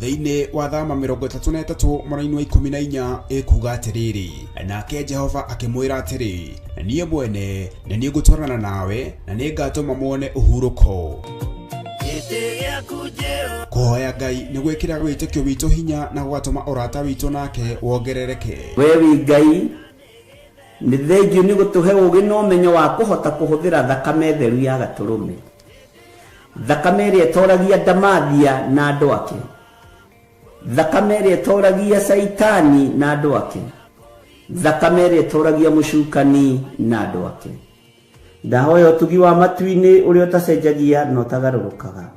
thiini wa thama 33 mwaraini wa 14 ikuga atiriri nake Jehova akimwira atiri niye mwene na niye gutwarana nawe na niye ngatuma muone uhuruko. Kuhoya Ngai ni gwikira witikio witu hinya na gwatuma urata witu nake wongerereke. Wewe Ngai ni thengiu ni gutuhe ugi no menyo wa kuhota kuhuthira thakame theru ya gaturume, thakame ria toragia Damathia na andu ake, thakame ria toragia Saitani na andu ake, thakame ria toragia mucukani na andu ake. Ndahoya utugi wa matuini uri utacenjagia no tagarurukaga.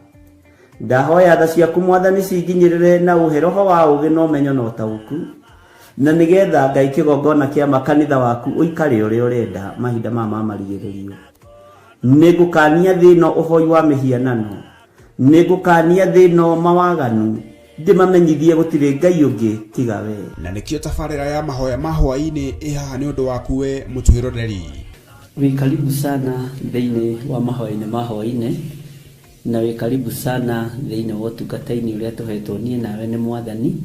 Ndahoya tha ciaku Mwathani cinginyirire na uheroho wa ugi no menyo no tauku, na nigetha Ngai kigongona kia makanitha waku uikare uri urenda mahinda mama marigiririo. Nigukania thino uhoi wa mihianano, nigukania thino mawaganu, ndimamenyithie gutire Ngai ungi tiga we. Na nikio tafarira ya mahoya mahwaini ihaha ni undu waku we mutwiroreri. We karibu sana thiini wa mahoya-ini na we karibu sana thiini wa utungata-ini uria tuhetwo nie nawe ni Mwathani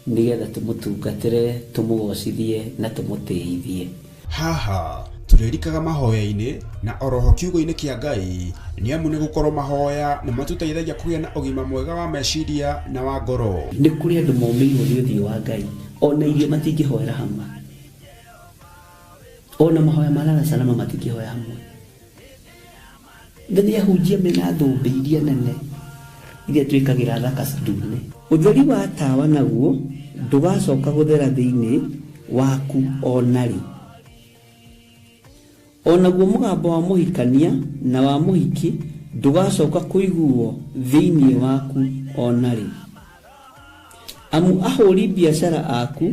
nigetha tumutungatire, tumugocithie na tumutiithie. Haha turirikaga mahoya-ini na oroho kiugo-ini kia Ngai ni amu ni gukorwo mahoya ni matuteithagia kugia na ugima mwega wa meciria na wa ngoro. Ni kuri andu momeirwo ni uthio wa Ngai ona irio matingihoera hamwe, ona mahoya malala salama matingihoya hamwe. Ndani ya hujia mena thumbi iria nene iria twikagira thaka ndune. Utheri wa tawa naguo ndugacoka guthera thiini waku onari. Onaguo mugambo wa muhikania na wa muhiki ndugacoka kuiguo thiini waku onari. Amu ahuri biashara aku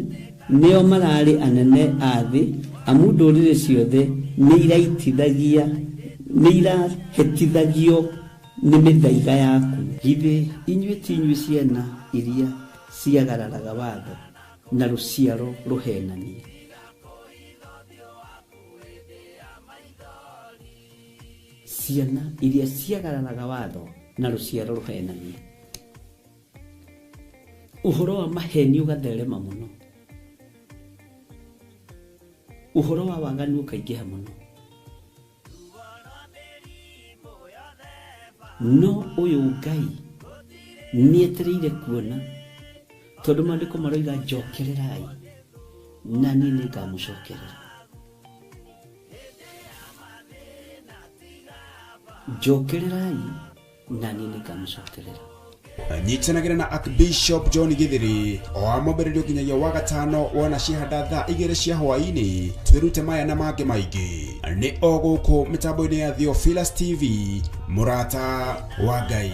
neo marari anene athi, amu ndurire ciothe ni iraitithagia ni irahetithagio ni mithaiga yaku. Githi inyue tinyue ciana iria ciagararaga watho na ruciaro ruhenanie. Ciana iria ciagararaga watho na ruciaro ruhenanie. Uhoro wa maheni ugatherema muno, uhoro wa waganu ukaingiha muno. No uyu Ngai ni etereire kuona tondu mandiko maroiga njokererai na ni ngamucokerera. Njokererai na ni ngamucokerera. Nyitanagira na Archbishop John Githiri o amombererio kinyagia wa gatano wona cihanda thaa 2 cia hwaini twirute maya na mange maingi ni oguku mitambo-ini ya Theophilus TV murata wa Ngai.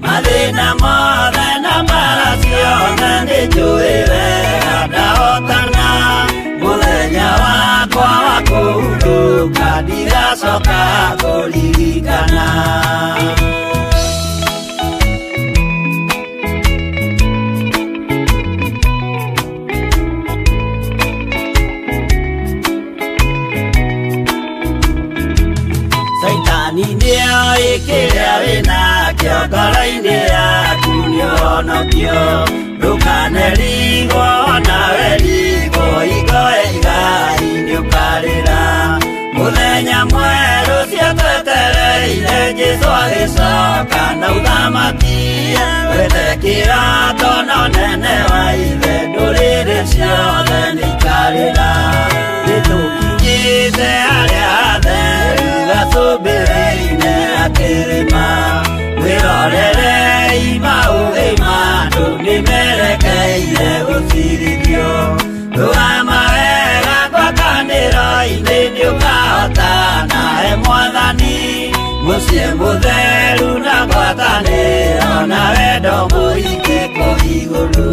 Mathina mothe na mbara ciothe nĩ njũĩ wega ndahotana. Mũthenya wakwa wa kũhurũka ndigacoka kũririkana. Saitani nĩoĩ kĩrĩa wĩnakĩo ngoro-inĩ yaku nĩũhonokio ndũkanerigwo nawe rigwo ingoe igai nĩũkarĩra mũthenya mwerũ cia twetereire Jesũ agĩcoka na ũthamaki wethe kĩroto na ũnene wa ithe ndũrĩrĩ ciothe nĩikarĩra nĩtũkinyĩte harĩa hatheru gacũmbĩrĩ-inĩ gakĩrĩma wĩrorerei maũthĩ ma andũ nĩmerekeire gũcirithio rũgama wega kwa kanĩro-inĩ nĩũkahota nawe Mwathani mũciĩ mũtheru na ngwatanĩro na wendo mũingĩ kũu igũrũ.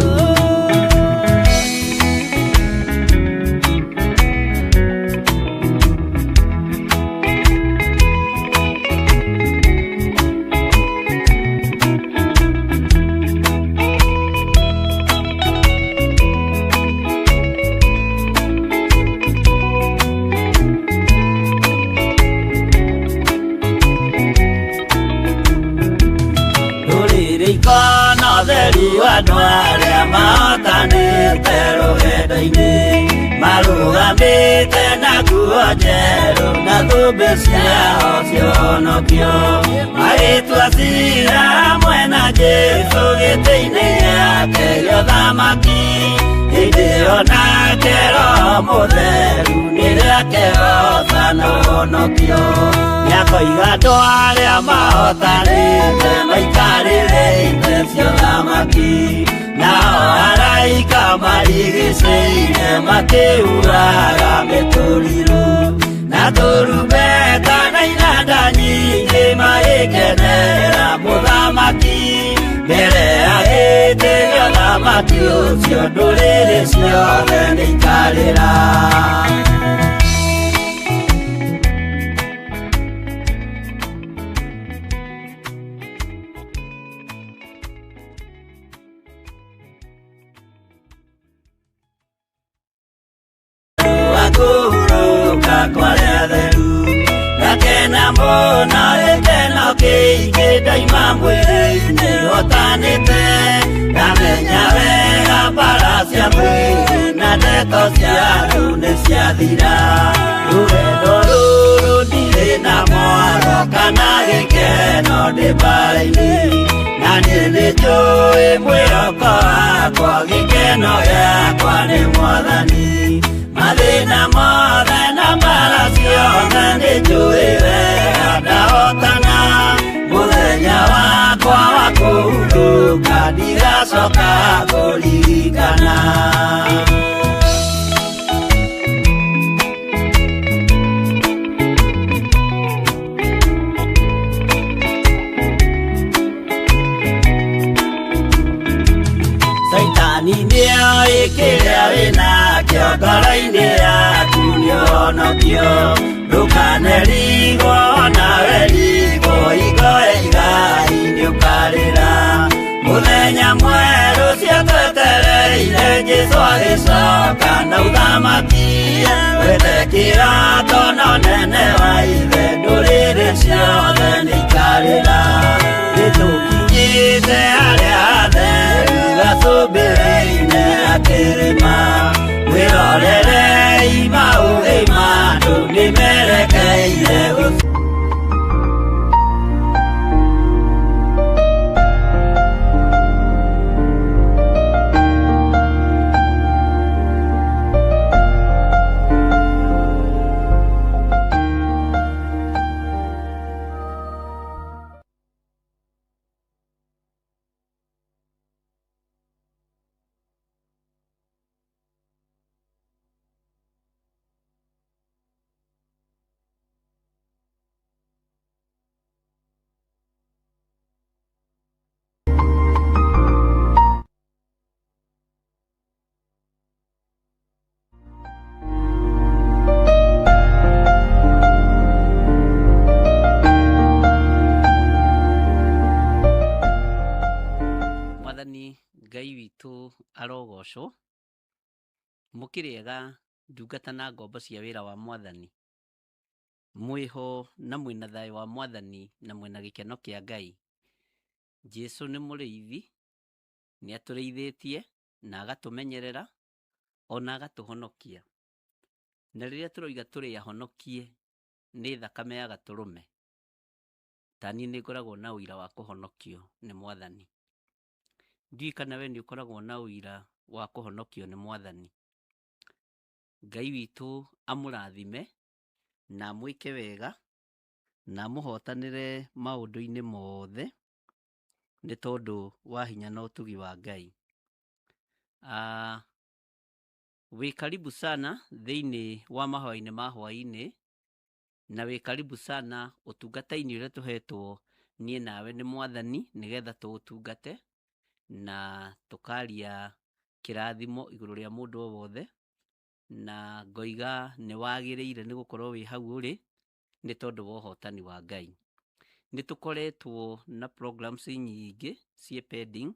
Andũ arĩa mahotanĩte rũgendo-inĩ marũgamĩte na nguo njerũ na thũmbĩ ciao cia ũhonokio magĩtua ciira hamwe na Jesũ gĩtĩ-inĩ gĩake gĩa ũthamaki hĩndĩ ĩyo nake Roho Mũtheru nĩrĩake hoota na ũhonokio nĩakoiga andũ arĩa mahotanĩte maikarĩre itĩ cia ũthamaki nao araika marigicĩire makĩuraga mĩtũrirũ na tũrumbeta na inanda nyingĩ magĩkenerera mũthamaki mbere ya gĩtĩ gĩa ũthamaki ũcio ndũrĩrĩ ciothe nĩikarĩra. Kwarĩa theru gakena mũno gĩkeno kĩingĩ ndaima mwĩrĩ-inĩ ũtanĩte ndamenya wega mbara cia mwĩrĩ na ndeto cia andũ nĩciathira rũgendo rũrũ ndirĩ na mwaro kana gĩkeno ndĩ mbara-inĩ na niĩ nĩnjũĩ mwĩhoko wakwa gĩkeno gĩakwa nĩ Mwathani mathĩna mothe na mbara ciothe nĩnjũĩ wega ndahotana mũthenya wakwa wa kũhurũka ndigacoka kũririkana. Saitani nĩoĩ kĩrĩa wĩnakĩo ngoro-inĩ yaku nĩũhonokio ndũkanerigwo nawe rigwo ingoe igai nĩũkarĩra mũthenya mwerũ cia twetereire Jesũ agĩcoka na ũthamaki wethe kĩroto na ũnene wa ithe ndũrĩrĩ ciothe nĩikarĩra nĩtũkinyĩte harĩa hatheru gacũmbĩrĩ-inĩ gakĩrĩma wĩrorerei maũthĩ ma andũ nĩmerekeire Ngai witũ arogocwo mũkĩrĩega ndungata na ngombo cia wĩra wa Mwathani mwĩho na mwĩna thayũ wa Mwathani na mwĩna gĩkeno kĩa Ngai Jesu nĩ mũrĩithi, nĩ atũrĩithĩtie na agatumenyerera ona agatũhonokia. Na rĩrĩa tũroiga tũrĩ ahonokie nĩ thakame ya gatũrũme, tani nĩ ngoragwo na ũira wa kũhonokio nĩ Mwathani. Ndiũĩ kana we nĩ ũkoragwo na ũira wa kũhonokio nĩ Mwathani. Ngai witũ amũrathime na amwĩke wega na amũhotanĩre maũndũ-inĩ mothe nĩ tondũ wa hinya na ũtugi wa Ngai. Wĩ karibu sana thĩinĩ wa mahoya-inĩ ma hwaĩ-inĩ, na wĩ karibu sana ũtungata-inĩ ũrĩa tũhetwo niĩ nawe nĩ Mwathani nĩgetha tũũtungate na tũkaria kĩrathimo igũrũ rĩa mũndũ o wothe, na ngoiga nĩ wagĩrĩire nĩ gũkorwo wĩ hau ũrĩ nĩ tondũ wa ũhotani wa Ngai. Nĩ tũkoretwo na programs nyingĩ ciĩ pending,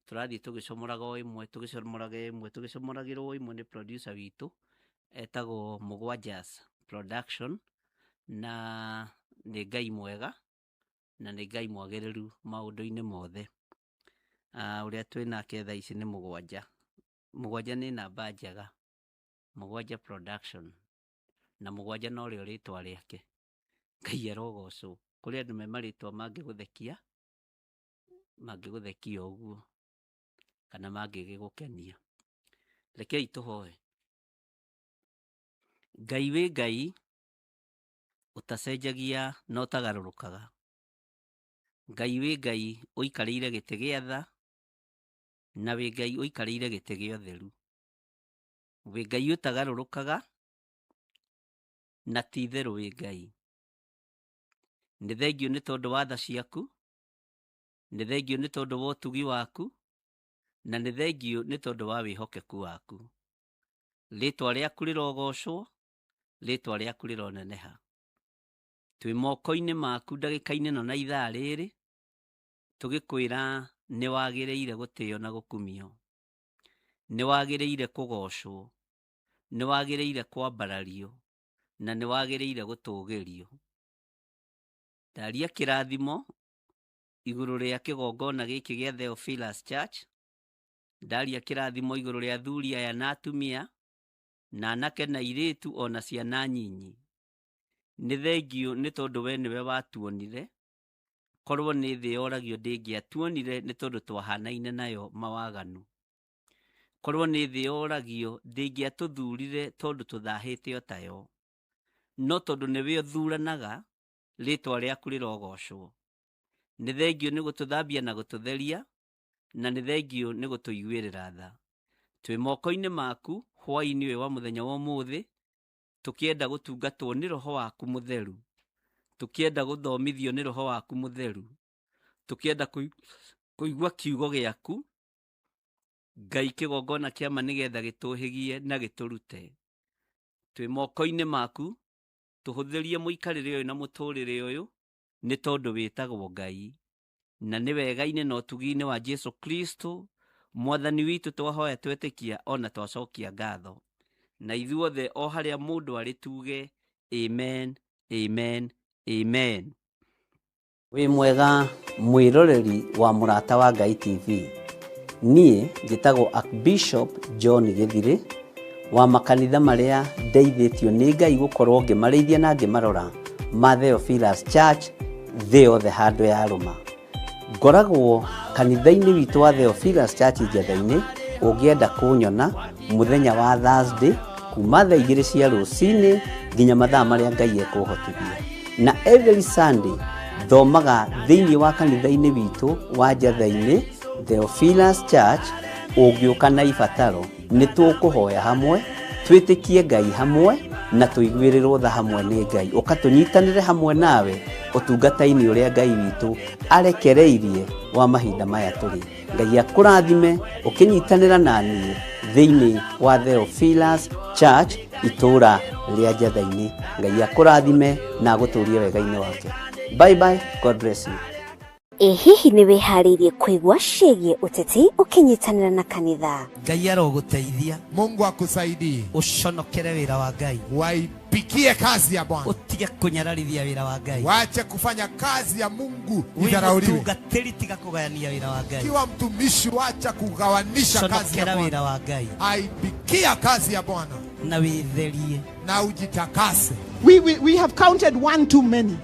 tũrathiĩ tũgĩcomoragĩrwo imwe nĩ producer witũ etagwo Mugwanjas Production, na nĩ Ngai mwega na nĩ Ngai mwagĩrĩru maũndũ-inĩ mothe. Ũrĩa twĩ nake thaa ici nĩ Mugwanja. Mugwanja nĩ namba njega, Mugwanja Production, na Mugwanja no rĩo rĩtwa rĩake. Ngai arogocwo. Kũrĩ andũ me marĩtwa mangĩgũthekia ũguo kana mangĩgĩgũkenia. Rekei tũhoe. Ngai wĩ Ngai, ũtacenjagia na ũtagarũrũkaga. Ngai wĩ Ngai ũikarĩire gĩtĩ gĩa tha, na wĩ Ngai ũikarĩire gĩtĩ gĩa ũtheru. Wĩ Ngai ũtagarũrũkaga, na ti itherũ wĩ Ngai. Nĩ thengio nĩ tondũ wa tha ciaku, nĩ thengio nĩ tondũ wa ũtugi waku, na nĩ thengio nĩ tondũ wa wĩhokeku waku. Rĩtwa rĩaku rĩrogocwo, rĩtwa rĩaku rĩroneneha. Twĩ moko-inĩ maku ndagĩka-inĩ ĩno na ithaa rĩrĩ, tũgĩkwĩra nĩ wagĩrĩire gũtĩo na gũkumio, nĩ wagĩrĩire kũgocwo, nĩ wagĩrĩire kwambarario, na nĩ wagĩrĩire gũtũgĩrio. Ndaria kĩrathimo igũrũ rĩa kĩgongona gĩkĩ gĩa Theophilus Church, ndaria kĩrathimo igũrũ rĩa athuri aya na atumia, na anake na airĩtu ona ciana nyinyi. Nĩ thengio nĩ tondũ we nĩwe watuonire, korwo nĩ thĩ yoragio ndĩngĩatuonire nĩ tondũ twahanaine nayo mawaganu. Korwo nĩ thĩ yoragio ndĩngĩatũthurire tondũ tũthahĩte o tayo. No tondũ nĩwe ũthuranaga, rĩtwa rĩaku rĩrogocwo. Nĩ thengio nĩ gũtũthambia na gũtũtheria, na nĩ thengio nĩ gũtũiguĩrĩra tha. Twĩ moko-inĩ maku hwaĩ-inĩ ũyũ wa mũthenya wa ũmũthĩ, tũkĩenda gũtungatwo nĩ Roho waku mũtheru, tũkĩenda gũthomithio nĩ Roho waku mũtheru, tũkĩenda kũigua kiugo gĩaku. Ngai kĩgongona kĩama nĩgetha gĩtũhĩgie na gĩtũrute. Twĩ moko-inĩ maku, tũhũthĩrie mũikarĩre ũyũ na mũtũrĩre ũyũ nĩ tondũ wĩtagwo Ngai, na nĩ wega-inĩ na ũtugi-inĩ wa Jesu Kristo Mwathani witũ twahoya twetĩkia ona twacokia ngatho. Na ithuothe o harĩa mũndũ arĩ tuge amen, amen, amen. Wĩ mwega mwĩroreri wa Mũrata wa Ngai TV. Niĩ njĩtagwo Archbishop John Gĩthirĩ wa makanitha marĩa ndeithĩtio nĩ Ngai gũkorwo ngĩmarĩithia na ngĩmarora ma Theophilus Church thĩ yothe handũ ya rũma. Ngoragwo kanitha-inĩ witũ wa Theophilus Church Njatha-inĩ. Ũngĩenda kũnyona mũthenya wa Thursday kuma thaa 2 cia rũcinĩ nginya mathaa marĩa Ngai ekũhotithia. Na every Sunday thomaga thĩinĩ wa kanitha-inĩ witũ wa Njatha-inĩ Theophilus Church. Ũngĩũka na ibataro nĩ tũkũhoya hamwe, twĩtĩkie Ngai hamwe na tũiguĩrĩrwo tha hamwe nĩ Ngai. Ũkatũnyitanĩre hamwe nawe ũtungata-inĩ ũrĩa Ngai witũ arekereirie wa mahinda maya tũrĩ. Ngai akũrathime ũkĩnyitanĩra na niĩ thĩinĩ wa Theophilus Church itũũra rĩa Njatha-inĩ. Ngai akũrathime na agũtũũrie wega-inĩ wake. Bye bye, God bless you. hihi nĩ wĩharĩirie kũigua ciĩgiĩ ũteti ũkĩnyitanĩra na kanitha? Ngai aroguteithia. Mungu akusaidie. Uconokere wĩra wa Ngai. Waipikie kazi ya Bwana. Utige kunyararithia wĩra wa Ngai. Waache kufanya kazi ya Mungu idharauliwe. Utungatĩri tiga kugayania wĩra wa Ngai. Kiwa mtumishi waacha kugawanisha kazi ya Bwana. Wĩra wa Ngai. Aipikia kazi ya Bwana. Na wĩtherie. Na ujitakase. We have counted one too many.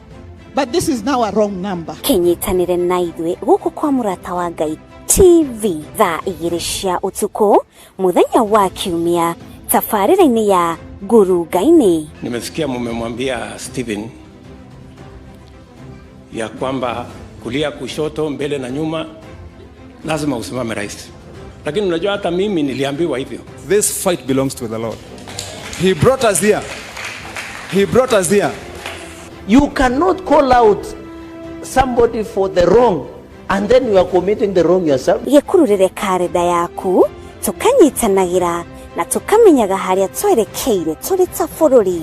But this is now a wrong number. Kĩnyitanĩre na ithuĩ gũkũ kwa Mũrata wa Ngai TV thaa 2 cia ũtukũ mũthenya wa Kiumia tabarĩra-inĩ ya Ngurunga-inĩ. Nimesikia mmemwambia Stephen ya kwamba kulia kushoto mbele na nyuma lazima usimame rais. Lakini unajua hata mimi niliambiwa hivyo. This fight belongs to the Lord. He brought us here. He brought us here. You cannot call out somebody for the wrong and then you are committing the wrong yourself. Gĩkururĩre karenda yaku tukanyitanagĩra na tukamenyaga harĩa twerekeire tũrĩ ta bũrũri.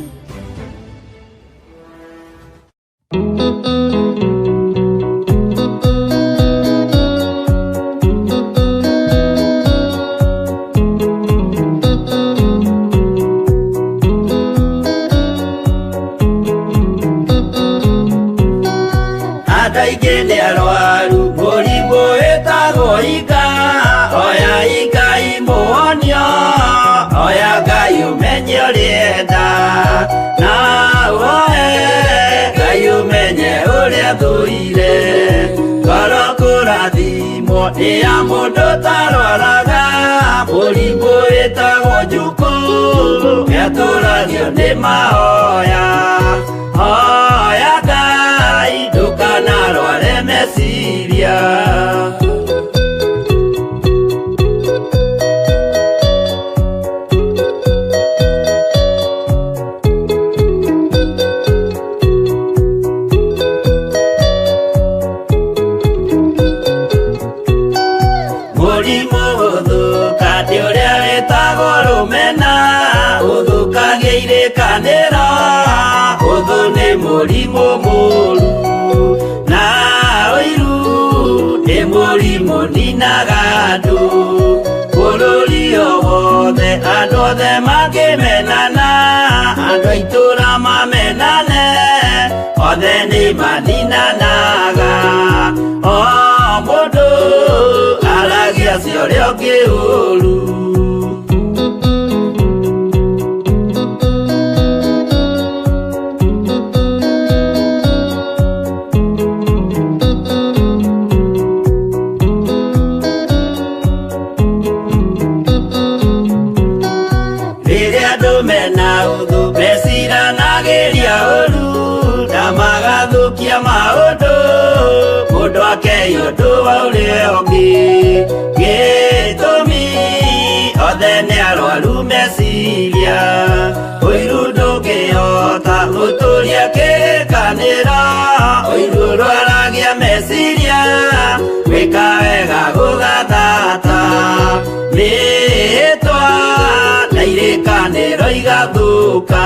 Ya mundo tarwaraga murimbu witagwo njuku yaturagio ni mahoya hoya Ngai ndukanarware meciria. Murimo muru na oiru e murimo ninagandu bũrũri wothe andũ othe makĩmenana andũ aitũra mamenane othe nĩ maninanaga o mũndũ aragia cio ũrĩa ũngĩ ũru. Mũndũ akeyũndũ wa ũrĩa ũngĩ gĩtũmi othe nĩ arwaru meciria ũiru ndũngĩhota gũtũria kĩrĩkanĩro ũiru rwaragia meciria gwĩka wega gũgathata rĩĩtwa na irĩkanĩro igathũka.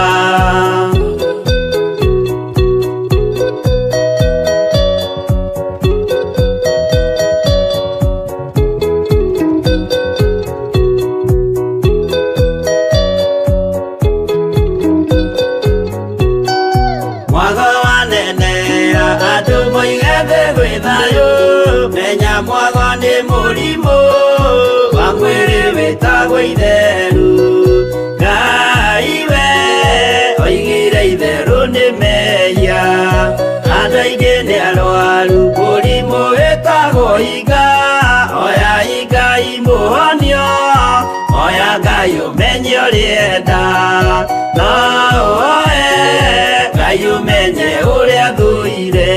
Mwago nĩ mũrimũ wa mwĩrĩ wĩtagwo itheru. Ngai we oigire itheru nĩ mehia. Andũ aingĩ nĩ arwaru mũrimũ wĩtagwo inga. Oya Ngai mũhonio, oya Ngai ũmenye ũrĩenda. No oe Ngai ũmenye ũrĩa thũire.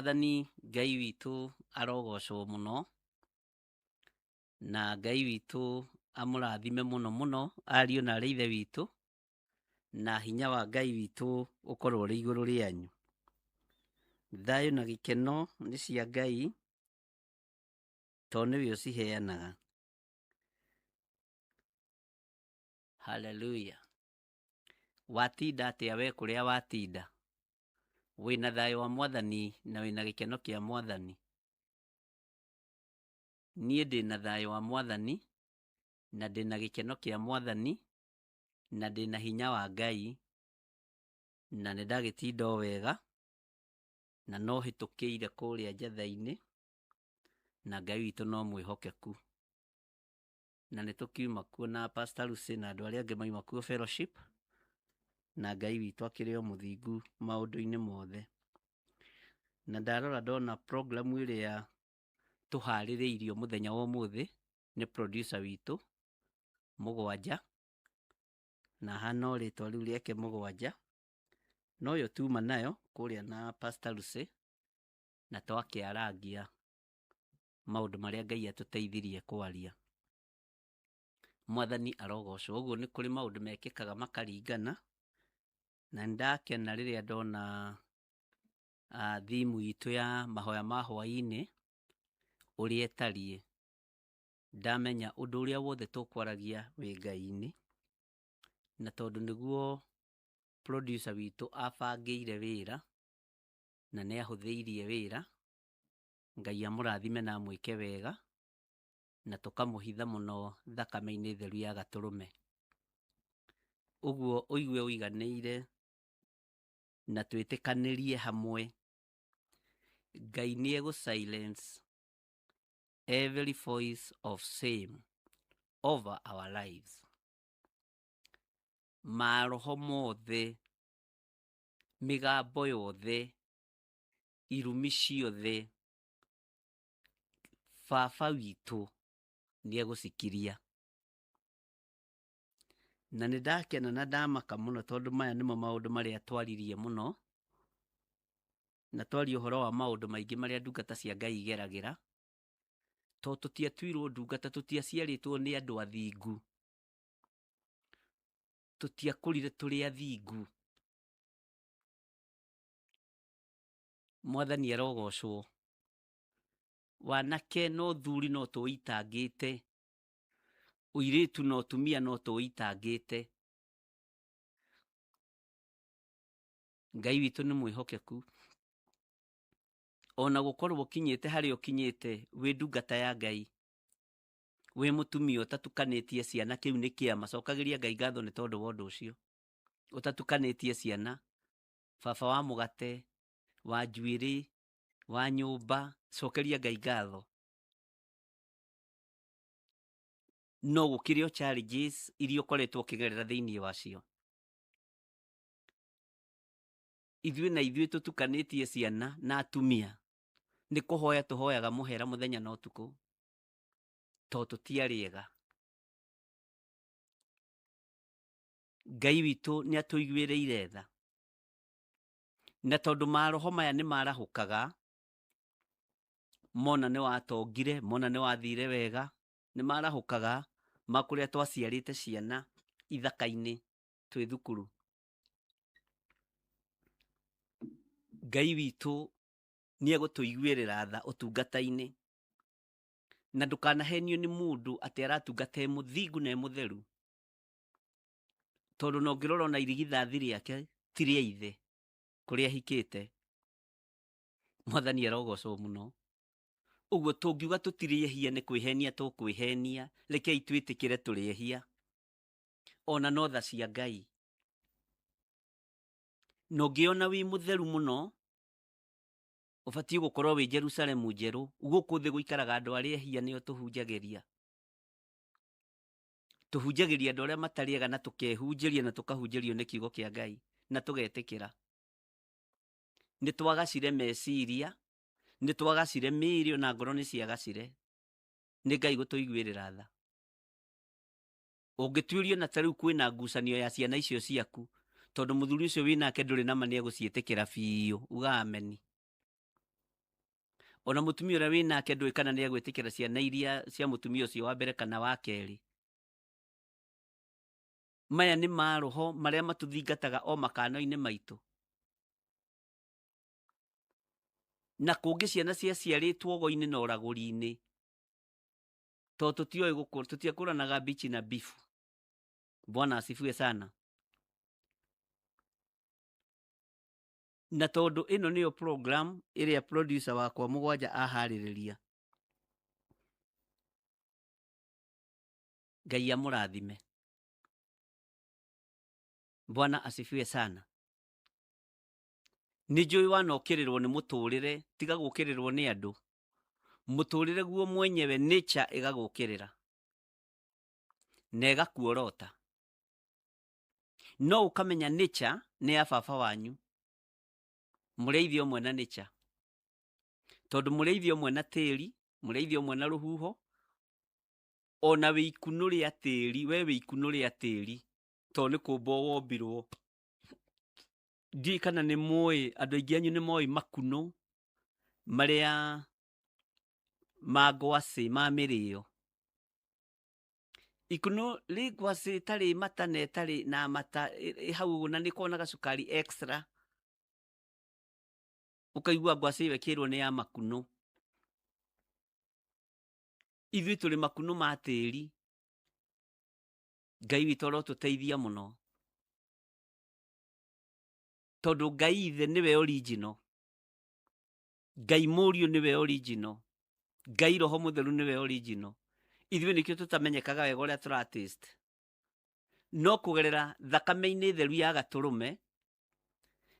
Mwathani Ngai witũ arogocwo mũno, na Ngai witũ amũrathime mũno mũno, ariũ na arĩ ithe witũ, na hinya wa Ngai witũ ũkorwo ũrĩ igũrũ rĩanyu. Thayũ na gĩkeno nĩ cia Ngai, tondũ nĩwe ũciheanaga. Haleluya. Watinda atĩa we kũrĩa watinda? Wĩna thayũ wa Mwathani na wĩna gĩkeno kĩa Mwathani? Niĩ ndĩna thayũ wa Mwathani, na ndĩna gĩkeno kĩa Mwathani, na ndĩna hinya wa Ngai, na nĩndagĩtinda o wega, na no hĩtũkĩire kũrĩa njatha-inĩ, na Ngai witũ no mwĩhokeku. Na nĩtũkiuma kuo na Pastor Lucy na andũ arĩa angĩ mauma kuo fellowship, na Ngai witũ akĩrĩ o mũthingu maũndũ-inĩ mothe. Na ndarora ndona program ĩrĩa tũharĩrĩirio mũthenya wa ũmũthĩ nĩ producer witũ Mũgwanja, na hana rĩtwa rĩu rĩake Mũgwanja, noyo tuma nayo kũrĩa na Pastor Lucy, na twakĩarangia maũndũ marĩa Ngai atũteithirie kwaria. Mwathani arogocwo. Ũguo nĩ kũrĩ maũndũ mekĩkaga makaringana, na ndakena rĩrĩa ndona thimu itũ ya mahoya ma hwaĩ-inĩ ũrĩa ĩtariĩ. Ndamenya ũndũ ũrĩa wothe tũkwaragia wĩ Ngai-inĩ, na tondũ nĩguo producer witũ abangĩire wĩra na nĩ ahũthĩirie wĩra, Ngai amũrathime na amwĩke wega, na tũkamũhitha mũno thakame-inĩ theru ya Gatũrũme. Ũguo ũigue ũiganĩire na twĩtĩkanĩrie hamwe, Ngai nĩ silence every voice of shame over our lives. Maroho mothe, mĩgambo yothe, irumi ciothe, Baba witũ nĩ egũcikiria. Na nĩndakena na ndamaka mũno tondũ maya nĩmo maũndũ marĩa twaririe mũno, na twaria ũhoro wa maũndũ maingĩ marĩa ndungata cia Ngai igeragĩra, tondũ tũtiatuirwo ndungata, tũtiaciarĩtwo nĩ andũ athingu, tũtiakũrire tũrĩ athingu. Mwathani arogocwo. Wanake no thuri no tũitangĩte, ũirĩtu no tumia no tũitangĩte. Ngai witũ nĩ mwĩhokeku. Ona gũkorwo ũkinyĩte harĩa ũkinyĩte wĩ ndungata ya Ngai, wĩ mũtumia ũtatukanĩtie ciana, kĩu nĩ kĩama. Cokagĩria Ngai ngatho nĩ tondũ wa ũndũ ũcio. Ũtatukanĩtie ciana, baba wa mũgate, wa njuĩrĩ, wa nyũmba, cokeria Ngai ngatho. No gũkĩrĩ o challenges iria ũkoretwo ũkĩgerera thĩinĩ wacio. Ithuĩ na ithuĩ tũtukanĩtie ciana na atumia, nĩ kũhoya tũhoyaga mũhera mũthenya na ũtukũ, tondũ tũtiarĩega. Ngai witũ nĩ atũiguĩrĩire tha, na tondũ maroho maya nĩ marahũkaga, mona nĩ watongire, mona nĩ wathire wega, nĩ marahũkaga makũrĩa twaciarĩte ciana ithaka-inĩ twĩ thukuru. Ngai witũ nĩ egũtũiguĩrĩra tha ũtungata-inĩ, na ndũkanahenio nĩ mũndũ atĩ aratungata mũthingu na mũtheru, tondũ no ngĩrora na irigithathi rĩake ti rĩa ithe kũrĩa ahikĩte. Mwathani arogocwo mũno. Ũguo tũngiuga tũtirĩehia nĩ kwĩhenia tũkwĩhenia, rekei twĩtĩkĩre tũrĩehia. Ona no tha cia Ngai. No ngĩona wĩ mũtheru mũno, ũbatiĩ gũkorwo wĩ Jerusalemu njerũ. Gũkũ thĩ gũikaraga andũ arĩa ehia nĩo tũhunjagĩria. Tũhunjagĩria andũ arĩa matarĩega na tũkehunjĩria na tũkahunjĩrio nĩ kiugo kĩa Ngai na tũgetĩkĩra. Nĩ twagacire meciria, nĩ twagacire mĩĩrĩ na ngoro nĩ ciagacire. Nĩ Ngai gũtũiguĩrĩra tha. Ũngĩtuĩrio na tarĩu kwĩna ngucanio ya ciana icio ciaku, tondũ mũthuri ũcio wĩnake ndũrĩ nama nĩ egũciĩtĩkĩra biũ. Uga ameni. ona mutumia ũrĩa wĩ nake ndũĩ kana nĩ agwĩtĩkĩra ciana iria cia mutumia ũcio wa mbere kana wa kerĩ. Maya nĩ maroho marĩa matũthingataga o makano-inĩ maitũ. Na kũngĩ ciana ciaciarĩtwo ũgo-inĩ na ũragũri-inĩ, tondũ tũtiũĩ gũkũra, tũtiakũranaga bichi na bifu. Bwana asifiwe sana. Na tondũ ĩno nĩyo program ĩrĩa producer wakwa Mũgwanja aharĩrĩria. Ngai amũrathime. Bwana asifiwe sana. Nĩnjũĩ wanokĩrĩrwo nĩ mũtũrĩre, tiga gũkĩrĩrwo nĩ andũ. Mũtũrĩre guo mwenyewe nature ĩgagũkĩrĩra na ĩgakuorota. No ũkamenya nature nĩ ya baba wanyu, mũrĩithi ũmwe na nature. Tondũ mũrĩithi ũmwe na tĩri, mũrĩithi ũmwe na rũhuho, ona wĩ ikuno rĩa tĩri, we wĩ ikuno rĩa tĩri, tondũ nĩ kũmbwo wombirwo. Ndiũĩ kana nĩ mũĩ, andũ aingĩ anyu nĩ mũĩ makuno marĩa ma ngwacĩ ma mĩrĩo. Ikuno rĩ ngwacĩ ĩtarĩ mata na ĩtarĩ na mata hau na nĩ koragwo na gacukari extra. Ũkaigua ngwacĩ ĩyo ĩkĩrwo nĩ ya makuno. Ithuĩ tũrĩ makuno ma tĩri. Ngai witũ arotũteithia mũno. Tondũ Ngai ithe nĩwe original. Ngai mũriũ nĩwe original. Ngai roho mũtheru nĩwe original. Ithuĩ nĩkĩo tũtamenyekaga wega ũrĩa tũrataste. No kũgerera thakame-inĩ theru ya Gatũrũme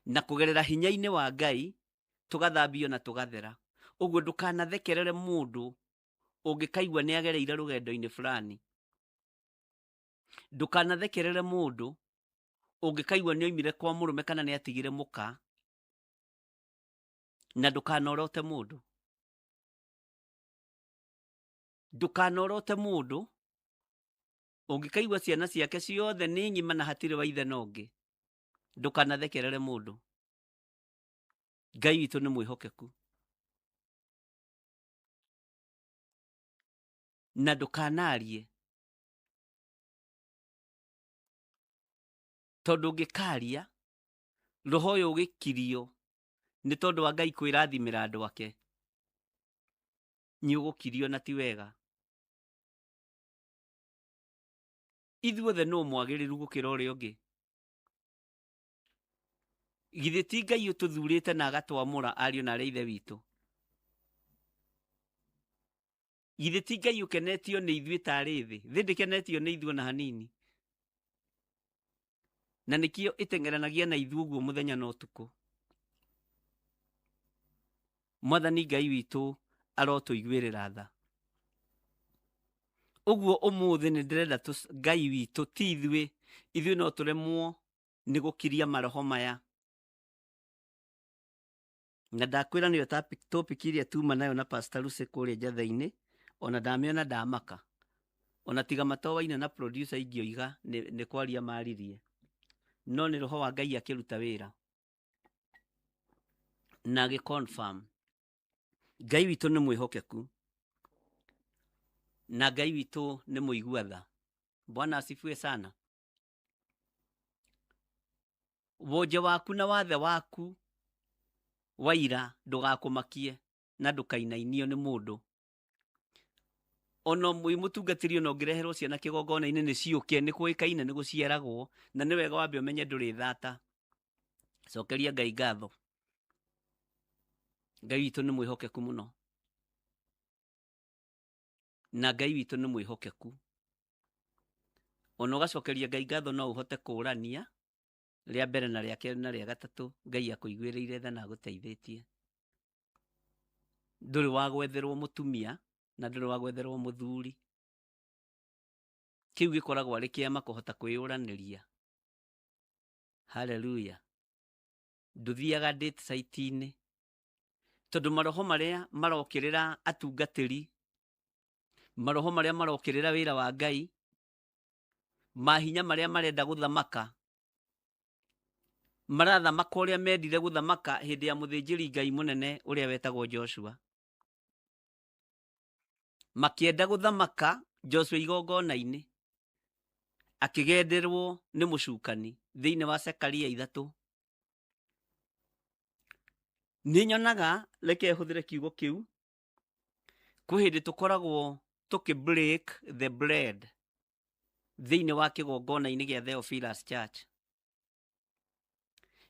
na kũgerera hinya-inĩ wa Ngai tũgathambio na tũgathera. Ũguo ndũkanathekerere mũndũ ũngĩkaigua nĩ agereire rũgendo-inĩ fulani. Ndũkanathekerere mũndũ ũngĩkaigua nĩ oimire kwa mũrũme kana nĩ atigire mũka. Na ndũkanorote mũndũ. Ndũkanorote mũndũ ũngĩkaigua ciana ciake ciothe nĩ ng'ima na hatirĩ wa ithe na ũngĩ. Ndũkanathekerere mũndũ. Ngai witũ nĩ mwĩhokeku. Na ndũkanarie. Tondũ ũngĩkaria, roho ũyũ ũgĩkirio nĩ tondũ wa Ngai kwĩrathimĩra andũ ake, nĩ ũgũkirio na ti wega. Ithuothe nũ mwagĩrĩru gũkĩra ũrĩa ũngĩ? Githĩ ti Ngai ũtũthurĩte na agatwamũra ariũ na arĩa ithe witũ? Githĩ ti Ngai ũkenetio nĩ ithuĩ tarĩ thĩ? Thĩ ndĩkenetio nĩ ithuĩ na hanini. Na nĩkĩo ĩteng'eranagia na ithuĩ ũguo mũthenya na ũtukũ. Mwathani Ngai witũ arotũiguĩrĩra tha. Ũguo ũmũthĩ nĩ ndĩrenda Ngai witũ ti ithuĩ no tũremwo nĩ gũkiria maroho maya. Na ndakwĩra nĩyo topic iria tuma nayo na Pastor Lucy kũrĩa njatha-inĩ, ona ndamĩona ndamaka. Ona tiga Matowaine na producer ingĩoiga nĩ kwaria maririe. No nĩ roho wa Ngai akĩruta wĩra. Na agĩ-confirm. Ngai witũ nĩ mwĩhokeku. Na Ngai witũ nĩ mũigua tha. Bwana asifiwe sana. Wonje waku na wathe waku wa ira ndũgakũmakie na ndũkainainio nĩ mũndũ. Ono mũtungatĩri ono ũngĩreherwo ciana kĩgongona-inĩ nĩ ciũke, nĩ kũĩkaine nĩ gũciaragwo, na nĩ wega wambe ũmenye ndũrĩ thata. Cokeria Ngai ngatho. Ngai witũ nĩ mwĩhokeku mũno. Na Ngai witũ nĩ mwĩhokeku. Ona ũgacokeria Ngai ngatho no ũhote kũrania rĩa mbere na rĩa kerĩ na rĩa gatatũ, Ngai akũiguĩrĩire tha na agũteithĩtie. Ndũrĩ wa gwetherwo mũtumia na ndũrĩ wa gwetherwo mũthuri. Kĩu gĩkoragwo arĩ kĩama kũhota kwĩyũranĩria. Hallelujah. Ndũthiaga date site-inĩ. Tondũ maroho marĩa marokĩrĩra atungatĩri, maroho marĩa marokĩrĩra wĩra wa Ngai, mahinya marĩa marenda gũthamaka, marathamaka ũrĩa mendire gũthamaka hĩndĩ ya mũthĩnjĩri Ngai mũnene ũrĩa wetagwo Joshua. makienda guthamaka Joshua igongona-inĩ akigenderwo nĩ mũcukani thĩinĩ wa Zekaria 3. Nĩ nyonaga reke hũthĩre kiugo kĩu kwĩ hĩndĩ tũkoragwo break the bread thĩinĩ wa kĩgongona-inĩ gĩa Theophilus Church,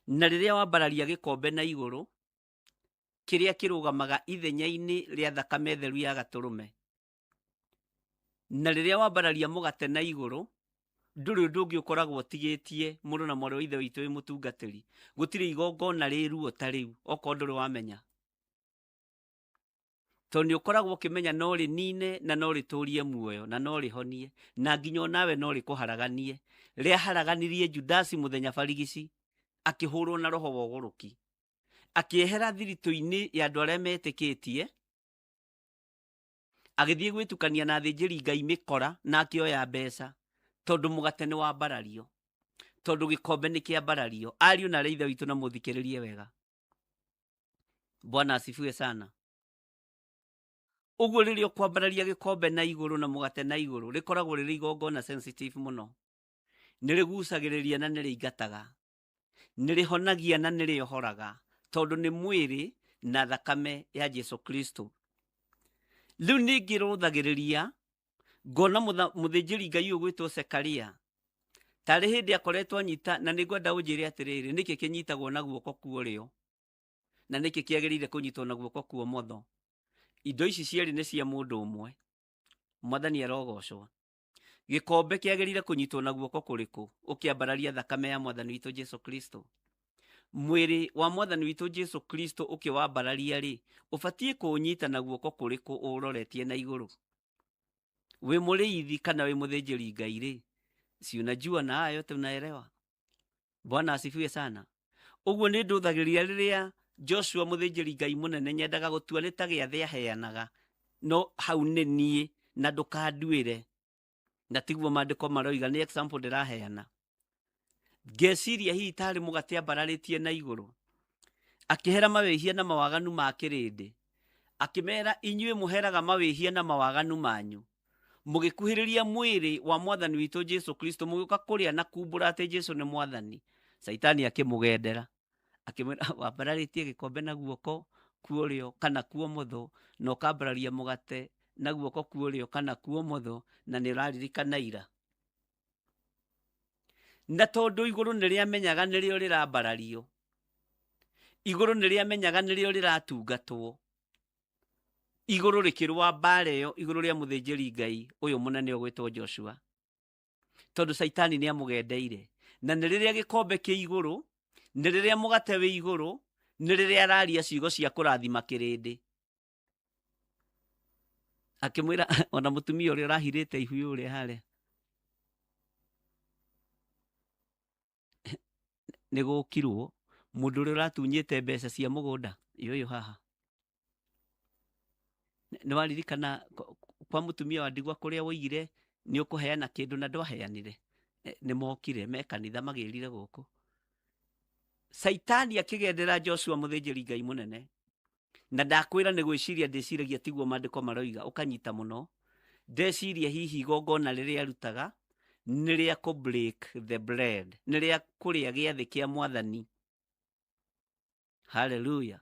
na rĩrĩa wambararia gĩkombe na igũrũ kĩrĩa kĩrũgamaga ithenya-inĩ rĩa thakame theru ya gatũrũme, na rĩrĩa wambararia mũgate na igũrũ ndũrĩ ũndũ ũngĩ ũkoragwo ũtigĩtie mũndũ na mwarĩ wa ithe witũ wĩ mũtungatĩri. Gũtirĩ igongona rĩruo ta rĩu okorwo ndũrĩ wamenya, tondũ nĩ ũkoragwo ũkĩmenya no rĩnine na no rĩtũrie muoyo na no rĩhonie na nginya onawe no rĩkũharaganie. Rĩa haraganirie Judasi mũthenya barigici akĩhũrwo na roho wa ũgũrũki, akĩehera thiritũ-inĩ ya andũ arĩa metĩkĩtie, agĩthiĩ gwĩtukania na athĩnjĩri Ngai mĩkora na akĩoya mbeca, tondũ mũgate nĩ wambarario, tondũ gĩkombe nĩ kĩambarario. Ariũ na ithe witũ na mũthikĩrĩrie wega, Bwana asifiwe sana. Ũguo rĩrĩa ũkwambararia gĩkombe na igũrũ na mũgate na igũrũ rĩkoragwo rĩrĩ igongona sensitive mũno. Nĩ rĩgucagĩrĩria na nĩ rĩingataga, nĩ rĩhonagia na nĩ rĩohoraga, tondũ nĩ mwĩrĩ na thakame ya Jesu Kristo. Rĩu nĩ ngĩrũthagĩrĩria ngona mũthĩnjĩri Ngai ũgwĩtwo Zekaria tarĩ hĩndĩ akoretwo anyita, na nĩ ngwenda ũnjĩre atĩrĩrĩ, nĩkĩ kĩnyitagwo na guoko kwa ũrĩo na nĩkĩ kĩagĩrĩire kũnyitwo na guoko kwa ũmotho? Indo ici cierĩ nĩ cia mũndũ ũmwe. Mwathani arogocwo. Gĩkombe kĩagĩrĩire kũnyitwo na guoko kũrĩkũ? Ũkĩambararia thakame ya Mwathani witũ Jesu Kristo. Mwĩrĩ wa Mwathani witũ Jesu Kristo ũkĩwambararia rĩ, ũbatiĩ kũũnyita na guoko kũrĩkũ ũroretie na igũrũ? Wĩ mũrĩithi kana wĩ mũthĩnjĩri Ngai rĩ? Si unajua na haya yote unaelewa? Bwana asifiwe sana. Ũguo nĩ ndũthagĩria rĩrĩa Joshua mũthĩnjĩri Ngai mũnene nyendaga gũtua nĩ ta gĩathĩ aheanaga, no hau nĩ niĩ na ndũkanduĩre, na tiguo maandĩko maroiga, nĩ example ndĩraheana. Ngeciria hihi tarĩ mũgate ambararĩtie na igũrũ, akĩhera mawĩhia na mawaganu ma kĩrĩndĩ, akĩmera inyuĩ mũheraga mawĩhia na mawaganu manyu, mũgĩkuhĩrĩria mwĩrĩ wa Mwathani witũ Jesu Kristo, mũgĩũka kũrĩa na kumbũra atĩ Jesu nĩ Mwathani. Saitani akĩmũgendera, akĩmwĩra wambararĩtie gĩkombe na guoko kwa ũrĩo kana kwa ũmotho, na ũkambararia mũgate na guoko kwa ũrĩo kana kwa ũmotho, na nĩ ũraririkana ira. Na tondũ igũrũ nĩ rĩamenyaga nĩrĩo rĩrambarario, igũrũ nĩ rĩamenyaga nĩrĩo rĩratungatwo, igũrũ rĩkĩrũa mbara ĩyo igũrũ rĩa mũthĩnjĩri Ngai ũyũ mũnene ũgwĩtwo Joshua, tondũ Saitani nĩ amũgendeire. Na nĩ rĩrĩa gĩkombe kĩ igũrũ, nĩ rĩrĩa mũgate wĩ igũrũ, nĩ rĩrĩa araria ciugo cia kũrathima kĩrĩndĩ, akĩmwĩra ona mũtumia ũrĩa ũrahirĩte ihuĩ ũrĩa harĩa, nĩ gũkirwo mũndũ ũrĩa ũratunyĩte mbeca cia mũgũnda yũyũ haha. Nĩ waririkana kwa mũtumia wa ndigwa kũrĩa woigire nĩ ũkũheana kĩndũ na ndwaheanire? Nĩ mokire me kanitha magĩrire gũkũ. Saitani akĩgendera Joshua mũthĩnjĩri Ngai mũnene, na ndakwĩra nĩ gwĩciria ndĩciragia tiguo maandĩko maroiga, ũkanyita mũno. Ndeciria hihi igongona rĩrĩa arutaga nĩ rĩa kũ break the bread, nĩ rĩa kũrĩa gĩathĩ kĩa Mwathani. Haleluya.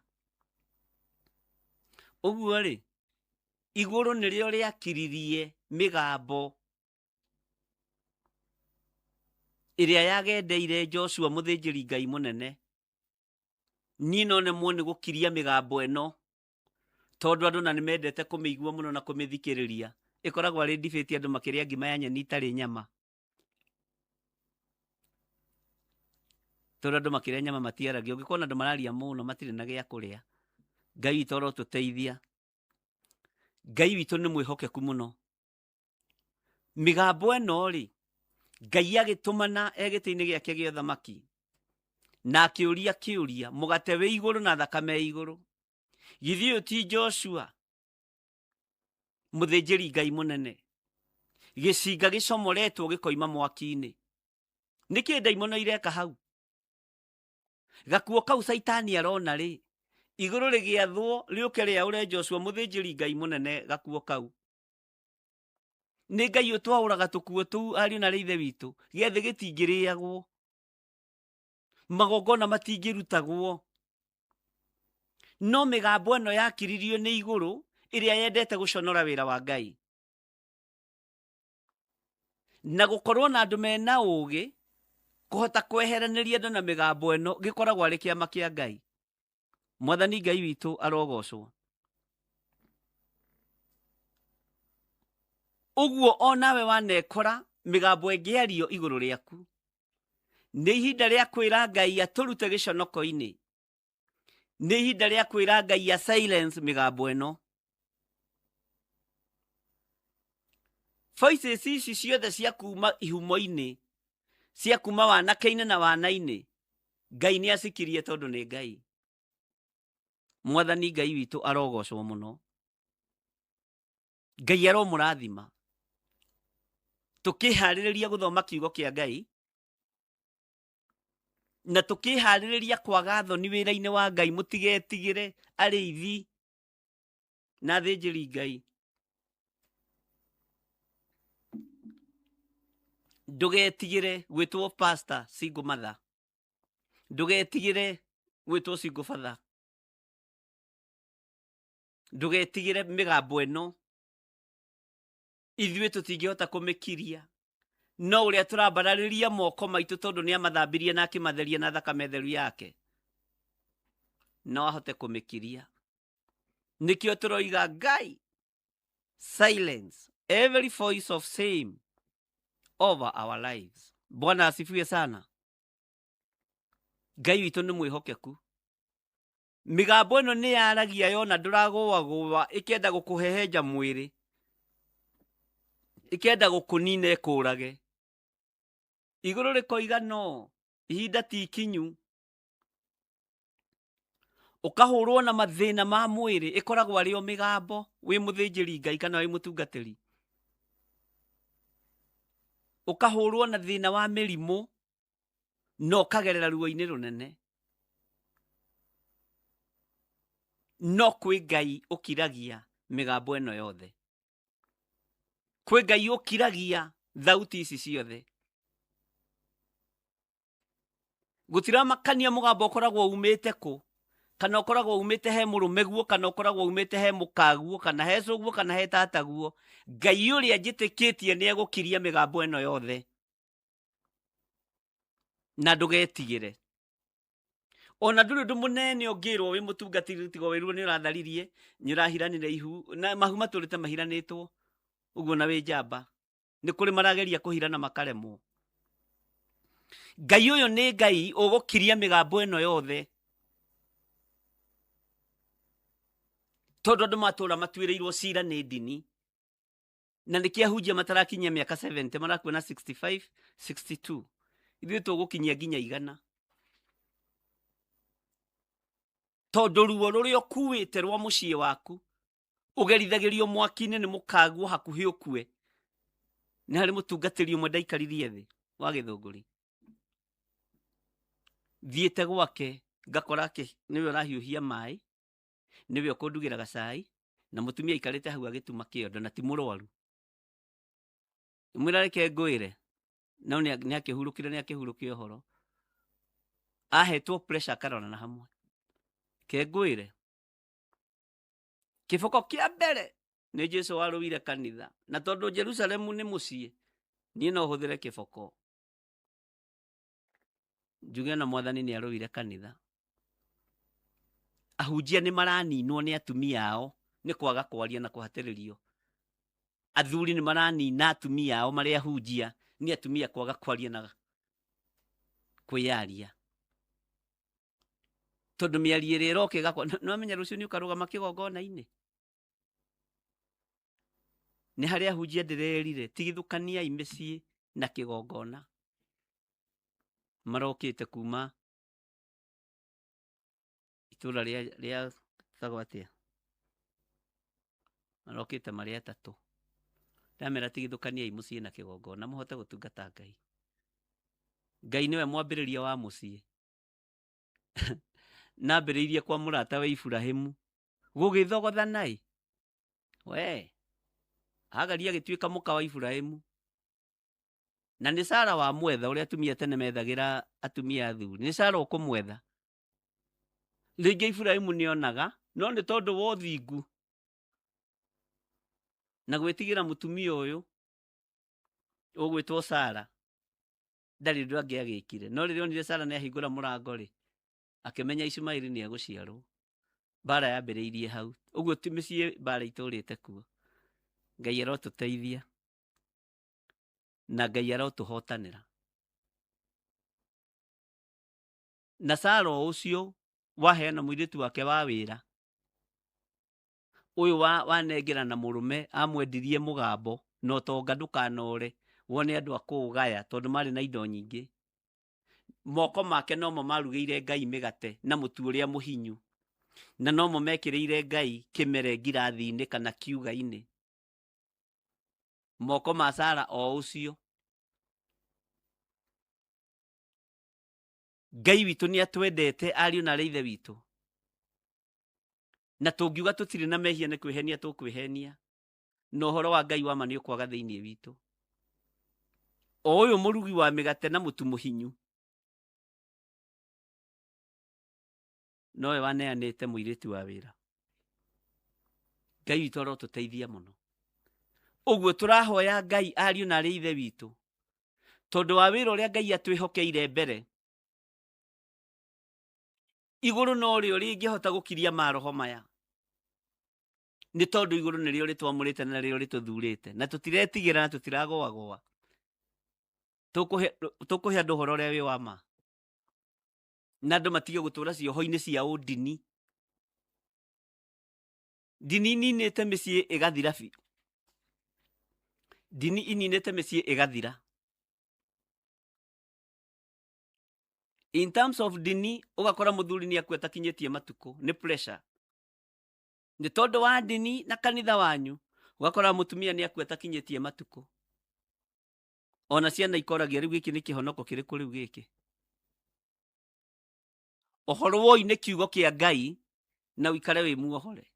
Ũguo rĩ, igũrũ nĩrĩo rĩakiririe mĩgambo ĩrĩa yagendeire Joshua mũthĩnjĩri Ngai mũnene. Niĩ no nemwo nĩ gũkiria mĩgambo ĩno, tondũ andũ na nĩ mendete kũmĩigua mũno na kũmĩthikĩrĩria. Ĩkoragwo arĩ ndibĩti andũ makĩrĩa ngima ya nyeni itarĩ nyama, tondũ andũ makĩrĩa nyama matiaragia. Ũngĩkona andũ mararia mũno matirĩ na gĩa kũrĩa. Ngai witũ arotũteithia. Ngai witũ nĩ mwĩhokeku mũno. Mĩgambo ĩno rĩ, Ngai agĩtũmana gĩtĩ-inĩ gĩake gĩa ũthamaki, na akĩũria kĩũria, mũgate wĩ igũrũ na thakame igũrũ, githĩ ũyũ ti Joshua mũthĩnjĩri Ngai mũnene? Gĩcinga gĩcomoretwo gĩkoima mwaki-inĩ. Nĩkĩ ndaimono ireka hau? Gakuo kau Saitani arona rĩ, igũrũ rĩgĩathwo rĩũke rĩaũre Joshua mũthĩnjĩri Ngai mũnene gakuo kau. nĩ Ngai ũtwaũraga tũkuo tũu ariũ na ithe witũ, gĩathĩ gĩtingĩrĩagwo, magongona matingĩrutagwo, no mĩgambo ĩno yakiririo nĩ igũrũ ĩrĩa yendete gũconora wĩra wa Ngai, na gũkorwo na andũ mena ũũgĩ kũhota kweheranĩria andũ na mĩgambo ĩno gĩkoragwo arĩ kĩama kĩa Ngai. Mwathani Ngai witũ arogocwo. Ũguo o nawe wanekora mĩgambo ĩngĩario igũrũ rĩaku, nĩ ihinda rĩa kwĩra Ngai atũrute gĩconoko-inĩ, nĩ ihinda rĩa kwĩra Ngai ya silence mĩgambo ĩno. Voices ici ciothe cia kuma ihumo-inĩ, cia kuma wanake-inĩ na wana-inĩ, Ngai nĩ acikirie tondũ nĩ Ngai. Mwathani Ngai witũ arogocwo mũno. Ngai aromũrathima. Tũkĩharĩrĩria gũthoma kiugo kĩa Ngai, na tũkĩharĩrĩria kwaga thoni wĩra-inĩ wa Ngai, mũtigetigĩre arĩithi na athĩnjĩri Ngai. Ndũgetigĩre gwĩtwo pastor single mother. Ndũgetigĩre gwĩtwo single father. Ndũgetigĩre mĩgambo ĩno. Ithuĩ tũtingĩhota kũmĩkiria, no ũrĩa tũrambararĩria moko maitũ tondũ nĩ amathambirie na akĩmatheria na thakame theru yake, no ahote kũmĩkiria. Nĩkĩo tũroiga Ngai, silence every voice of shame over our lives. Bwana asifiwe sana. Ngai witũ nĩ mwĩhokeku. Mĩgambo ĩno nĩ yaragia yona ndũragũagũa, ĩkenda gũkũhehenja mwĩrĩ, ĩkenda gũkũnina ĩkũrage. Igũrũ rĩkoiga no, ihinda ti ikinyu. Ũkahũrwo na mathĩna ma mwĩrĩ, ĩkoragwo arĩ o mĩgambo, wĩ mũthĩnjĩri Ngai kana wĩ mũtungatĩri. Ũkahũrwo na thĩna wa mĩrimũ, no ũkagerera ruo-inĩ rũnene. No kwĩ Ngai ũkiragia mĩgambo ĩno yothe. Kwĩ Ngai ũkiragia thauti ici ciothe. Gũtiramakania mũgambo ũkoragwo umĩte kũ, kana ũkoragwo umĩte he mũrũme guo, kana ũkoragwo umĩte he mũkaguo, kana he cũguo, kana he tataguo. Ngai ũrĩa njĩtĩkĩtie nĩ egũkiria mĩgambo ĩno yothe. Na ndũgetigĩre. Ona ndũrĩ ũndũ mũnene ũngĩrwo wĩ mũtungatĩri tiga wĩrwo nĩ ũratharirie, nĩ ũrahiranĩra ihu, na mahu matũrĩte mahiranĩtwo. Ũguo na wĩ njamba. Nĩ kũrĩ marageria kũhirana makaremwo. Ngai ũyũ nĩ Ngai ũgũkiria mĩgambo ĩno yothe. Tondũ andũ matũũra matuĩrĩirwo cira nĩ ndini. Na nĩkĩo ahunjia matarakinyia mĩaka 70, marakuona 65, 62. Ithuĩ tũgũkinyia nginya 100. Tondũ ruo rũrĩa ũkuĩte rwa mũciĩ waku, ũgerithagĩrio mwaki-inĩ nĩ mũkaguo hakuhĩ ũkue. Nĩ harĩ mũtungatĩri ũmwe ndaikaririe thĩ wa Gĩthũngũri. Thiĩte gwake ngakora nĩwe ũrahiũhia maĩ, nĩwe ũkũndugĩra gacai, na mũtumia aikarĩte hau agĩtuma kĩondo na ti mũrwaru. Mwĩra reke ngwĩre, no nĩ akĩhurũkire nĩ akĩhurũkia ũhoro. Ahetwo pressure akarorana hamwe. Ke ngwĩre, kĩboko kĩa mbere nĩ Jesũ warũire kanitha, na tondũ Jerusalemu nĩ mũciĩ, niĩ no hũthĩre kĩboko. Njuge na Mwathani nĩ arũire kanitha. Ahunjia nĩ maraninwo nĩ atumia ao nĩ kwaga kwaria na kũhatĩrĩrio. Athuri nĩ maranina atumia ao marĩ ahunjia nĩ atumia kwaga kwaria na kwĩyaria. Tondũ mĩario ĩrĩa ĩroka ĩgakora, no amenya rũciũ nĩ ũkarũgama kĩgongona-inĩ. Nĩ harĩa ahunjia ndĩrerire, tigithũkaniai mĩciĩ na kĩgongona. Marokĩte kuma itũra rĩa tagwo atĩa, marokĩte marĩ atatũ. Ndamera tigithũkaniai mũciĩ na kĩgongona mũhote gũtungata Ngai. Ngai nĩwe mwambĩrĩria wa mũciĩ. Nambĩrĩirie kwa mũrata wa Iburahĩmu gũgĩthogotha naĩ. We Hagari agĩtuĩka mũka wa Iburahĩmu. Na nĩ Sara wa mwetha ũrĩa atumia tene methagĩra atumia athuri. Nĩ Sara ũkũmwetha. Rĩngĩ Iburahĩmu nĩonaga, no nĩ tondũ wa ũthingu na gwĩtigĩra mũtumia ũyũ ũgwĩtwo Sara, ndarĩ ũndũ angĩ agĩkire. No rĩrĩa onire Sara nĩahingũra mũrango rĩ, akĩmenya Ishumaeli nĩegũciarwo. Mbara yambĩrĩirie hau. Ũguo ti mĩciĩ mbara itũrĩte kuo. Ngai arotũteithia na Ngai arotũhotanĩra. Na Sara ũcio waheana mũirĩtu wake wa wĩra, ũyũ wanengera na mũrũme amwendirie mũgambo na ũtonga ndũkanore wone andũ a kũũgaya tondũ marĩ na indo nyingĩ. Moko make nomo marugĩire Ngai mĩgate na mũtu ũrĩa mũhinyu, na nomo mekĩrĩire Ngai kĩmere ngirathi-inĩ kana kiuga-inĩ. Moko ma Sara o ũcio. Ngai witũ nĩatwendete ariũ na ithe witũ, na tũngiuga tũtirĩ na mehia nĩ kwĩhenia tũkwĩhenia, na ũhoro wa Ngai wa ma nĩ ũkwaga thĩinĩ witũ. O ũyũ mũrugi wa mĩgate na mũtu mũhinyu nowe waneanĩte mũirĩtu wa wĩra. Ngai witũ arotũteithia mũno. Ũguo tũrahoya Ngai ariũ na ithe witũ, tondũ wa wĩra ũrĩa Ngai atwĩhokeire mbere, igũrũ no rĩo rĩngĩhota gũkiria maroho maya, nĩ tondũ igũrũ nĩrĩo rĩtwamũrĩte na rĩo rĩtũthurĩte, na tũtiretigĩra na tũtiragoagoa. Tũkũhe andũ ũhoro ũrĩa wĩ wa ma, na andũ matige gũtũũra cioho-inĩ cia ũndini. Ndini ininĩte mĩciĩ ĩgathira biũ. Ndini ininĩte mĩciĩ ĩgathira. In terms of dini, ũgakora mũthuri nĩ akua atakinyĩtie matukũ, nĩ pressure. Nĩ tondũ wa dini na kanitha wanyu, ũgakora mũtumia nĩ akua atakinyĩtie matukũ. Ona ciana ikoragia rĩu gĩkĩ nĩ kĩhonoko kĩrĩkũ rĩu gĩkĩ. Ũhoro woi nĩ kiugo kĩa Ngai na ũikare wĩ muohore.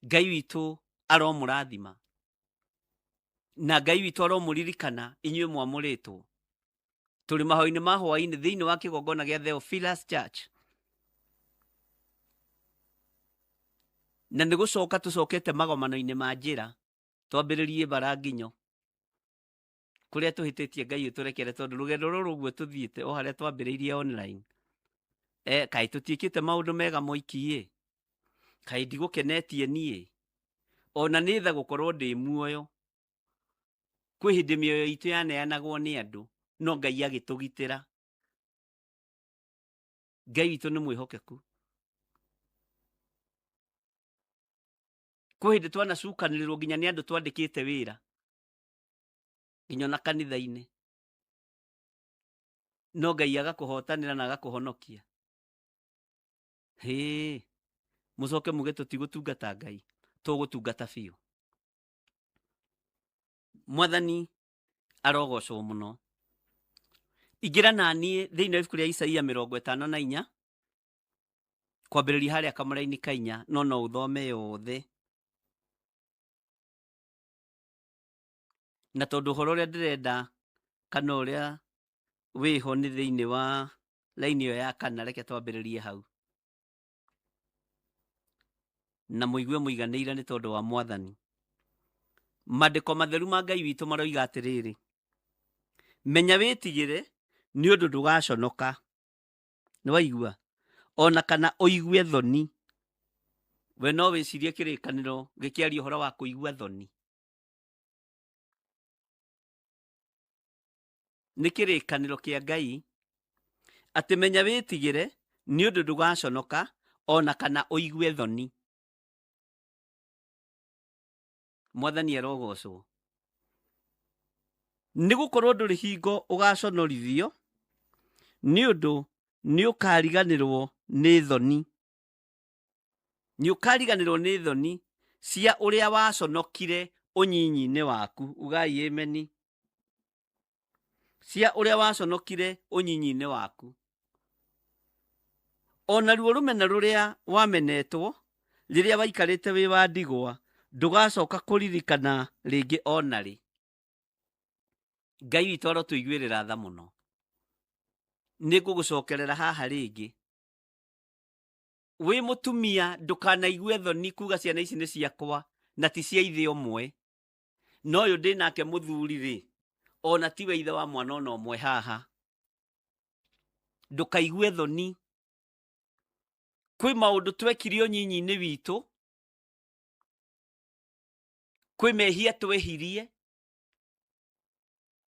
Ngai witũ aromũrathima, na Ngai witũ aromũririkana inyuĩ mwamũrĩtwo. Tũrĩ mahoya-inĩ ma hwaĩ-inĩ thĩinĩ wa kĩgongona gĩa Theophilus Church. Na nĩ gũcoka tũcokete magomano-inĩ ma njĩra, twambĩrĩrie bara nginyo kũrĩa tũhĩtĩtie Ngai ũtũrekere, tondũ rũgendo rũrũ ũguo tũthiĩte o harĩa twambĩrĩirie online. Kaĩ tũtiĩkĩte maũndũ mega moiki-ĩ, kaĩ ndigũkenetie niĩ, ona nĩ tha gũkorwo ndĩ muoyo. Kwĩ hĩndĩ mĩoyo itũ yaneanagwo nĩ andũ, no Ngai agĩtũgitĩra. Ngai witũ nĩ mwĩhokeku. Kwĩ hĩndĩ twanacukanĩrĩrwo nginya nĩ andũ twandĩkĩte wĩra, nginya na kanitha-inĩ, no Ngai agakũhotanĩra na agakũhonokia. Mũcoke muge tũtigũtungata Ngai, tũgũtungata biũ. Mwathani arogocwo mũno. Ingĩra na niĩ thĩinĩ wa ibuku rĩa Isaia 54 kwambĩrĩria harĩa kamũra-inĩ ka 4, no ũthome yothe. Na tondũ ũhoro ũrĩa ndĩrenda kana ũrĩa wĩho nĩ thĩinĩ wa laini ĩyo ya 4, reke twambĩrĩrie hau. Na mũigue mũiganĩire nĩ tondũ wa Mwathani. Maandĩko matheru ma Ngai witũ maroiga atĩrĩrĩ: menya wĩtigĩre nĩ ũndũ ndũgaconoka. Nĩwaigua? Ona kana ũigue thoni. We no wĩcirie kĩrĩkanĩro gĩkĩaria ũhoro wa kũigua thoni. Nĩ kĩrĩkanĩro kĩa Ngai atĩ menya wĩtigĩre nĩ ũndũ ndũgaconoka, ona kana ũigue thoni. Mwathani arogocwo. Nĩ gũkorwo ndũrĩ hingo ũgaconorithio, nĩ ũndũ nĩ ũkariganĩrwo nĩ thoni. Nĩ ũkariganĩrwo nĩ thoni cia ũrĩa waconokire ũnyinyi-inĩ waku. Ugai ameni. Cia ũrĩa waconokire ũnyinyi-inĩ waku. Ona ruo rũmena rũrĩa wamenetwo rĩrĩa waikarĩte wĩ wa ndigwa Ndugacoka kuririkana ringi onari. Ngai witũ arotũiguĩrĩra tha mũno. Nĩngũgũcokerera haha ringi. Wĩ mũtumia ndũkanaigue thoni kuga ciana ici nĩ ciakwa na ti cia ithe ũmwe. No ũyũ ndĩ nake mũthuri rĩ, ona tiwe ithe wa mwana ona ũmwe haha. Ndũkaigue thoni. Kwĩ maũndũ twekire ũnyinyi-inĩ witũ. Kwĩ mehia twehirie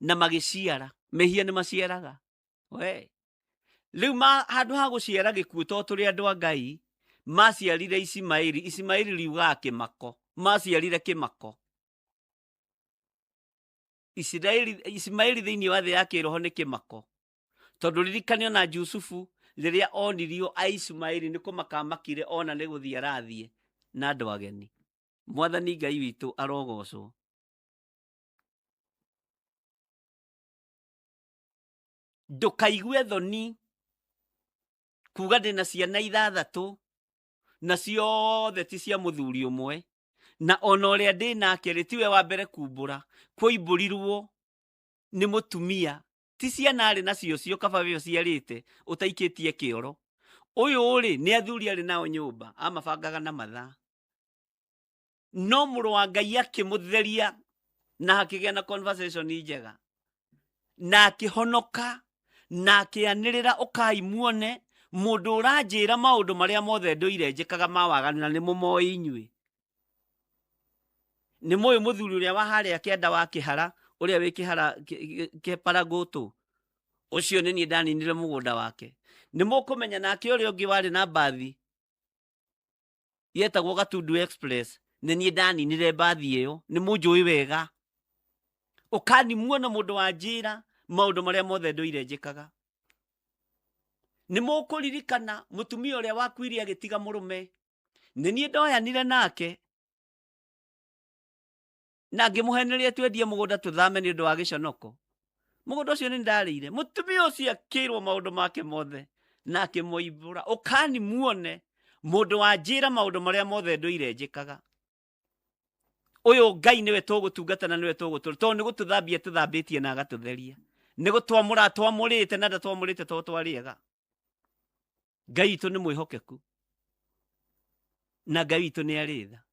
na magĩciara. Mehia nĩ maciaraga. We. Rĩu handũ ha gũciara gĩkuũ tondũ tũrĩ andũ a Ngai, maciarire Ismaili. Ismaili riugaga kĩmako. Maciarire kĩmako. Ismaili thĩinĩ wa thĩ ya kĩroho nĩ kĩmako. Tondũ ririkane ona Jusufu rĩrĩa onirio a Ismaili nĩ kũmakamakire ona nĩ gũthiĩ arathiĩ na andũ ageni. Mwathani Ngai witũ arogocwo. Ndũkaigue thoni kuga ndĩna ciana 6 na ciothe ti cia mũthuri ũmwe, na ona ũrĩa ndĩ nake rĩ tiwe wa mbere kumbũra. Kũimbũrirwo nĩ mũtumia, ti ciana arĩ nacio cio kaba we ciarĩte ũtaikĩtie kĩoro. Ũyũ rĩ nĩ athuri arĩ nao nyũmba, amabangaga na mathaa. No mũrũ wa Ngai akĩmũtheria na akĩgĩa na conversation njega, na akĩhonoka, na akĩanĩrĩra ũkai muone mũndũ ũranjĩra maũndũ marĩa mothe ndũire njĩkaga ma waganu na nĩ mũmoĩ inyuĩ. Nĩ mũĩ mũthuri ũrĩa wa harĩa kĩanda wa kĩhara, ũrĩa wĩ kĩhara kĩparagũtũ, ũcio nĩ niĩ ndaninire mũgũnda wake. Nĩ mũkũmenya nake ũrĩa ũngĩ warĩ na mbathi yetagwo Gatundu Express, nĩ niĩ ndaninire mbathi ĩyo. Nĩ mũnjũĩ wega. Ũkani muona mũndũ wa njĩra maũndũ marĩa mothe ndũire njĩkaga. Nĩ mũkũririkana mũtumia ũrĩa wakuire agĩtiga mũrũme, nĩ niĩ ndoyanire nake na ngĩmũheneria twendie mũgũnda tũthame nĩ ũndũ wa gĩconoko. Mũgũnda ũcio nĩ ndarĩire. Mũtumia ũcio akĩrwo maũndũ make mothe na akĩmoimbũra. Ũkani muone mũndũ wa njĩra maũndũ marĩa mothe ndũire njĩkaga. Ũyũ Ngai nĩwe tũgũtungata na nĩwe tũgũtũra, tondũ nĩ gũtũthambia tũthambĩtie na agatũtheria. Nĩ gũtwamũra twamũrĩte na ndatwamũrĩte tondũ twarĩega. Ngai witũ nĩ mwĩhokeku na Ngai witũ nĩ arĩ tha.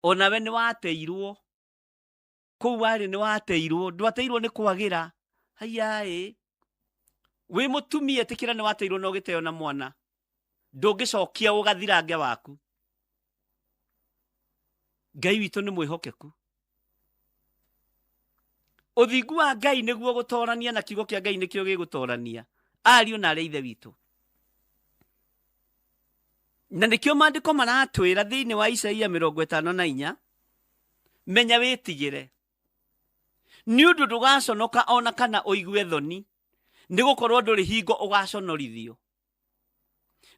Onawe nĩ wateirwo. Kũu warĩ nĩ wateirwo. Ndwateirwo nĩ kwagĩra. Haiyaĩ. Wĩ mũtumia tĩkĩra nĩ wateirwo na ũgĩteo na mwana. Ndũngĩcokia ũgathirange waku. Ngai witũ nĩ mwĩhokeku. Ũthingu wa Ngai nĩguo gũtorania na kiugo kĩa Ngai nĩkĩo gĩgũtorania. Ariũ na arĩa ithe witũ. Na nĩkĩo maandĩko maratwĩra thĩinĩ wa Isaia 54, menya wĩtigĩre. Nĩ ũndũ ndũgaconoka ona kana ũigue thoni, nĩ gũkorwo ndũrĩ hingo ũgaconorithio.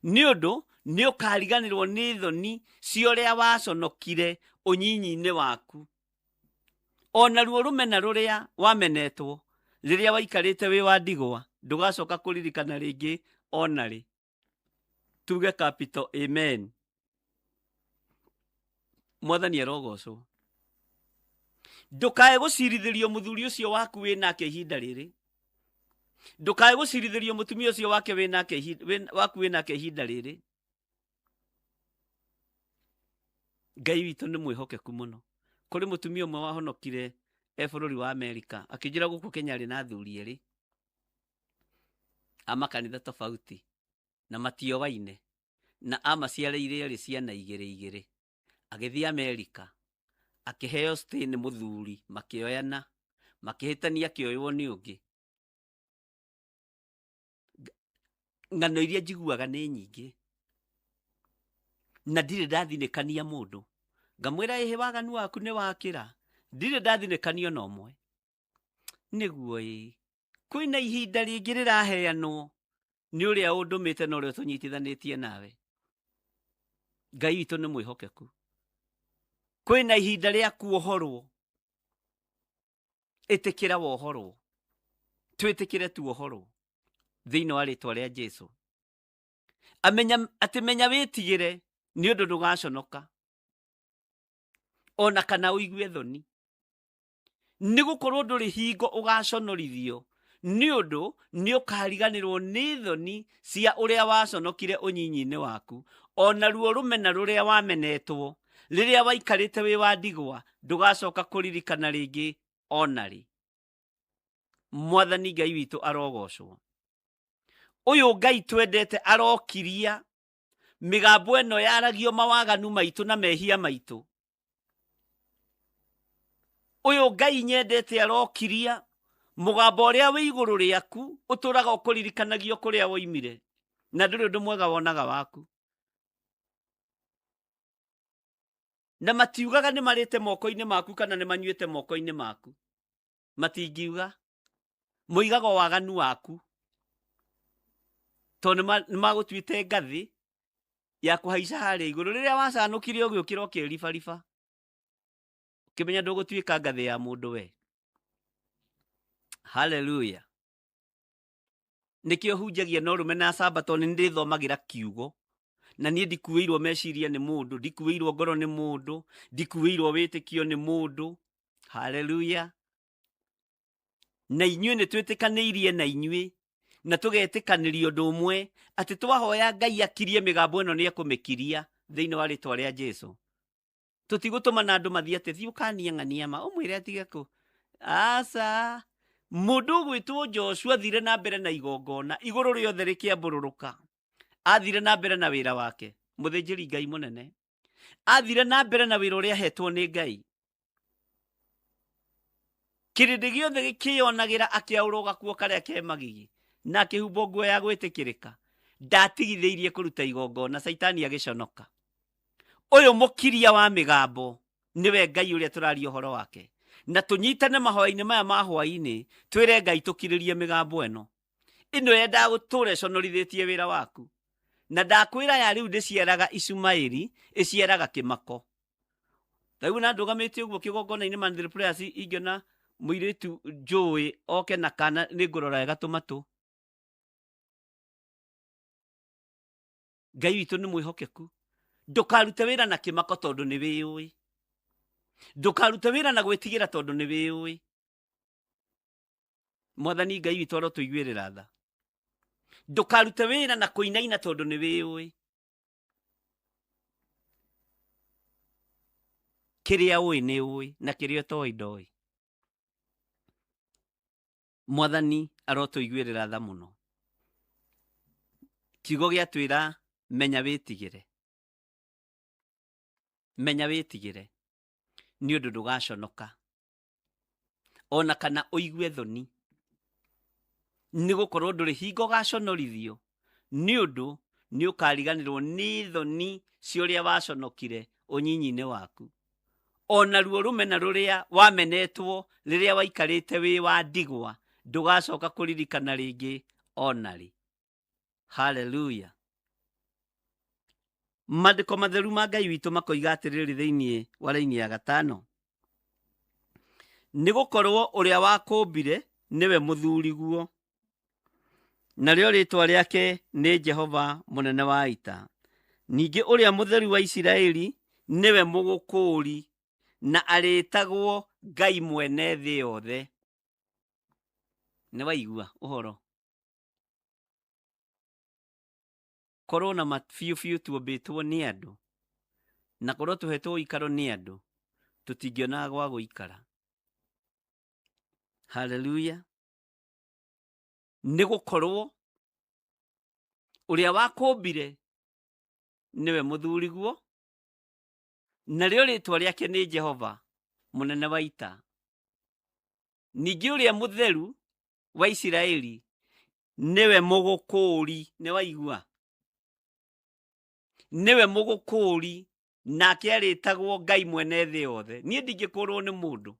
Nĩ ũndũ nĩ ũkariganĩrwo nĩ thoni cia ũrĩa waconokire ũnyinyi-inĩ waku. Ona ruo rũmena rũrĩa wamenetwo rĩrĩa waikarĩte wĩ wa ndigwa, ndũgacoka kũririkana rĩngĩ onarĩ. Tuge capital amen. Mwathani arogocwo. Ndũkae gũcirithĩrio mũthuri ũcio waku wĩ nake ihinda rĩrĩ. Ndũkae gũcirithĩrio mũtumia ũcio wake waku wĩ nake ihinda rĩrĩ. Ngai witũ nĩ mwĩhokeku mũno. Kũrĩ mũtumia ũmwe wahonokire bũrũri wa Amerika, akĩnjĩra gũkũ Kenya arĩ na athuri erĩ a makanitha tofauti na matiowaine, na amaciarĩire arĩ ciana 2. Agĩthiĩ Amerika akĩheo stay nĩ mũthuri, makĩoyana, makĩhĩtania akĩoywo nĩ ũngĩ. Ng'ano iria njiguaga nĩ nyingĩ na ndirĩ ndathinĩkania mũndũ. Ngamwĩra ĩhĩ waganu waku nĩ wakĩra. Ndirĩ ndathinĩkanio na ũmwe. Nĩguo kwĩna ihinda rĩngĩ rĩraheanwo nĩ ũrĩa ũndũmĩte na ũrĩa tũnyitithanĩtie nawe. Ngai witũ nĩ mwĩhokeku. Kwĩna ihinda rĩa kuohorwo. Ĩtĩkĩra wohorwo. Twĩtĩkĩre tuohorwo thĩinĩ wa rĩtwa rĩa Jesũ. Atĩ menya wĩtigĩre nĩ ũndũ ndũgaconoka. ona kana uigue thoni nigukorwo nduri hingo ugaconorithio ni undu ni ukariganirwo ni thoni cia uria waconokire unyinyi-ini waku ona ruo rumena ruria wamenetwo riria waikarite wi wa ndigwa ndugacoka kuririkana ringi onari. Mwathani Ngai witu arogocwo. Uyu Ngai twendete arokiria migambo eno yaragio mawaganu maitu na mehia maitu. Uyu Ngai nyendete arokiria mugambo uria wi iguru riaku uturaga ukurikanagio kuria woimire na nduri undu mwega wonaga waku. Na matiugaga ni marite moko-ini maku kana ni manyuite moko-ini maku. Matingiuga. Muigaga waganu waku. To ni magutuite ngathi ya kuhaica haria iguru riria wacanukire ugiukira ukiribariba. Kimenya ndugutuika ngathi ya mundu we. Hallelujah. Nikio hunjagia no rume na sabato ni ndithomagira kiugo. Na nie ndikuirwo meciria ni mundu, ndikuirwo ngoro ni mundu, ndikuirwo witikio ni mundu. Hallelujah. Na inyue ni twitikaneirie na inyue na tugetikanirio undu umwe ati twahoya Ngai akirie migambo eno ni akumikiria thiini wa ritwa ria Jesu. Tutigutuma na andu mathie ati thiu kania ng'ania ma umwire atige ku. Asa mundu gwitwo Joshua thire na mbere na igongona iguru riothe rikiambururuka. Athire na mbere na wira wake muthinjiri Ngai munene. Athire na mbere na wira uria hetwo ni Ngai. Kirindi giothe gikionagira akiauroga kuo karia ke magigi na akihumbo nguo ya gwitikirika. Ndatigitheirie kuruta igongona Saitani agiconoka. Uyu mukiria wa migambo niwe Ngai uria turaria uhoro wake. Na tunyitane mahoya-ini maya ma hwaini twire Ngai tukiririe migambo eno. Ino yenda guture conorithitie wira waku. Na ndakwira ya riu ndicieraga Ishumaeli icieraga kimako. Riu na ndugamite uguo kigongona-ini Mandiri Prayers ingiona muiritu Joey oke na kana ni ngurora wega tumatu. Ngai witu ni mwihokeku. Ndukarute wira na kimako tondu ni wiui. Ndukarute wira na gwitigira tondu ni wiui. Mwathani Ngai witu aro tuiguirira tha. Ndukarute wira na kuinaina tondu ni wiui. Kiria ui ni ui na kiria toi ndoi. Mwathani aro tuiguirira tha muno. Kiugo giatwira menya witigire. Menya witigire ni undu ndugaconoka ona kana uigue thoni nigukorwo nduri hingo gaconorithio ni undu ni ukariganirwo ni thoni cioria waconokire unyinyi-ini waku ona ruo rumena ruria wamenetwo riria waikarite wi wa ndigwa ndugacoka kuririkana ringi onari. Hallelujah. Maandiko matheru ma Ngai witu makoiga atiriri thiini wa raini ya 5. Nigukorwo uria wakumbire niwe muthuri guo. Narĩo rĩtwa rĩake nĩ Jehova mũnene wa ita. Ningĩ ũrĩa mũtheru wa Isiraeli nĩwe mũgũkũũri na arĩtagwo Ngai mwene thĩ yothe. Nĩ waigua ũhoro? Korwo na mabiũ tuombĩtwo nĩ andũ na korwo tũhetwo ikaro nĩ andũ tũtingĩonaga gwa gũikara. Hallelujah. Nĩgũkorwo ũrĩa wakũmbire nĩwe mũthuri guo narĩo rĩtwa rĩake nĩ Jehova mũnene wa ita. Ningĩ ũrĩa mũtheru wa Isiraeli nĩwe mũgũkũũri. Nĩ waigua? Nĩwe mũgũkũũri nake arĩtagwo Ngai mwene thĩ yothe. Niĩ ndingĩkũũrwo nĩ mũndũ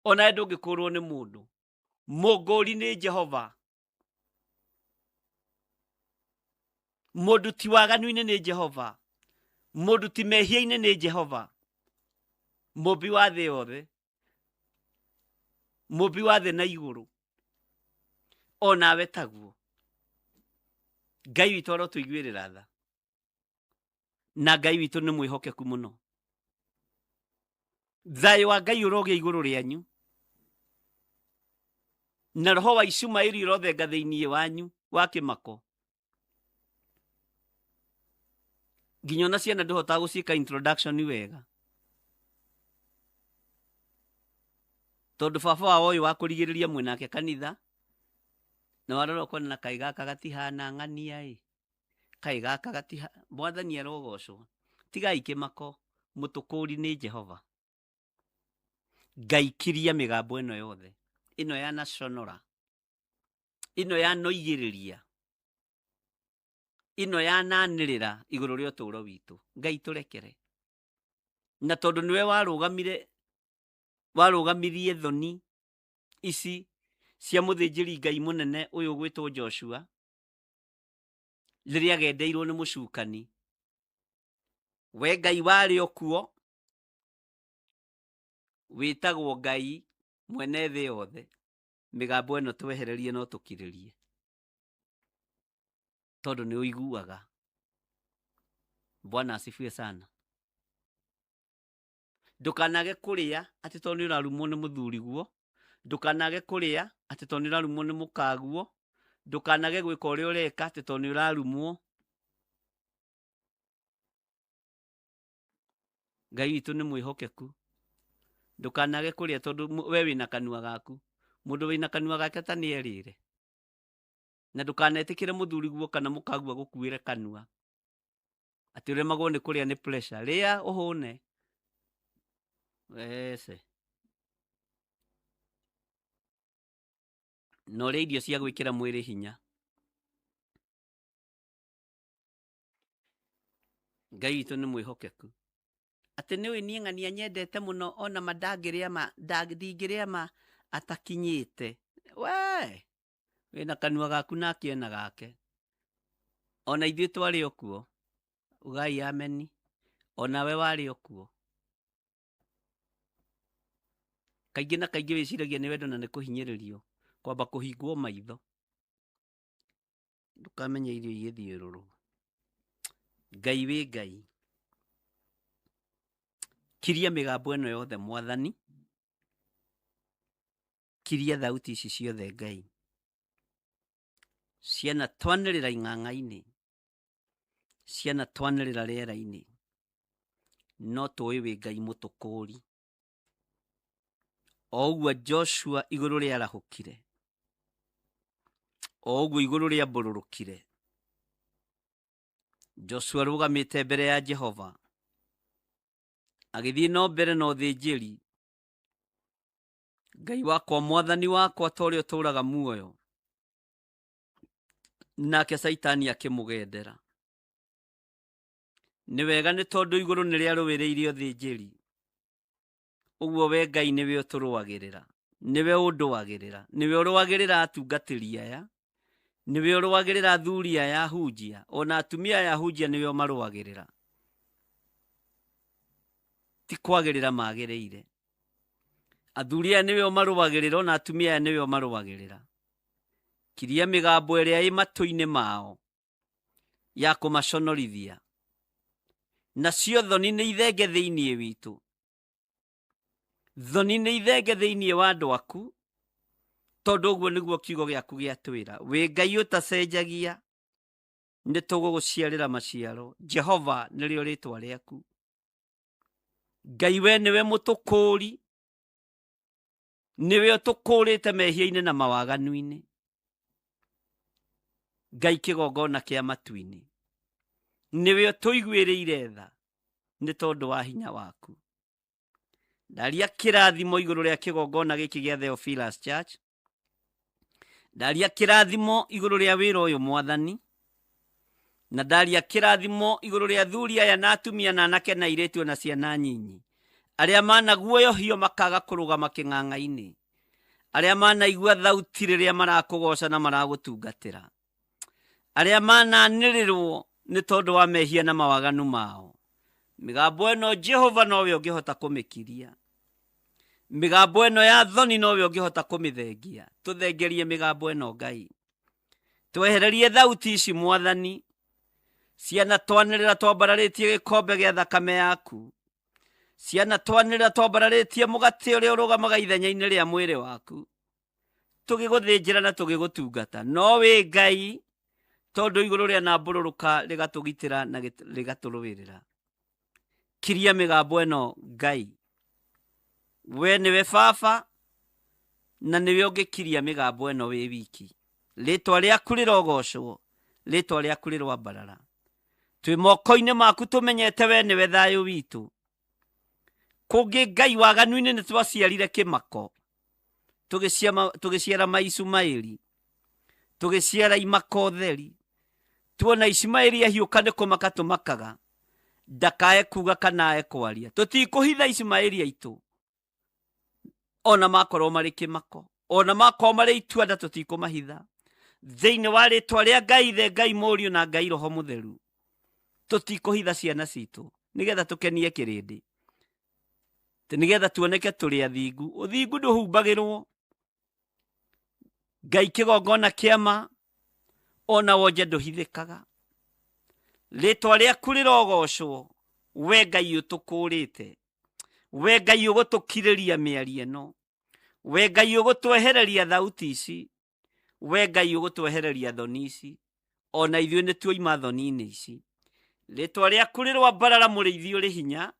ona ndũngĩkũũrwo nĩ mũndũ. Mũngũũri nĩ Jehova. Mũndũ ti waganu-inĩ nĩ Jehova. Mũndũ ti mehia-inĩ nĩ Jehova. Mũmbi wa thĩ yothe, mũmbi wa thĩ na igũrũ, onawe taguo. Ngai witũ arotũiguĩrĩra tha na Ngai witũ nĩ mwĩhokeku mũno. Thayo wa Ngai urogia iguru rianyu. Na roho wa Ishumaeli rothenga thĩinĩ wanyu wa kĩmako. Nginya ona ciana ndũhotaga gũciĩka introduction wega. Tondũ baba wao ũyũ wa kũrigĩrĩria mwĩnake kanitha, na warora ũkona na kaĩ gaka gatihana ng'ania kaĩ gaka gatihana. Mwathani arogocwo. Tigai kĩmako, mũtũkũri nĩ Jehova. Ngai kiria mĩgambo ĩno yothe. Ino ya nationora, ino ya noigĩrĩria, ino ya nanĩrĩra igũrũ rĩa ũtũũro witũ. Ngai tũrekere. Na tondũ nĩwe warũgamirie thoni ici cia mũthĩnjĩri Ngai mũnene ũyũ gwĩtwo Joshua rĩrĩa agendeirwo nĩ mũcukani. We Ngai warĩ o kuo, wĩtagwo Ngai mwene thĩ yothe. Mĩgambo ĩno twehererie no tũkirĩrie, tondũ nĩ ũiguaga. Bwana asifiwe sana. Ndũkanage kũrĩa atĩ tondũ nĩ ũrarumwo nĩ mũthuri guo. Ndũkanage kũrĩa atĩ tondũ nĩ ũrarumwo nĩ mũkaguo. Ndũkanage gwĩka ũrĩa ũreka atĩ tondũ nĩ ũrarumwo. Ngai witũ nĩ mwĩhokeku. Ndũkanage kũrĩa tondũ we wĩna kanua gaku. Mũndũ wĩna kanua gake ta nĩ erĩre. Na ndũkanetĩkĩre mũthuri guo kana mũkaguo gũkuĩre kanua atĩ ũremagwo nĩ kũrĩa nĩ pressure. Rĩa ũhũne. Wese. No rĩa irio cia gwĩkĩra mwĩrĩ hinya. Ngai witũ nĩ mwĩhokeku. Atĩ nĩwe niĩ ng'ania nyendete mũno ona ndangĩrĩa ma atakinyĩte. We wĩna kanua gaku nake ena gake. Ona ithuĩ twarĩ o kuo. Ugai ameni. Ona we warĩ o kuo. Kaingĩ na kaingĩ wĩciragia nĩ wendo na nĩ kũhinyĩrĩrio. Kwamba kũhingwo maitho. Ndũkamenya irio igĩthiũrũrũka. Ngai wĩ Ngai. Kiria mĩgambo ĩno yothe Mwathani. Kiria thauti ici ciothe Ngai. Ciana twanĩrĩra ing'ang'a-inĩ. Ciana twanĩrĩra rĩera-inĩ. No tũĩ wĩ Ngai mũtũkũri. O ũguo Joshua igũrũ rĩarahũkire. O ũguo igũrũ rĩambũrũrũkire. Joshua rũgamĩte mbere ya Jehova. Agĩthiĩ no mbere na ũthĩnjĩri. Ngai wakwa Mwathani wakwa ta ũrĩa ũtũũraga muoyo. Nake Saitani akĩmũgendera. Nĩ wega nĩ tondũ igũrũ nĩ rĩarũĩrĩire ũthĩnjĩri. Ũguo we Ngai nĩwe ũtũrũagĩrĩra. Nĩwe ũndũagĩrĩra. Nĩwe ũrũagĩrĩra atungatĩri aya. Nĩwe ũrũagĩrĩra athuri aya ahunjia. Ona atumia aya ahunjia nĩwe ũmarũagĩrĩra. Ti kwagĩrĩra magĩrĩire. Athuri aya nĩwe ũmarũagĩrĩra ona atumia aya nĩwe ũmarũagĩrĩra. Kiria mĩgambo ĩrĩa ĩ matũ-inĩ mao ya kũmaconorithia. Nacio thoni nĩ ithenge thĩinĩ witũ. Thoni nĩ ithenge thĩinĩ wa andũ aku. Tondũ ũguo nĩguo kiugo gĩaku gĩatwĩra. Wĩ Ngai ũtacenjagia. Nĩ tũgũgũciarĩra maciaro. Jehova nĩrĩo rĩĩtwa rĩaku. Ngai we nĩwe mũtũkũri. Nĩwe ũtũkũrĩte mehia-inĩ na mawaganu-inĩ. Ngai kĩgongona kĩa matu-inĩ. Nĩwe ũtũiguĩrĩire tha nĩ tondũ wa hinya waku. Ndaria kĩrathimo igũrũ rĩa kĩgongona gĩkĩ gĩa Theophilus Church. Ndaria kĩrathimo igũrũ rĩa wĩra ũyũ Mwathani. Na ndaria kĩrathimo igũrũ rĩa athuri aya na atumia na anake na airĩtu na ciana nyinyi. Arĩa managuoyohio makaga kũrũgama kĩng'ang'a-inĩ. Arĩa manaigua thauti rĩrĩa marakũgoca na maragũtungatĩra. Arĩa mananĩrĩrwo nĩ tondũ wa mehia na mawaganu mao. Mĩgambo ĩno Jehova nowe ũngĩhota kũmĩkiria. Mĩgambo ĩno ya thoni nowe ũngĩhota kũmĩthengia. Tũthengerie mĩgambo ĩno Ngai. Twehererie thauti ici Mwathani. Ciana twanĩrĩra twambararĩtie gĩkombe gĩa thakame yaku. ciana twanĩrĩra twambararĩtie mũgate ũrĩa ũrũgamaga ithenya-inĩ rĩa mwĩrĩ waku, tũgĩgũthĩnjĩra na tũgĩgũtungata. No wĩ Ngai, tondũ igũrũ rĩa nambũrũrũka rĩgatũgitĩra na rĩgatũrũĩrĩra. Kiria mĩgambo ĩno Ngai. We nĩwe Baba, na nĩwe ũngĩkiria mĩgambo ĩno wĩ wiki. Rĩtwa rĩaku rĩrogocwo, rĩtwa rĩaku rĩrwambarara. Twĩ moko-inĩ maku tũmenyete we nĩwe thayũ witũ. Kũngĩ Ngai waganu-inĩ nĩ twaciarire kĩmako, tũgĩciara Maishumaeli, tũgĩciara Imakotheri. Tuona Ishumaeli ahiũka nĩ kũmaka tũmakaga, ndakae kuga kana ae kwaria. Tũtikũhitha Ishumaeli aitũ, ona makorwo marĩ kĩmako, ona makorwo marĩ ituanda tũtikũmahitha. Thĩinĩ wa rĩtwa rĩa Ngai Ithe, Ngai Mũriũ na Ngai Roho Mũtheru, tũtikũhitha ciana citũ, nĩgetha tũkenie kĩrĩndĩ, nĩgetha tuoneke tũrĩ athingu. Ũthingu ndũhumbagĩrwo. Ngai kĩgongona kĩama, ona wonje ndũhithĩkaga. Rĩtwa rĩaku rĩrogocwo, we Ngai ũtũkũrĩte, we Ngai ũgũtũkirĩria mĩario ĩno, we Ngai ũgũtwehereria thauti ici, we Ngai ũgũtwehereria thoni ici, ona ithuĩ nĩ tuoima thoni-inĩ ici. Rĩtwa rĩaku rĩrwambarara mũrĩithi ũrĩ hinya.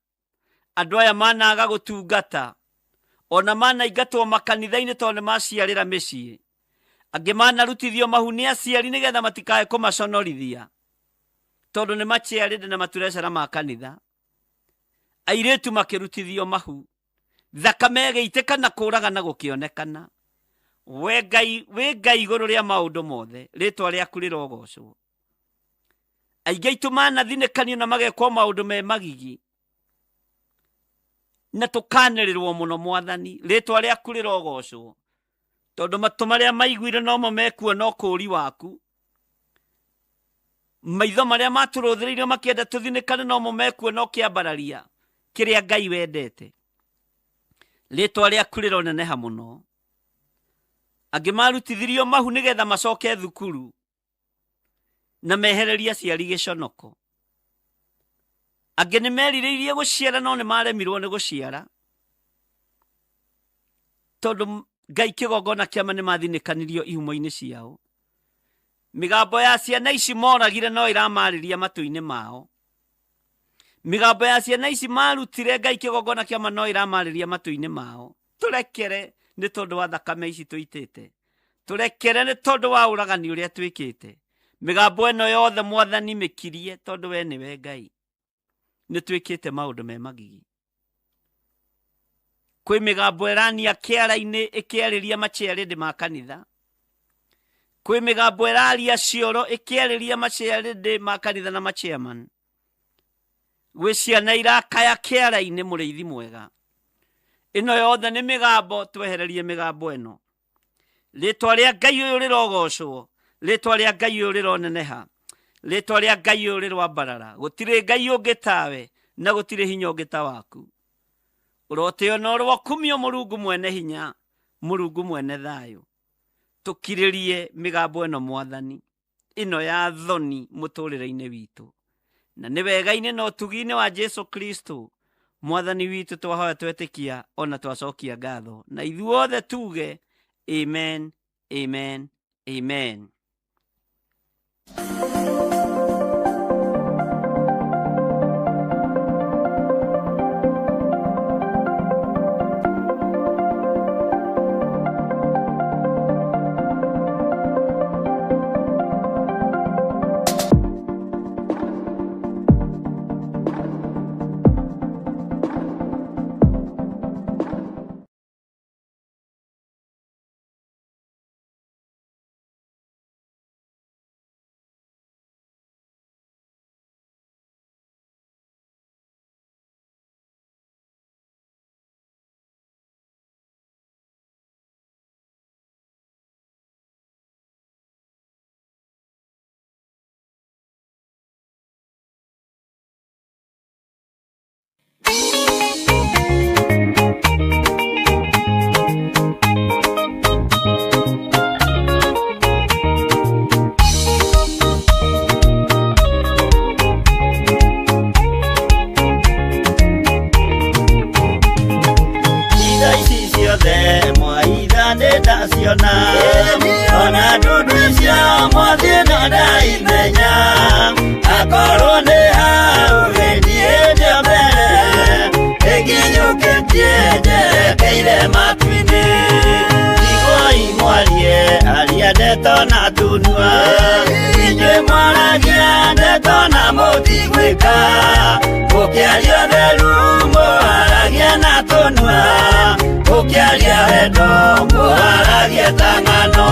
Andũ aya managa gũtungata, ona manaingatwo makanitha-inĩ tondũ maciarĩra mĩciĩ. Angĩ manarutithio mahu nĩ aciari nĩgetha matikae kũmaconorithia, tondũ nĩ maciarĩte na maturecera ma kanitha. Airĩtu makĩrutithio mahu, thakame ĩgĩitĩka na kũũraga na gũkĩonekana. We Ngai, wĩ Ngai igũrũ rĩa maũndũ mothe, rĩtwa rĩaku rĩrogocwo. Aingĩ aitũ manathinĩkanio na magekwo maũndũ me magigi, na tũkanĩrĩrwo mũno Mwathani. Rĩtwa rĩaku rĩrogocwo, tondũ matũ marĩa maiguire nomo mekuona ũkũũri waku. Maitho marĩa matũrũthĩrĩirio makĩenda tũthinĩkane nomo mekuona ũkĩambararia kĩrĩa Ngai wendete. Rĩtwa rĩaku rĩroneneha mũno. Angĩ marutithirio mahu nĩgetha macoke thukuru, na mehereria aciari gĩconoko. Angĩ nĩ merirĩirie gũciara no nĩ maremirwo nĩ gũciara, tondũ Ngai kĩgongona kĩama nĩ mathinĩkanirio ihumo-inĩ ciao. Mĩgambo ya ciana ici moragire no ĩramarĩria matũ-inĩ mao. Mĩgambo ya ciana ici marutire Ngai kĩgongona kĩama no ĩramarĩria matũ-inĩ mao. Tũrekere nĩ tondũ wa thakame ici tũitĩte. Tũrekere nĩ tondũ wa ũragani ũrĩa twĩkĩte. Mĩgambo ĩno yothe Mwathani mĩkirie, tondũ we nĩwe Ngai. Nĩ twĩkĩte maũndũ me magigi. Kwĩ mĩgambo ĩrania kĩara-inĩ ĩkĩarĩria maciarĩndĩ ma kanitha. Kwĩ mĩgambo ĩraria cioro ĩkĩarĩria maciarĩndĩ ma kanitha na machairman. Gwĩ ciana irakaya kĩara-inĩ mũrĩithi mwega. Ĩno yothe nĩ mĩgambo, twehererie mĩgambo ĩno. Rĩtwa rĩa Ngai ũyũ rĩrogocwo, rĩtwa rĩa Ngai ũyũ rĩroneneha, rĩtwa rĩa Ngai ũyũ rĩrwambarara. Gũtirĩ Ngai ũngĩ tawe, na gũtirĩ hinya ũngĩ ta waku. Ũrotĩo na ũrwakumio Mũrungu mwene hinya, Mũrungu mwene thayũ. Tũkirĩrie mĩgambo ĩno Mwathani, ĩno ya thoni mũtũrĩre-inĩ witũ. Na nĩ wega-inĩ na ũtugi-inĩ wa Jesu Kristo, Mwathani witũ twahoya twetĩkia, ona twacokia ngatho. Na ithuothe tuge, Amen, Amen, Amen. ndaciona ona ndundu icio mwathie no ndaimenya akorwo nĩ hau niĩ ndĩ mbere ĩnginyũkĩtie njerekeire matu-inĩ igoi mwarie aria ndeto na tunua inyuĩ mwaragia ndeto na mũtigwĩka mũkĩaria ũtheru mũharagia na tunua mũkĩaria wendo mũharagia ta ng'ano.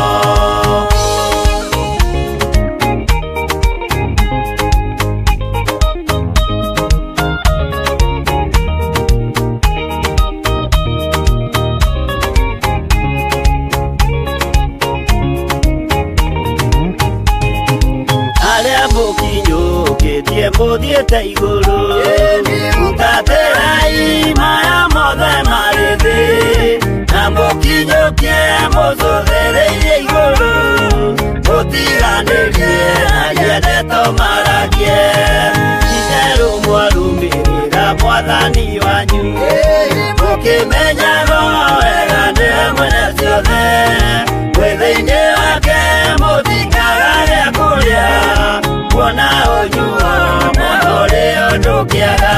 Mũthiĩte igũrũ mũtatĩrai maya mothe marĩ thĩ na mũkinyũkie mũcũthĩrĩirie igũrũ mũtiganĩrie aria ndeto maragie itherũ mwarumĩrĩra mwathani wanyu mũkĩmenyaga wega nĩwe mwene ciothe mwĩthĩ-inĩ wake mũthikaga gĩa kũrĩa kuona ũnyuo mũno ũrĩa ndũkĩaga.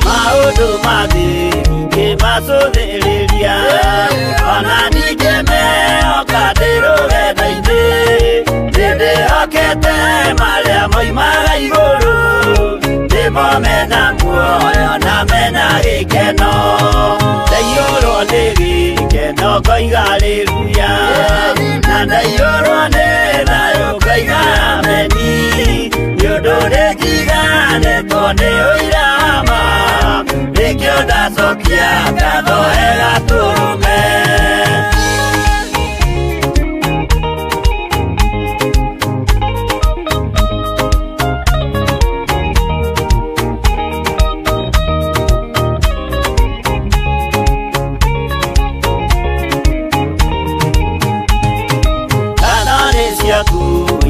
Maũndũ mathĩ ningĩ macũthĩrĩria ona ningĩ mehoka ndĩ rũgendo-inĩ ndĩndĩhokete marĩa moimaga igũrũ nĩmo mena muoyo na mena gĩkeno ndaiyũrwo nĩ gĩkeno ngoiga haleluya na ndaiyũrwo nĩ thayũ ngoiga ameni nĩũndũ nĩnjiganĩtwo nĩ ũira wa ma nĩkĩo ndacokia ngatho gatũrũme.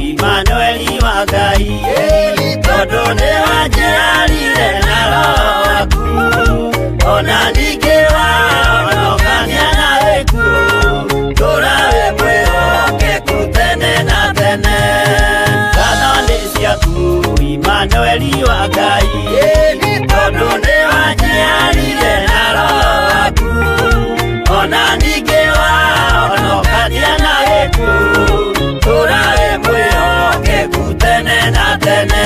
Imanueli wa Ngai tondũ nĩ wanjiarire na roho waku ona ningĩ wahonokania na gĩkuũ tũra wĩ mwĩhokeku tene na tene. Ngano nĩ ciaku Imanueli wa Ngai tondũ nĩ wanjiarire na roho waku ona ningĩ wahonokania na gĩkuũ tũra wĩ mwĩhokeku tene na tene.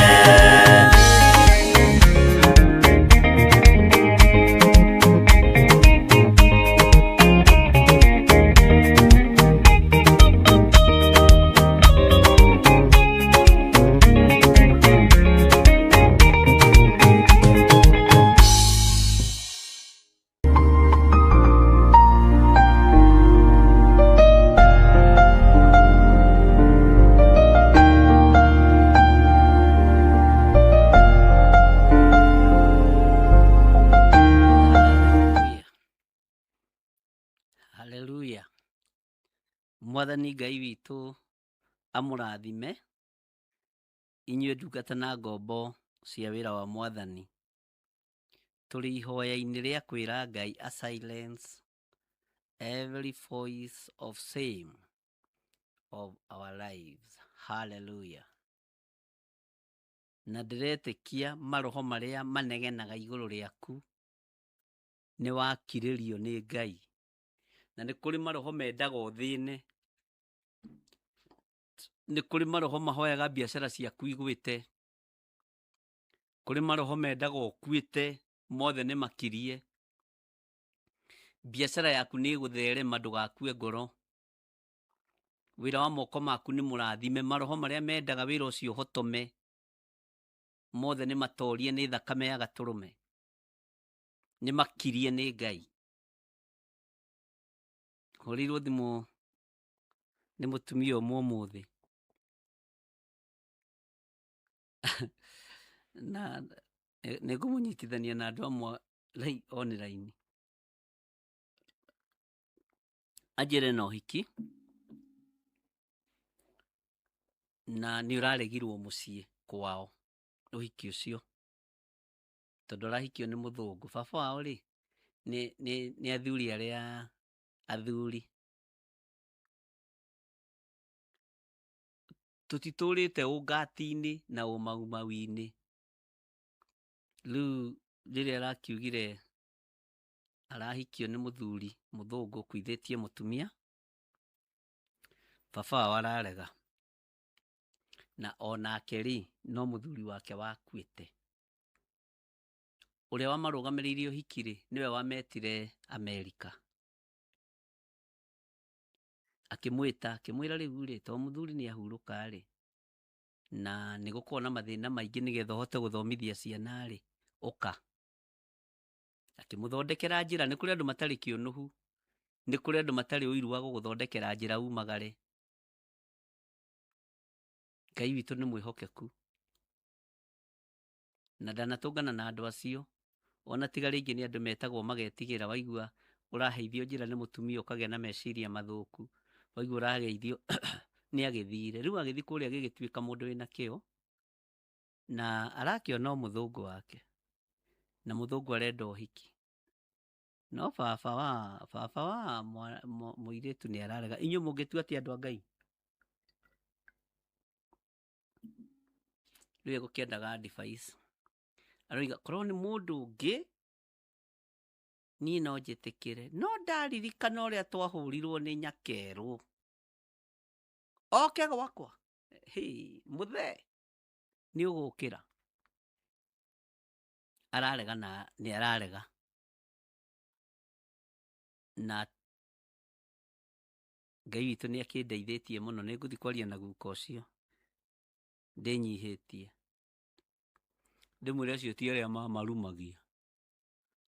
Haleluya. Mwathani Ngai witũ amũrathime inyuĩ ndungata na ngombo cia wĩra wa Mwathani. Tũrĩ ihoya-inĩ rĩa kwĩra Ngai a silence every voice of shame of our lives. Hallelujah. Na ndĩretĩkia maroho marĩa manegenaga igũrũ rĩaku nĩ wakirĩrio nĩ Ngai. Na nĩ kũrĩ maroho mendaga ũthĩne, nĩ kũrĩ maroho mahoyaga biacara ciaku igwĩte, kũrĩ maroho mendaga ũkuĩte mothe nĩ makirie, biacara yaku nĩ ĩgũtherema ndũgakue ngoro, wĩra wa moko maku nĩ mũrathime, maroho marĩa mendaga wĩra ũcio ũhotome mothe nĩ matorie nĩ thakame ya gatũrũme, nĩ makirie nĩ Ngai. Hũrĩirwo thimũ nĩ mũtumia ũmwe ũmũthĩ na nĩ ngũmũnyitithania na andũ amwe online. anjĩre na ũhiki na nĩ ũraregirwo mũciĩ kwao ũhiki ũcio tondũ arahikio nĩ mũthũngũ. Baba wao rĩ nĩ athuri arĩa athuri. Tũtitũrĩte ũngati-inĩ na ũmaumau-inĩ. Rĩu rĩrĩa arakiugire arahikio nĩ mũthuri mũthũngũ kuithĩtie mũtumia, baba wao ararega. Na onake rĩ no mũthuri wake wakuĩte. Ũrĩa wamarũgamĩrĩire ũhiki rĩ nĩwe wametire Amerika. Akĩmwĩta akĩmwĩra rĩu rĩ to mũthuri nĩ ahurũka rĩ na nĩ gũkorwo na mathĩna maingĩ nĩgetha ũhote gũthomithia ciana rĩ ũka. Akĩmũthondekera njĩra. Nĩ kũrĩ andũ matarĩ kĩũnũhu, nĩ kũrĩ andũ matarĩ ũiru wa gũgũthondekera njĩra umagare. Ngai witũ nĩ mwĩhokeku na ndanatũngana na andũ acio. Ona tiga rĩngĩ nĩ andũ metagwo magetigĩra. Waigua ũraheithio njĩra nĩ mũtumia ũkagĩa na meciria mathũku. Waigua ũrageithio nĩ agĩthire. Rĩu agĩthi kũrĩa agĩgĩtuĩka mũndũ wĩna kĩo na arakĩona mũthũngũ wake na mũthũngũ arenda ũhiki. No baba wa mũirĩtu nĩ ararega. Inyuĩ mũngĩtua atĩ andũ a Ngai? Rĩu egũkĩendaga advice. Aroiga korwo nĩ mũndũ ũngĩ niĩ no njĩtĩkĩre. No ndaririkana ũrĩa twahũrirwo nĩ nyakerũ oke gwakwa mũthee nĩ ũgũkĩra. Ararega na nĩ ararega na Ngai witũ nĩ akĩndeithĩtie mũno. Nĩ ngũthi kwaria na guka ũcio ndĩnyihĩtie. Ndĩmwĩre acio ti arĩa mamarumagia.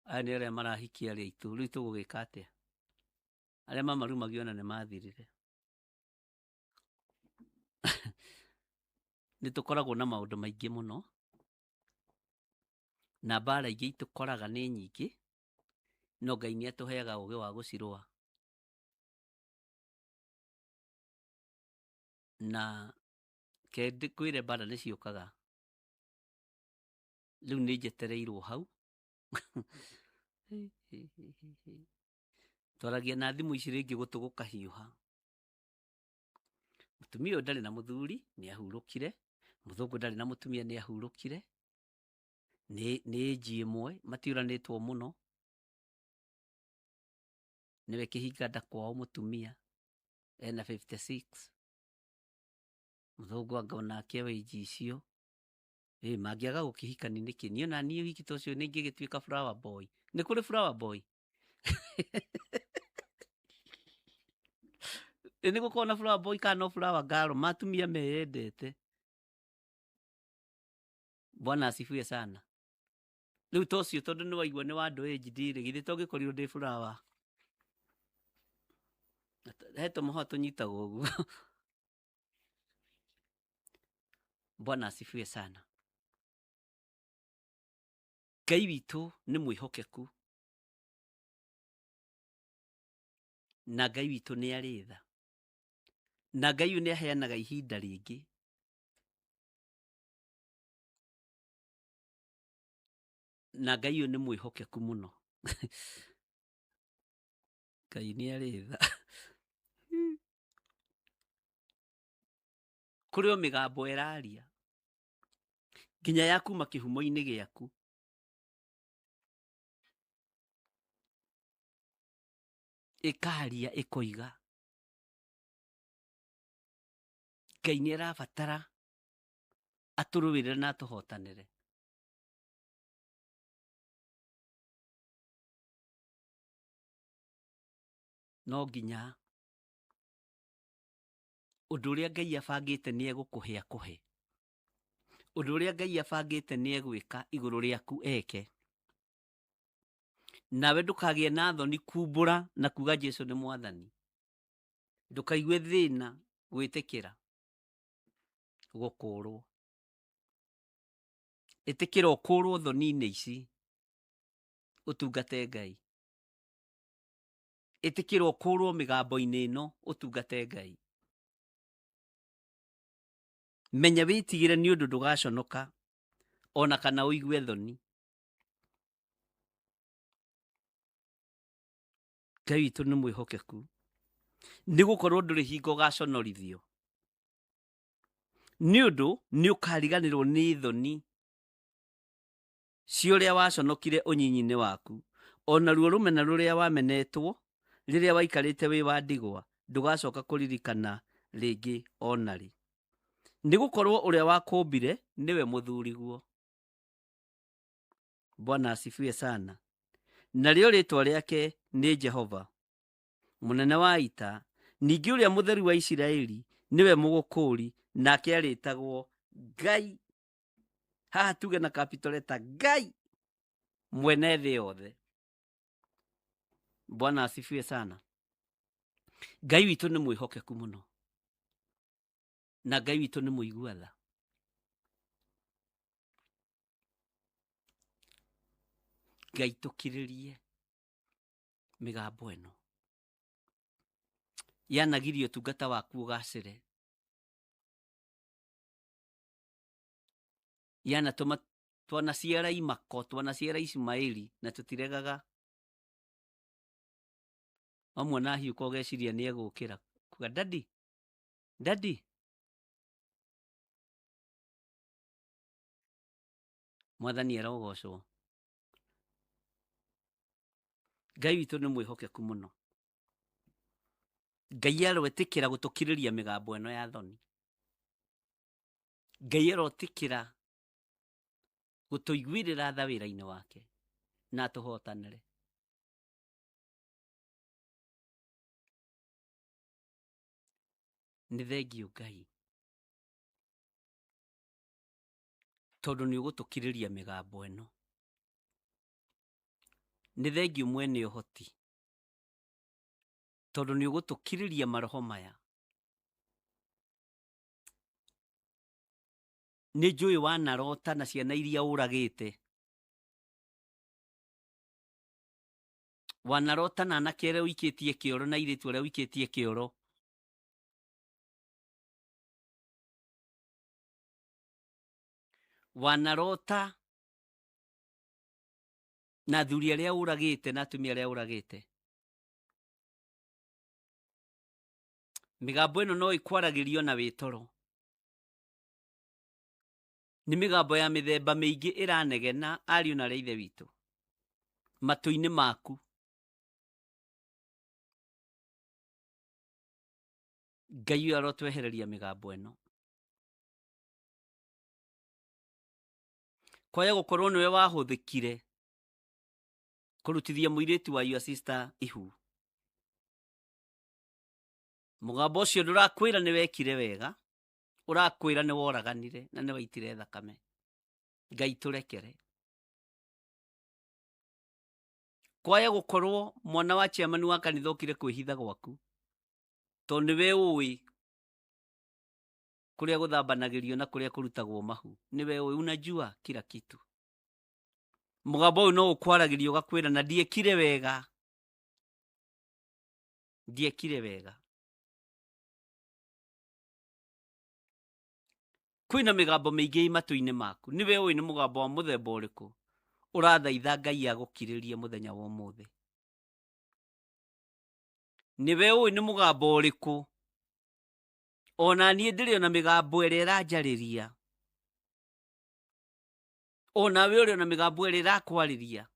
Aya nĩ arĩa marahikia arĩa aitũ. Rĩu tũgũgĩka atĩa? Arĩa mamarumagia ona nĩ mathirire. Nĩ tũkoragwo na maũndũ maingĩ mũno na mbara ingĩ itũkoraga nĩ nyingĩ no Ngai nĩ atũheaga ũũgĩ wa gũcirũa. Na kwĩre mbara nĩ ciũkaga. Rĩu nĩ njetereirwo hau. Twaragia na thimũ ici rĩngĩ gũtũ gũkahiũha. Mũtumia ũyũ ndarĩ na mũthuri nĩ ahurũkire. Mũthũngũ ndarĩ na mũtumia nĩ ahurũkire. Nĩ nji ĩmwe matiũranĩtwo mũno. Nĩwe kĩhinga nda kwao mũtumia ena 56. Mũthũngũ anga onake we nji icio. Mangĩaga gũkĩhikani nĩkĩ? Niĩ ona niĩ ũhiki ta ũcio nĩ ingĩgĩtuĩka flower boy. Nĩ kũrĩ flower boy? Nĩ gũkorwo na flower boy kana no flower girl? Matumia meyendete. Bwana asifiwe sana. Rĩu ta ũcio tondũ nĩ waigua nĩ wa andũ age ndirĩ githĩ to ngĩkorirwo ndĩ flower. Heto mũho tũnyitagwo ũguo. Bwana asifiwe sana. Ngai witũ nĩ mwĩhokeku na Ngai witũ nĩ arĩ tha na Ngai nĩ aheanaga ihinda rĩngĩ. Na Ngai nĩ mwĩhokeku mũno. Ngai nĩ arĩ tha. Kũrĩ o mĩgambo ĩraria nginya ya kuma kĩhumo-inĩ gĩaku. Ĩkaria ĩkoiga. Ngai nĩ arabatara atũrũĩrĩre na atũhotanĩre. No nginya ũndũ ũrĩa Ngai abangĩte nĩ egũkũhe akũhe. Ũndũ ũrĩa Ngai abangĩte nĩ egwĩka igũrũ rĩaku eke. Nawe ndũkagĩe na thoni kumbũra na kuga Jesũ nĩ mwathani. Ndũkaigue thĩna gwĩtĩkĩra gũkũrwo. Ĩtĩkĩra ũkũrwo thoni-inĩ ici ũtungate Ngai. itikirwo kurwo migambo-ini ino utungate Ngai. Menya witigire ni undu ndugaconoka ona kana uigue thoni. Ngai witu ni mwihokeku ni gukorwo nduri hingo gaconorithio ni undu ni ukariganirwo ni thoni cia uria waconokire unyinyi-ini waku, ona ruo rumena ruria wamenetwo riria waikarite wi wa ndigwa ndugacoka kuririkana ringi onari. Ni gukorwo uria wakumbire niwe muthuriguo. Bwana asifiwe sana. Narĩo rĩtwa rĩake nĩ Jehova, mũnene wa ita. Ningĩ ũrĩa mũtheru wa Isiraeli niwe mũgũkũũri, nake arĩtagwo Ngai. Haha tuge na capital letter Ngai, mwene thĩ yothe. Bwana asifiwe sana. Ngai witũ nĩ mwĩhokeku mũno, na Ngai witũ nĩ mũigua tha. Ngai tũkirĩrie mĩgambo ĩno, yanagirie ũtungata waku ũgacĩre, yanatũma twanaciara imako, twanaciara Ismaili na tũtiregaga. Wamwona hiũka ũgeciria nĩ egũkĩra kuga dadi dadi. Mwathani arogocwo. Ngai witũ nĩ mwĩhokeku mũno. Ngai arotĩkĩra gũtũkirĩria mĩgambo ĩno ya thoni. Ngai arotĩkĩra gũtũiguĩrĩra tha wĩra-inĩ wake na tũhotanĩre. Nĩ thengiũ Ngai tondũ nĩ ũgũtũkirĩria mĩgambo ĩno. Nĩ thengiũ mwene ũhoti tondũ nĩ ũgũtũkirĩria maroho maya. Nĩ njũĩ wanarota na ciana iria ũragĩte, wanarota na anake arĩa ũikĩtie kĩoro na airĩtu arĩa ũikĩtie kĩoro. Wanarota na athuri arĩa ũragĩte na atumia arĩa ũragĩte. Mĩgambo ĩno no ĩkwaragĩrio na wĩtoro. Nĩ mĩgambo ya mĩthemba mĩingĩ ĩranegena ariũ na ithe witũ matũ-inĩ maku. Ngai ũyũ arotwehereria mĩgambo ĩno. Kwaya gũkorwo nĩwe wahũthĩkire kũrutithia mũirĩtu wa your sister Ihu. Mũgambo ũcio ndũrakwĩra nĩ wekire wega, ũrakwĩra nĩ woraganire na nĩ waitire thakame. Ngai tũrekere. Kwaya gũkorwo mwana wa chairman wa kanitha ũkire kwĩhitha gwaku tondũ nĩwe ũĩ kũrĩa gũthambanagĩrio na kũrĩa kũrutagwo mahu. Nĩwe ũĩ, unajua kila kitu. Mũgambo ũyũ no ũkwaragĩrio ũgakwĩra na ndiekire wega, ndiekire wega. Kwĩna mĩgambo mĩingĩ matũ-inĩ maku. Nĩwe ũĩ nĩ mũgambo wa mũthemba ũrĩkũ ũrathaitha Ngai agũkirĩrie mũthenya wa ũmũthĩ. Nĩwe ũĩ nĩ mũgambo ũrĩkũ ona niĩ ndĩrĩ ona mĩgambo ĩrĩa ĩranjarĩria, onawe ũrĩ ona mĩgambo ĩrĩa ĩrakwarĩria.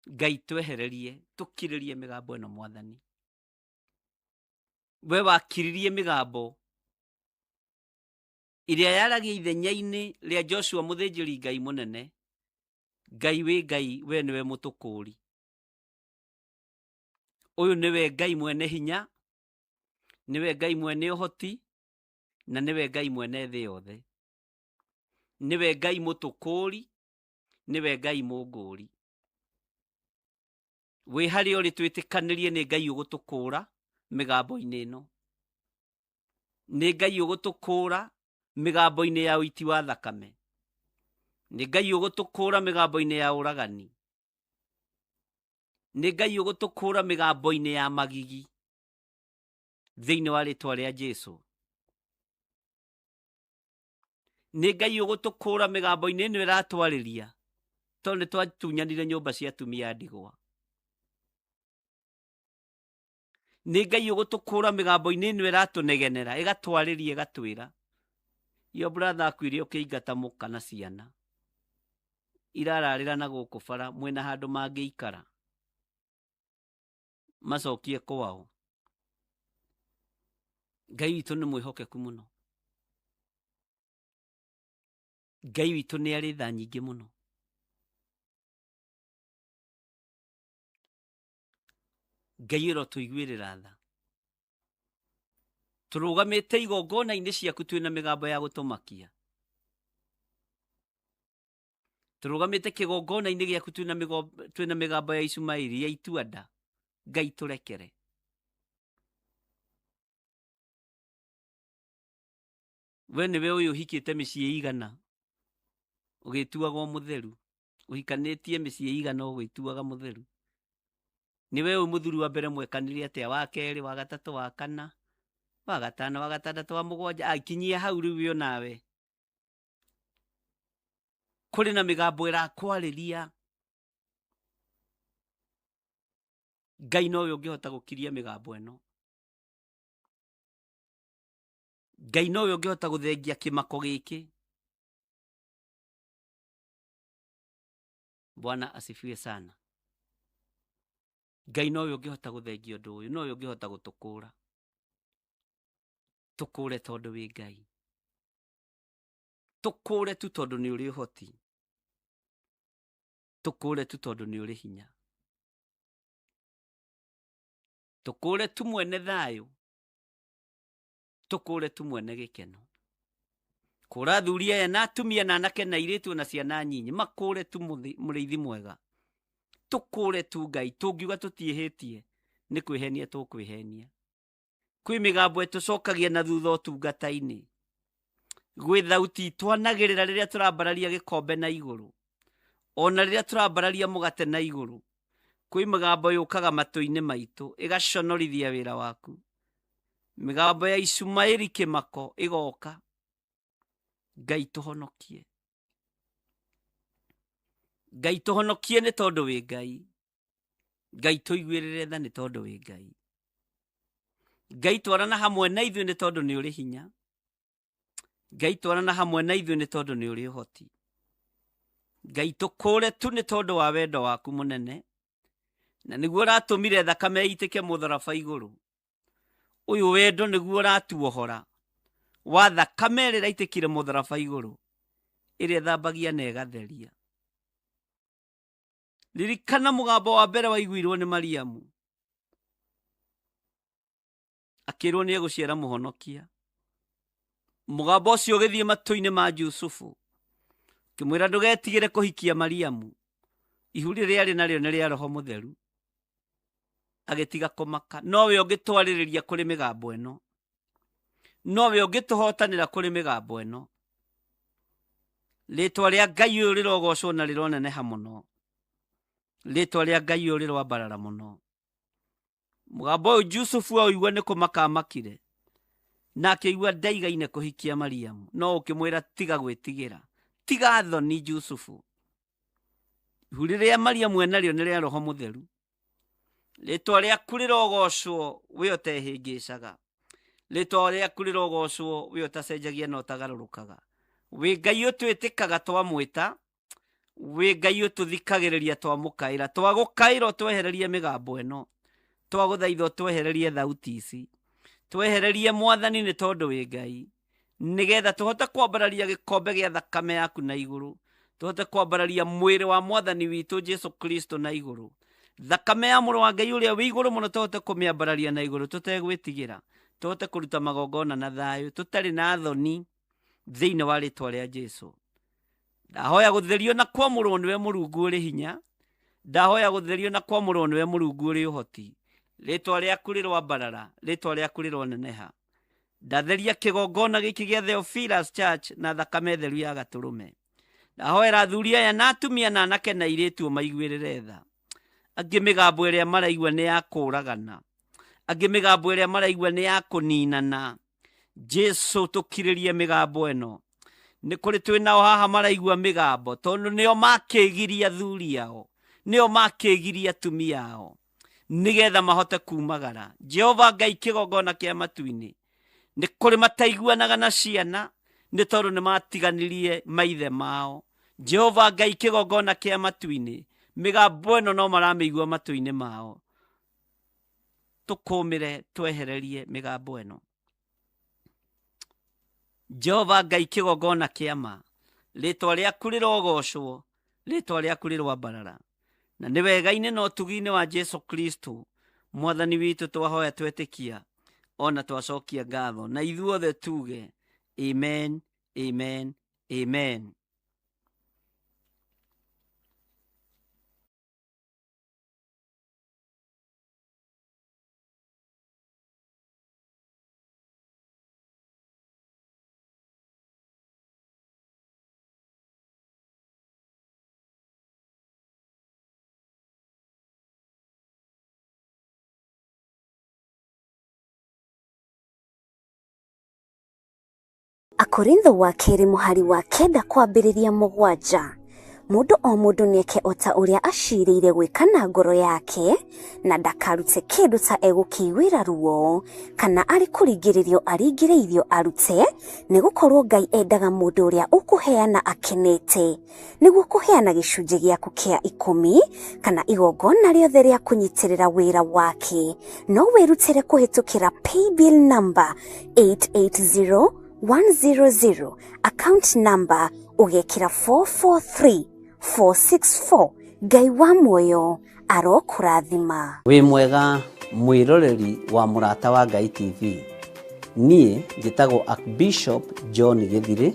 Ngai twehererie, tũkirĩrie mĩgambo ĩno Mwathani. We wakiririe mĩgambo ĩrĩa yaragia ithenya-inĩ rĩa Joshua mũthĩnjĩri Ngai mũnene. Ngai wĩ Ngai, we nĩwe mũtũkũũri. Ũyũ nĩwe Ngai mwene hinya, nĩwe Ngai mwene ũhoti, na nĩwe Ngai mwene thĩ yothe. Nĩwe Ngai mũtũkũũri, nĩwe Ngai mũngũũri. Wĩ harĩa ũrĩ twĩtĩkanĩrie nĩ Ngai ũgũtũkũũra mĩgambo-inĩ ĩno. Nĩ Ngai ũgũtũkũũra mĩgambo-inĩ ya ũiti wa thakame. Nĩ Ngai ũgũtũkũũra mĩgambo-inĩ ya ũragani. nĩ Ngai ũgũtũkũra mĩgambo-inĩ ya magigi thĩinĩ wa rĩtwa rĩa Jesũ. Nĩ Ngai ũgũtũkũra mĩgambo-inĩ ĩno ĩratwarĩria tondũ nĩ twatunyanire nyũmba cia atumia a ndigwa. Nĩ Ngai ũgũtũkũra mĩgambo-inĩ ĩno ĩratũnegenera ĩgatwarĩria ĩgatwĩra yo brother akwire ũkĩingata mũka na ciana irararĩra na gũkũ bara mwena handũ mangĩikara macokie kwao. Ngai witũ nĩ mwĩhokeku mũno. Ngai witũ nĩ arĩ tha nyingĩ mũno. Ngai ũrotũiguĩrĩra tha. Tũrũgamĩte igongona-inĩ ciaku twĩna mĩgambo ya gũtũmakia. Tũrũgamĩte kĩgongona-inĩ gĩaku twĩna mĩgambo ya Ishumaeli ya ituanda. Ngai tũrekere. We nĩwe ũyũ ũhikĩte mĩciĩ igana ũgĩtuagwo mũtheru. Ũhikanĩtie mĩciĩ igana ũgĩtuaga mũtheru. Nĩwe ũyũ mũthuri wa mbere mwekanire atĩa, wa kerĩ, wa gatatũ, wa kana, wa gatano, wa gatandatũ, wa mũgwanja, akinyia hau rĩu yo nawe. Kũrĩ na mĩgambo ĩrakwarĩria. Ngai no ũyũ ũngĩhota gũkiria mĩgambo ĩno. Ngai no ũyũ ũngĩhota gũthengia kĩmako gĩkĩ. Bwana asifiwe sana. Ngai no ũyũ ũngĩhota gũthengia ũndũ ũyũ, no ũyũ ũngĩhota gũtũkũra. Tũkũre tondũ wĩ Ngai. Tũkũre tu tondũ nĩ ũrĩ ũhoti. Tũkũre tu tondũ nĩ ũrĩ hinya. Tũkũre tu mwene thayũ. Tũkũre tu mwene gĩkeno. Kũra athuri aya na atumia na anake na airĩtu na ciana nyinyi, makũre tu mũrĩithi mwega. Tũkũre tu Ngai, tũngiuga tũtiĩhĩtie nĩ kwĩhenia tũkwĩhenia. Kwĩ mĩgambo ĩtũcokagia na thutha ũtungata-inĩ. Gwĩ thauti twanagĩrĩra rĩrĩa tũrambararia gĩkombe na igũrũ, ona rĩrĩa tũrambararia mũgate na igũrũ. Kwĩ mĩgambo yũkaga matũ-inĩ maitũ ĩgaconorithia wĩra waku. Mĩgambo ya Ishumaeli kĩmako ĩgoka. Ngai tũhonokie. Ngai tũhonokie nĩ tondũ wĩ Ngai. Ngai tũiguĩrĩre tha nĩ tondũ wĩ Ngai. Ngai twarana hamwe na ithuĩ nĩ tondũ nĩ ũrĩ hinya. Ngai twarana hamwe na ithuĩ nĩ tondũ nĩ ũrĩ ũhoti. Ngai tũkũre tu nĩ tondũ wa wendo waku mũnene. Na nĩguo ũratũmire thakame ĩitĩke mũtharaba igũrũ. Ũyũ wendo nĩguo ũratuohora wa thakame ĩrĩa ĩraitĩkire mũtharaba igũrũ, ĩrĩa ĩthambagia na ĩgatheria. Ririkana mũgambo wa mbere waiguirwo nĩ Mariamu akĩrwo nĩ egũciara mũhonokia. Mũgambo ũcio ũgĩthiĩ matũ-inĩ ma Jusufu kĩmwĩra ndũgetigĩre kũhikia Mariamu, ihu rĩrĩa arĩ narĩo nĩ rĩa Roho Mũtheru. Agĩtiga kũmaka. Nowe ũngĩtwarĩrĩria kũrĩ mĩgambo ĩno. Nowe ũngĩtũhotanĩra kũrĩ mĩgambo ĩno. Rĩtwa rĩa Ngai ũyũ rĩrogocwo na rĩroneneha mũno. Rĩtwa rĩa Ngai ũyũ rĩrwambarara mũno. Mũgambo ũyũ Jusufu aũigua nĩ kũmaka amakire, na akĩigua ndaigaine kũhikia Mariamu. No ũkĩmwĩra tiga gwĩtigĩra, tiga thoni Jusufu. Ihu rĩrĩa Mariamu enarĩo nĩ rĩa Roho Mũtheru. Rĩtwa rĩaku rĩrogocwo we ũtehĩngĩcaga. Rĩtwa rĩaku rĩrogocwo we ũtacenjagia na ũtagarũrũkaga. Wĩ Ngai ũtwĩtĩkaga twamwĩta. Wĩ Ngai ũtũthikagĩrĩria twamũkaĩra. Twagũkaĩra ũtwehererie mĩgambo ĩno. Twagũthaitha ũtwehererie thauti ici. Twehererie Mwathani nĩ tondũ wĩ Ngai. Nĩgetha tũhote kwambararia gĩkombe gĩa thakame yaku na igũrũ. Tũhote kwambararia mwĩrĩ wa Mwathani witũ Jesu Kristo na igũrũ. Thakame ya mũrũ wa Ngai ũrĩa wĩ igũrũ mũno tũhote kũmĩambararia na igũrũ tũtegwĩtigĩra. Tũhote kũruta magongona na thayũ tũtarĩ na thoni thĩinĩ wa rĩtwa rĩa Jesu. Ndahoya gũtherio na kwamũrwo nĩwe Mũrungu ũrĩ hinya. Ndahoya gũtherio na kwamũrwo nĩwe Mũrungu ũrĩ ũhoti. Rĩtwa rĩaku rĩrwambarara, rĩtwa rĩaku rĩroneneha. Ndatheria kĩgongona gĩkĩ gĩa Theophilus Church na thakame theru ya Gatũrũme. Ndahoera athuri aya na atumia na anake na airĩtu maiguĩrĩre tha. angĩ mĩgambo ĩrĩa maraigua nĩ ya kũũragana, angĩ mĩgambo ĩrĩa maraigua nĩ ya kũninana. Jesu tũkirĩrie mĩgambo ĩno. Nĩ kũrĩ twĩnao haha maraigua mĩgambo tondũ nĩo makĩgiria athuri ao, nĩo makĩgiria atumia ao, nĩgetha mahote kumagara. Jehova Ngai kĩgongona kĩa matu-inĩ, nĩ kũrĩ mataiguanaga na ciana nĩ tondũ nĩ matiganirie maithe mao. Jehova Ngai kĩgongona kĩa matu-inĩ, mĩgambo ĩno no maramĩigua matũ-inĩ mao. Tũkũmĩre twehererie mĩgambo ĩno. Jehova Ngai kĩgongona kĩa ma, rĩtwa rĩaku rĩrogocwo, rĩtwa rĩaku rĩrwambarara. Na nĩ wega-inĩ na ũtugi-inĩ wa Jesu Kristo mwathani witũ twahoya twetĩkia, ona twacokia ngatho, na ithuothe tuge amen, amen, amen. Akorintho wa kerĩ mũhari wa 9 kwambĩrĩria 7. Mũndũ o mũndũ nĩeke o ta ũrĩa acirĩire gwĩka na ngoro yake, na ndakarute kĩndũ ta egũkĩiguĩra ruo, kana arĩ kũringĩrĩrio aringĩrĩirio arute, nĩgũkorwo Ngai endaga mũndũ ũrĩa ũkũheana akenete, nĩguo kũheana gĩcunjĩ gĩaku kĩa 10 kana igongona rĩothe rĩa kũnyitĩrĩra wĩra wake. No wĩrutĩre kũhĩtũkĩra paybill number 880100, account number ugekira 443464. Ngai wa muoyo arokũrathima. Wĩ mwega mwĩroreri wa Mũrata wa Ngai TV. Niĩ njĩtagwo Archbishop John Gĩthirĩ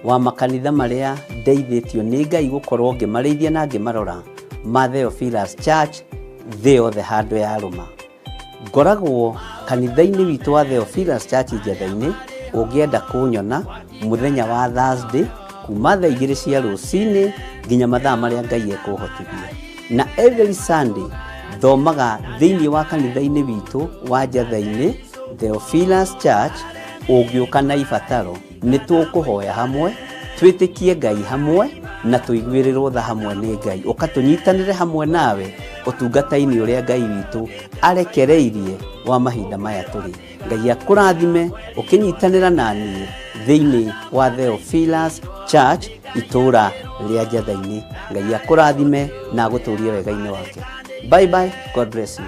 wa makanitha marĩa ndeithĩtio nĩ Ngai gũkorwo ngĩmarĩithia na ngĩmarora ma Theophilus Church thĩ yothe handũ ya Rũma. Ngoragwo kanitha-inĩ witũ wa Theophilus Church Njatha-inĩ. Ũngĩenda kũnyona mũthenya wa Thursday kuma thaa 2 cia rũcinĩ nginya mathaa marĩa Ngai ekũhotithia. Na every Sunday thomaga thĩinĩ wa kanitha-inĩ witũ wa Njatha-inĩ Theophilus Church. Ũngĩũka na ibataro nĩ tũkũhoya hamwe, twĩtĩkie Ngai hamwe na tũiguĩrĩrwo tha hamwe nĩ Ngai. Ũkatũnyitanĩre hamwe nawe ũtungata-inĩ ũrĩa Ngai witũ arekereirie wa mahinda maya tũrĩ. Ngai akũrathime ũkĩnyitanĩra na niĩ thĩinĩ wa Theophilus Church itũra rĩa Njatha-inĩ. Ngai akũrathime na agũtũrie wega-inĩ wake. Bye bye, God bless you.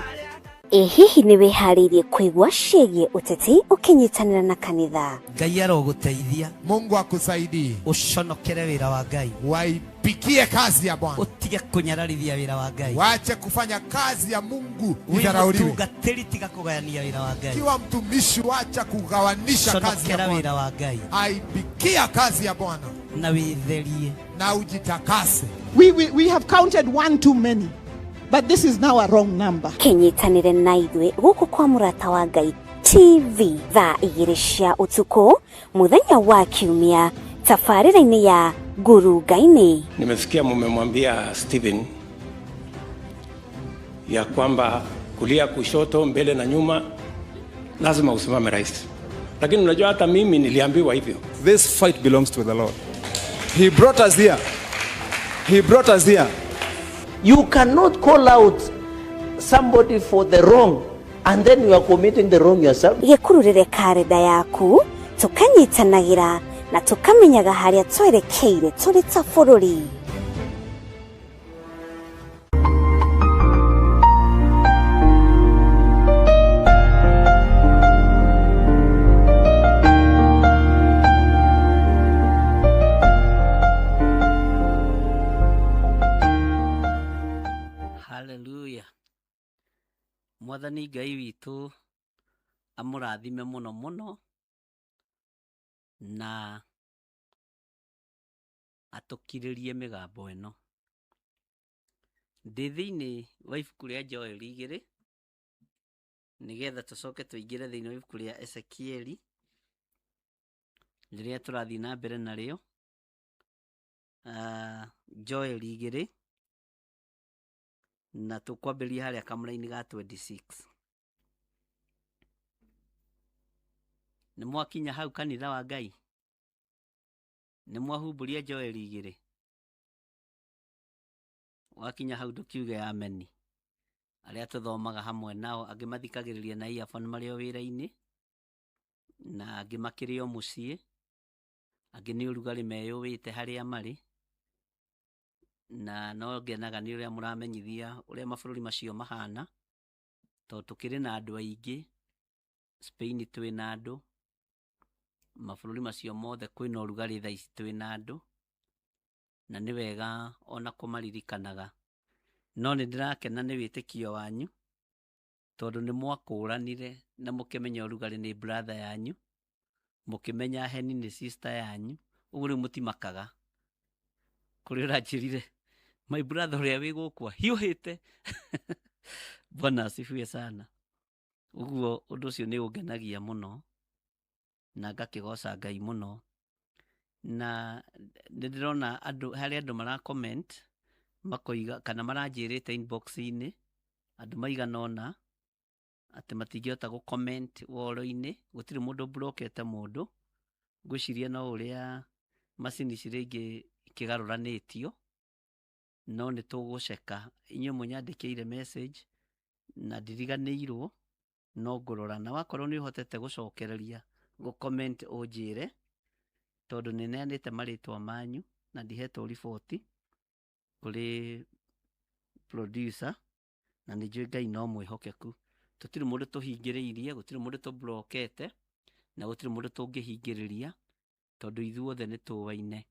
Hihi nĩ wĩharĩirie kũigua ciĩgiĩ ũteti ũkĩnyitanĩra na kanitha? Ngai arogũteithia. Mungu akusaidie. Ũconokere wĩra wa Ngai. Waipikie kazi ya Bwana. Utige kunyararithia wĩra wa Ngai. Waache kufanya kazi ya Mungu idharauliwe. Mtungatĩri tiga kũgayania wĩra wa Ngai. Kiwa mtumishi wacha kugawanisha kazi ya Bwana. wĩra wa Ngai. Aipikia kazi ya Bwana. Na wĩtherie. Na ujitakase. We have counted one too many. But this is now a wrong number. Kenyitanire na ithuĩ gũkũ kwa Mũrata wa Ngai TV thaa 2 cia ũtukũ mũthenya wa Kiumia, tabarĩra-inĩ ya Nguru Ngai-inĩ. Nimesikia mmemwambia Stephen ya kwamba kulia, kushoto, mbele na nyuma lazima usimame rais. Lakini unajua hata mimi niliambiwa hivyo. This fight belongs to the Lord. He brought us here. He brought us here. You cannot call out somebody for the wrong and then you are committing the wrong yourself. Gĩkururĩre karenda yaku, tũkanyitanagĩra na tũkamenyaga harĩa twerekeire tũrĩ ta bũrũri. Mwathani Ngai witũ amũrathime mũno mũno na atũkirĩrie mĩgambo ĩno. Ndĩ thĩinĩ wa ibuku rĩa Joel 2 nĩgetha tũcoke tũingĩre thĩinĩ wa ibuku rĩa Ezekieli rĩrĩa tũrathiĩ na mbere narĩo. Joel 2 na tukwambiria haria kamera-ini ga 26. Nĩ mwakinya hau kanitha wa Ngai? Nĩ mwahumburia Joel igĩrĩ? Wakinya hau ndũkiuge ameni. Arĩa tũthomaga hamwe nao angĩ mathikagĩrĩria na earphone marĩ o wĩra-inĩ, na angĩ makĩrĩ o mũciĩ, angĩ nĩ ũrugarĩ meyũwĩte harĩa marĩ, na no ngenaga nĩ ũrĩa mũramenyithia ũrĩa mabũrũri macio mahana, tondũ tũkĩrĩ na andũ aingĩ. Spain twĩ na andũ, mabũrũri macio mothe kwĩna ũrugarĩ thaa ici twĩ na andũ, na nĩ wega ona kũmaririkanaga. No nĩ ndĩrakena nĩ wĩtĩkio wanyu, tondũ nĩ mwakũranire na mũkĩmenya ũrugarĩ nĩ brother yanyu, mũkĩmenya heni nĩ sister yanyu, ũguo rĩu mũtimakaga. Kũrĩ ũranjĩrire my brother ũrĩa wĩ gũkũ hiũhĩte. Bwana asifiwe sana. Ũguo ũndũ ũcio nĩ ũngenagia mũno na ngakĩgoca Ngai mũno. Na nĩ ndĩrona andũ harĩa andũ mara comment makoiga kana maranjĩrĩte inbox-inĩ andũ maigana ũna atĩ matingĩhota gũ comment woro-inĩ, gũtirĩ mũndũ blokete mũndũ. Ngwĩciria no ũrĩa macini cirĩ ingĩ ikĩgarũranĩtio, no nĩ tũgũceka. Inyuĩ mũnyandĩkĩire message na ndiriganĩirwo, no ngũrora, na wakorwo nĩ ũhotete gũcokereria gũ comment ũnjĩre, tondũ nĩ neanĩte marĩtwa manyu na ndihetwo riboti kũrĩ producer, na nĩ njũĩ Ngai no mwĩhokeku. Tũtirĩ mũndũ tũhingĩrĩirie, gũtirĩ mũndũ tũblokete, na gũtirĩ mũndũ tũngĩhingĩrĩria, tondũ ithuothe nĩ tũwaine.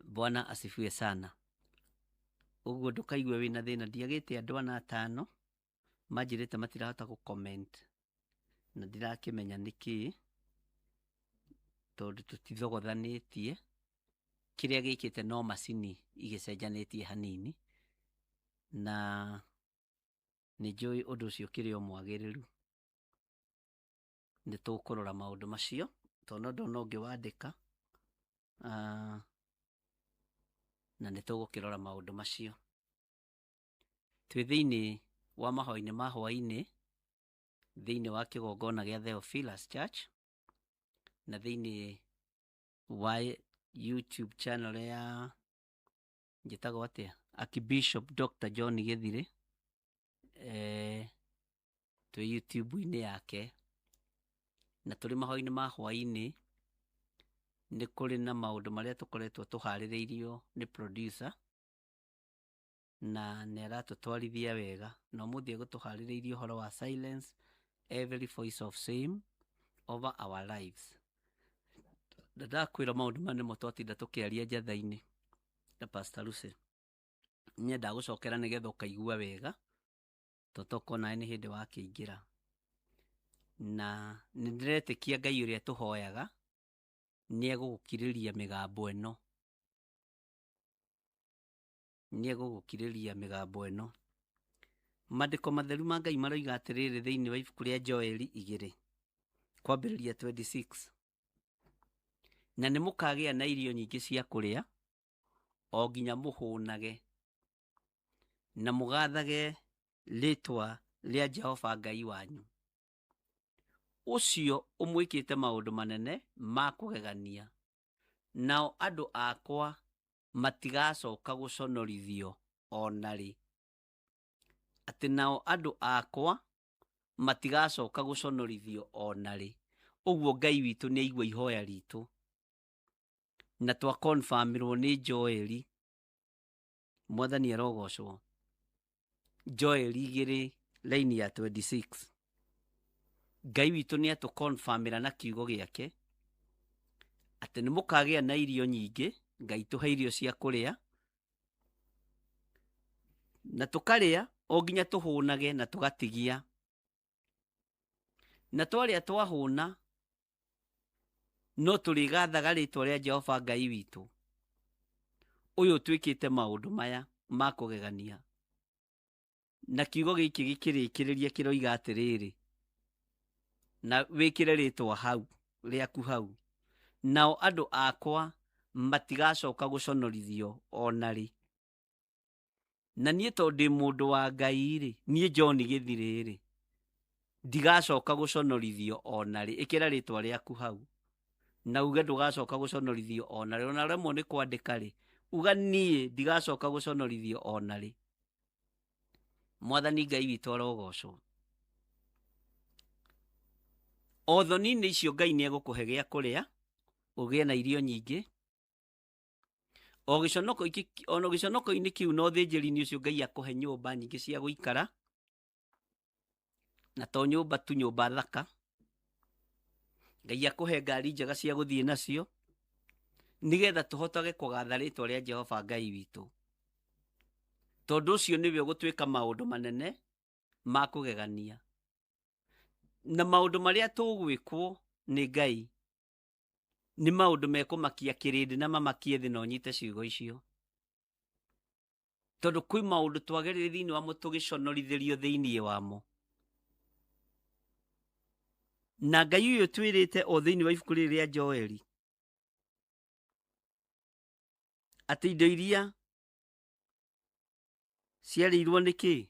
Bwana asifiwe sana. Ũguo ndũkaigue wĩna thĩna. Ndiagĩte andũ ana 5 manjĩrĩte matirahota gũ comment, na ndirakĩmenya nĩkĩ, tondũ tũtithogothanĩtie. Kĩrĩa gĩkĩte no macini igĩcenjanĩtie hanini, na nĩ njũĩ ũndũ ũcio kĩrĩ o mwagĩrĩru. Nĩ tũkũrora maũndũ macio, tondũ no ndona ũngĩ wandĩka, na nĩ tũgũkĩrora maũndũ macio. Twĩ thĩinĩ wa mahoya-inĩ ma hwaĩ-inĩ, thĩinĩ wa kĩgongona gĩa Theophilus Church, na thĩinĩ wa YouTube channel ya njĩtagwo atĩa, Archbishop Dr. John Gĩthirĩ, twĩ YouTube-inĩ yake, na tũrĩ mahoya-inĩ ma hwaĩ-inĩ. Nĩ kũrĩ na maũndũ marĩa tũkoretwo tũharĩrĩirio nĩ producer, na nĩ aratũtwarithia wega, na ũmũthĩ egũtũharĩrĩirie ũhoro wa silence every voice of shame over our lives. Ndakwĩra maũndũ maya nĩmo twatinda tũkĩaria njatha-inĩ na Pastor Lucy. Niĩ ndagũcokera nĩgetha ũkaigua wega, tondũ tokorwo nawe nĩ hĩndĩ wakĩingĩra. Na nĩ ndĩretĩkia Ngai ũrĩa tũhoyaga nĩ egũgũkirĩria mĩgambo ĩno. Nĩ egũgũkirĩria mĩgambo ĩno. Maandĩko matheru ma Ngai maroiga atĩrĩrĩ thĩinĩ wa ibuku rĩa Joeli 2 kwambĩrĩria 26. Na nĩ mũkagĩa na irio nyingĩ cia kũrĩa, o nginya mũhũnage, na mũgathage rĩtwa rĩa Jehova Ngai wanyu, ũcio ũmwĩkĩte maũndũ manene ma kũgegania. Nao andũ akwa matigacoka gũconorithio ona rĩ. Atĩ nao andũ akwa matigacoka gũconorithio ona rĩ. Ũguo Ngai witũ nĩ aigua ihoya ritũ, na twa confirmirwo nĩ Joeli. Mwathani arogocwo. Joeli 2 laini ya 26. Ngai witũ nĩ atũ confirmira na kiugo gĩake atĩ nĩ mũkagĩa na irio nyingĩ. Ngai tũhe irio cia kũrĩa, na tũkarĩa o nginya tũhũnage na tũgatigia. Na twarĩa twahũna, no tũrĩgathaga rĩtwa rĩa Jehova Ngai witũ, ũyũ twĩkĩte maũndũ maya ma kũgegania. Na kiugo gĩkĩ gĩkĩrĩkĩrĩria kĩroiga atĩrĩrĩ, na wĩkĩre rĩtwa hau rĩaku hau, nao andũ akwa matigacoka gũconorithio ona rĩ. na niĩ to ndĩ mũndũ wa Ngai rĩ, niĩ John Gĩthirĩ rĩ, ndigacoka gũconorithio ona rĩ. Ĩkĩra rĩtwa rĩaku hau na uge ndũgacoka gũconorithio ona rĩ. Ona remwo nĩ kwandĩka rĩ, uga niĩ ndigacoka gũconorithio ona rĩ. Mwathani Ngai witũ arogocwo. O thoni-inĩ icio Ngai nĩ egũkũhe gĩa kũrĩa, ũgĩe na irio nyingĩ. O gĩconoko-inĩ kĩu na ũthĩnjĩri-inĩ ũcio Ngai akũhe nyũmba nyingĩ cia gũikara, na to nyũmba tu, nyũmba thaka. Ngai akũhe ngari njega cia gũthiĩ nacio, nĩgetha tũhotage kũgatha rĩtwa rĩa Jehova Ngai witũ. Tondũ ũcio nĩwe ũgũtuĩka maũndũ manene ma kũgegania. Na maũndũ marĩa tũgwĩkwo nĩ Ngai nĩ maũndũ mekũmakia kĩrĩndĩ na mamakie thĩ na ũnyite ciugo icio. Tondũ kwĩ maũndũ twagereire thĩinĩ wamo tũgĩconorithĩrio thĩinĩ wamo. Na Ngai ũyũ twĩrĩte o thĩinĩ wa ibuku rĩrĩ rĩa Joeli atĩ indo iria ciarĩirwo nĩ kĩ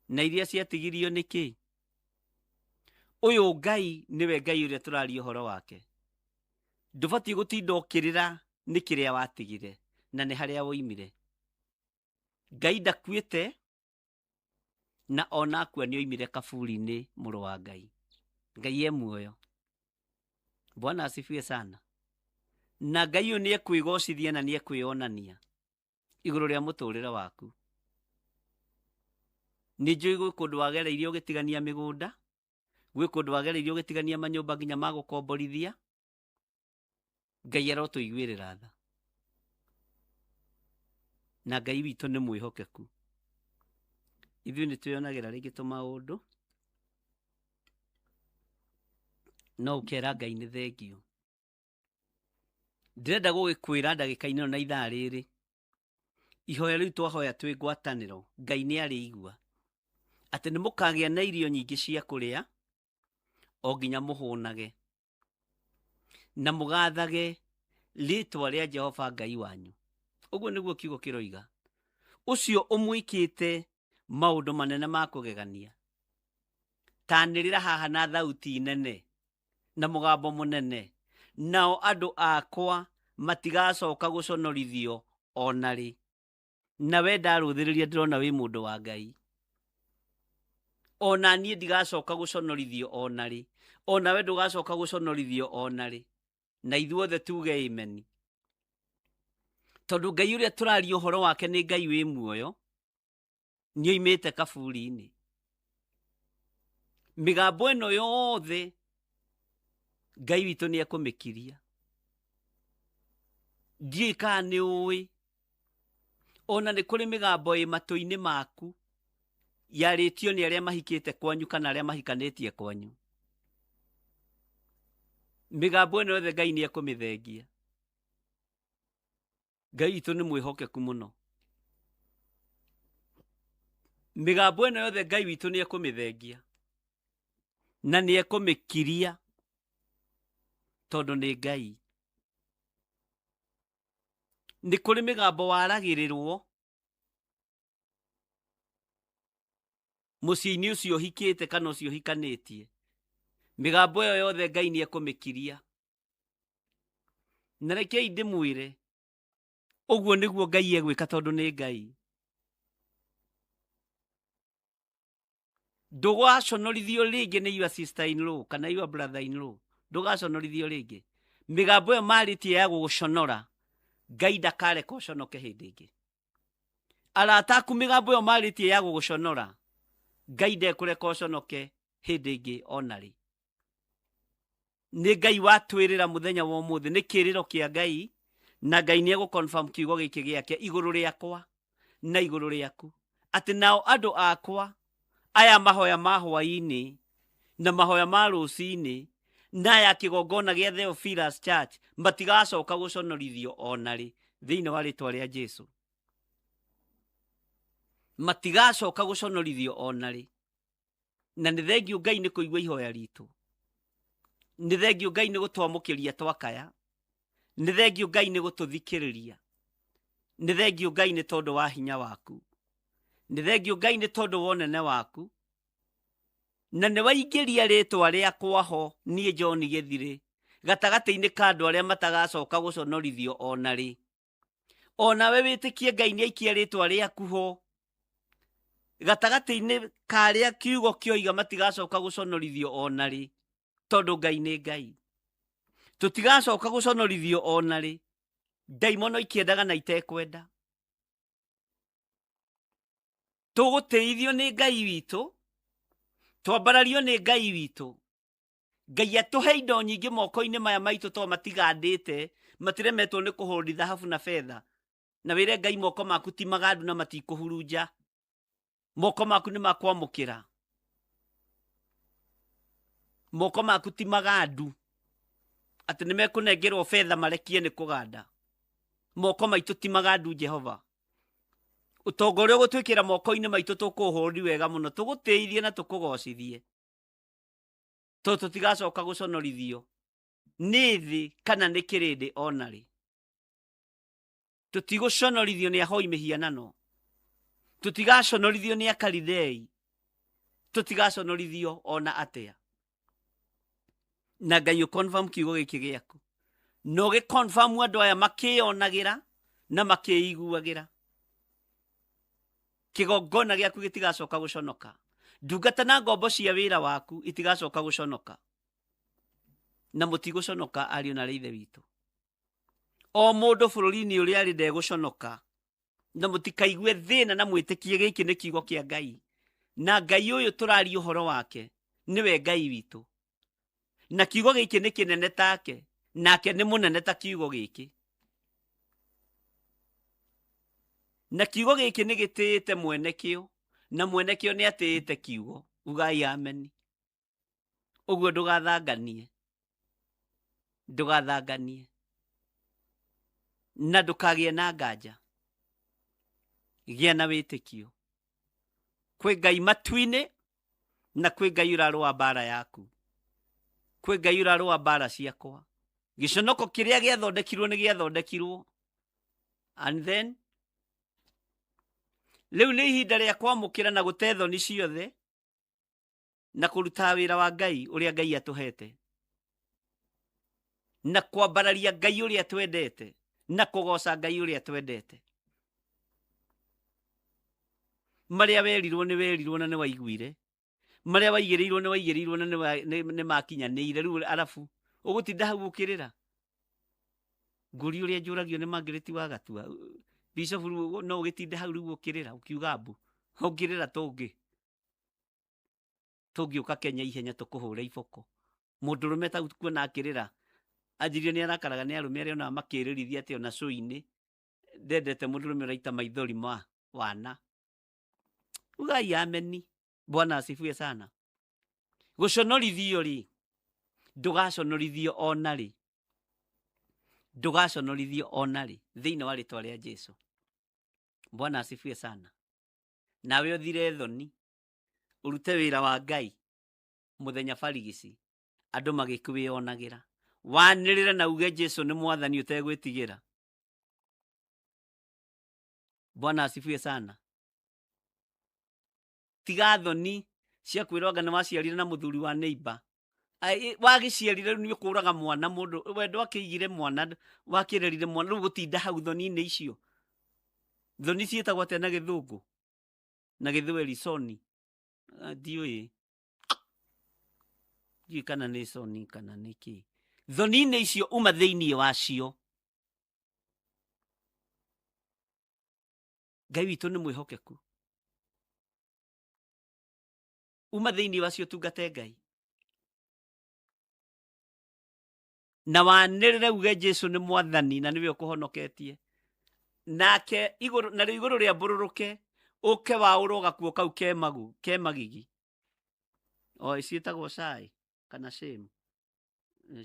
na iria ciatigirio nĩ kĩ. Ũyũ Ngai nĩwe Ngai ũrĩa tũraria ũhoro wake. Ndũbatiĩ gũtinda ũkĩrĩra nĩ kĩrĩa watigire na nĩ harĩa woimire. Ngai ndakuĩte, na ona akua nĩ oimire kaburi-inĩ, mũrũ wa Ngai. Ngai e muoyo. Bwana asifiwe sana. Na Ngai ũyũ nĩ ekwĩgocithia na nĩ ekwĩonania igũrũ rĩa mũtũrĩre waku. Nĩ njũĩ gwĩ kũndũ wagereire ũgĩtigania mĩgũnda, gwĩ kũndũ wagereire ũgĩtigania manyũmba nginya ma gũkomborithia. Ngai arotũiguĩrĩra tha. Na Ngai witũ nĩ mwĩhokeku. Ithuĩ nĩ twĩonagĩra rĩngĩ tũmaũndũ, no ũkera Ngai nĩ thengio. Ndĩrenda gũgĩkwĩra ndagĩka-inĩ na ithaa rĩrĩ, ihoya rĩu twahoya twĩ ngwatanĩro, Ngai nĩ arĩigua. Atĩ nĩ mũkagĩa na irio nyingĩ cia kũrĩa, o nginya mũhũnage, na mũgathage rĩtwa rĩa Jehova Ngai wanyu. Ũguo nĩguo kiugo kĩroiga. Ũcio ũmwĩkĩte maũndũ manene ma kũgegania. Tanĩrĩra haha na thauti nene na mũgambo mũnene, nao andũ akwa matigacoka gũconorithio ona rĩ. Na we ndarũthĩrĩria ndĩrona wĩ mũndũ wa Ngai. Ona niĩ ndigacoka gũconorithio ona rĩ. Ona we ndũgacoka gũconorithio ona rĩ. Na ithuothe tuge amen. Tondũ Ngai ũrĩa tũraria ũhoro wake nĩ Ngai wĩ muoyo, nĩ oimĩte kaburi-inĩ. Mĩgambo ĩno yothe Ngai witũ nĩ ekũmĩkiria. Ndiũĩ kana nĩ ũĩ, ona nĩ kũrĩ mĩgambo ĩ matũ-inĩ maku yarĩtio nĩ arĩa mahikĩte kwanyu kana arĩa mahikanĩtie kwanyu. Mĩgambo ĩno yothe Ngai nĩ ekũmĩthengia. Ngai witũ nĩ mwĩhokeku mũno. Mĩgambo ĩno yothe Ngai witũ nĩ ekũmĩthengia na nĩ ekũmĩkiria, tondũ nĩ Ngai. Nĩ kũrĩ mĩgambo waragĩrĩrwo mũciĩ-inĩ ũcio ũhikĩte kana ũcio ũhikanĩtie. Mĩgambo ĩyo yothe Ngai nĩ ekũmĩkiria. Na rekei ndĩmwĩre, ũguo nĩguo Ngai egwĩka, tondũ nĩ Ngai. Ndũgaconorithio rĩngĩ nĩ your sister in law kana your brother in law. Ndũgaconorithio rĩngĩ. Mĩgambo ĩyo marĩtie ya gũgũconora, Ngai ndakareka ũconoke hĩndĩ ĩngĩ. Arata aku mĩgambo ĩyo marĩtie ya gũgũconora, Ngai ndekũreka ũconoke hĩndĩ ĩngĩ ona rĩ. Nĩ Ngai watwĩrĩra mũthenya wa ũmũthĩ, nĩ kĩrĩro kĩa Ngai, na Ngai nĩ egũconfirm kiugo gĩkĩ gĩake igũrũ rĩakwa na igũrũ rĩaku, atĩ nao andũ akwa aya mahoya ma hwaĩ-inĩ na mahoya ma rũciinĩ na aya kĩgongona gĩa Theophilus Church matigacoka gũconorithio ona rĩ thĩinĩ wa rĩtwa rĩa Jesũ. Matigacoka gũconorithio ona rĩ. Na nĩ thengiũ Ngai nĩ kũigua ihoya ritũ. Nĩ thengiũ Ngai nĩ gũtwamũkĩria twakaya. Nĩ thengiũ Ngai nĩ gũtũthikĩrĩria. nĩ thengio Ngai nĩ tondũ wa hinya waku, nĩ thengio Ngai nĩ tondũ wa ũnene waku, na nĩ waingĩria rĩtwa rĩakwa ho niĩ John Gĩthirĩ gatagatĩ-inĩ ka andũ arĩa matagacoka gũconorithio ona rĩ. Onawe wĩtĩkie Ngai nĩ aikia rĩtwa rĩaku ho gatagatĩ-inĩ ka arĩa kiugo kĩoiga matigacoka gũconorithio ona rĩ, tondũ Ngai nĩ Ngai. Tũtigacoka gũconorithio ona rĩ, ndaimono ikĩendaga na itekwenda. Tũgũtĩithio nĩ Ngai witũ, twambarario nĩ Ngai witũ. Ngai atũhe indo nyingĩ moko-inĩ maya maitũ to matigandĩte, matiremetwo nĩ kũhũri thahabu na fedha. Na wĩre Ngai moko maku ti magandu na matikũhurunja. Moko maku nĩ makwamũkĩra. Moko maku ti magandu atĩ nĩ mekũnengerwo fedha marekie nĩ kũganda. Moko maitũ ti magandu Jehova. Ũtonga ũrĩa ũgũtwĩkĩra moko-inĩ maitũ tũkũhũri wega mũno, tũgũtĩithie na tũkũgocithie. To tũtigacoka gũconorithio nĩ thĩ kana nĩ kĩrĩndĩ ona rĩ. Tũtigũconorithio nĩ ahoi mĩhianano. Tũtigaconorithio nĩ akaridhei. Tũtigaconorithio ona atĩa. Na Ngai confirm kiugo gĩkĩ gĩaku. No gĩ confirm andũ aya makĩonagĩra na makĩiguagĩra. Kĩgongona gĩaku gĩtigacoka gũconoka. Ndungata na ngombo cia wĩra waku itigacoka gũconoka. Na mũtigũconoka ariũ na ithe witũ. O mũndũ bũrũri-inĩ ũrĩa arĩ ndegũconoka. Na mũtikaigue thĩna na mwĩtĩkie gĩkĩ nĩ kiugo kĩa Ngai. Na Ngai ũyũ tũraria ũhoro wake nĩwe Ngai witũ. Na kiugo gĩkĩ nĩ kĩnene take, nake nĩ mũnene ta kiugo gĩkĩ. Na kiugo gĩkĩ nĩ gĩtĩĩte mwene kĩo, na mwene kĩo nĩ atĩĩte kiugo. Ugai ameni. Ũguo ndũgathanganie. Ndũgathanganie. Na ndũkagĩe na nganja. Gĩa na wĩtĩkio. Kwĩ Ngai matu-inĩ na kwĩ Ngai ũrarũa mbara yaku. Kwĩ Ngai ũrarũa mbara ciakwa. Gĩconoko kĩrĩa gĩathondekirwo nĩ gĩathondekirwo. And then rĩu nĩ ihinda rĩa kwamũkĩra na gũte thoni ciothe na kũruta wĩra wa Ngai ũrĩa Ngai atũhete. Na kwambararia Ngai ũrĩa twendete na kũgoca Ngai ũrĩa twendete. Marĩa werirwo nĩ werirwo na nĩ waiguire. Marĩa waigĩrĩirwo nĩ waigĩrĩirwo na nĩ makinyanĩire. Rĩu arabu ũgũtinda hau ũkĩrĩra. Ngũri ũrĩa njũragio nĩ Margaret wa Gatua. Bishop no ũgĩtinde hau rĩu ũkĩrĩra ũkiuga mbu. Ũngĩrĩra tũngĩũka Kenya ihenya tũkũhũre iboko. Mũndũrũme ta kuona akĩrĩra anjirie nĩ arakaraga nĩ arũme arĩa ona makĩrĩrithia atĩ ona cũi-inĩ ndendete mũndũrũme ũraita maithori ma wana. Ugai ameni. Bwana asifiwe sana. Gũconorithio rĩ, ndũgaconorithio ona rĩ. Ndũgaconorithio ona rĩ thĩinĩ wa rĩtwa rĩa Jesũ. Bwana asifiwe sana. Nawe ũthire thoni ũrute wĩra wa Ngai mũthenya barigici andũ magĩkwĩonagĩra. Wanĩrĩre na uge Jesũ nĩ mwathani ũtegwĩtigĩra. Bwana asifiwe sana. Tiga thoni cia kwĩrwanga nĩ waciarire na mũthuri wa neighbor. Wagĩciarire nĩ ũkũraga mwana mũndũ wendo akĩigire mwana wakĩrerire mwana rĩu gũtinda hau thoni-inĩ icio. Thoni ciĩtagwo atĩa na Gĩthũngũ na Gĩthweri soni. Ndiũĩ kana nĩ soni kana nĩ kĩ. Thoni-inĩ icio uma thĩinĩ wacio. Ngai witũ nĩ mwĩhokeku. Uma thĩinĩ wacio tungate Ngai. Na wanĩrĩre uge Jesũ nĩ mwathani na nĩwe ũkũhonoketie. Nake igũrũ na igũrũ rĩa mbũrũrũke ũke waũrwo gakuo kau ke magigi. O ciĩtagwo cai kana shame.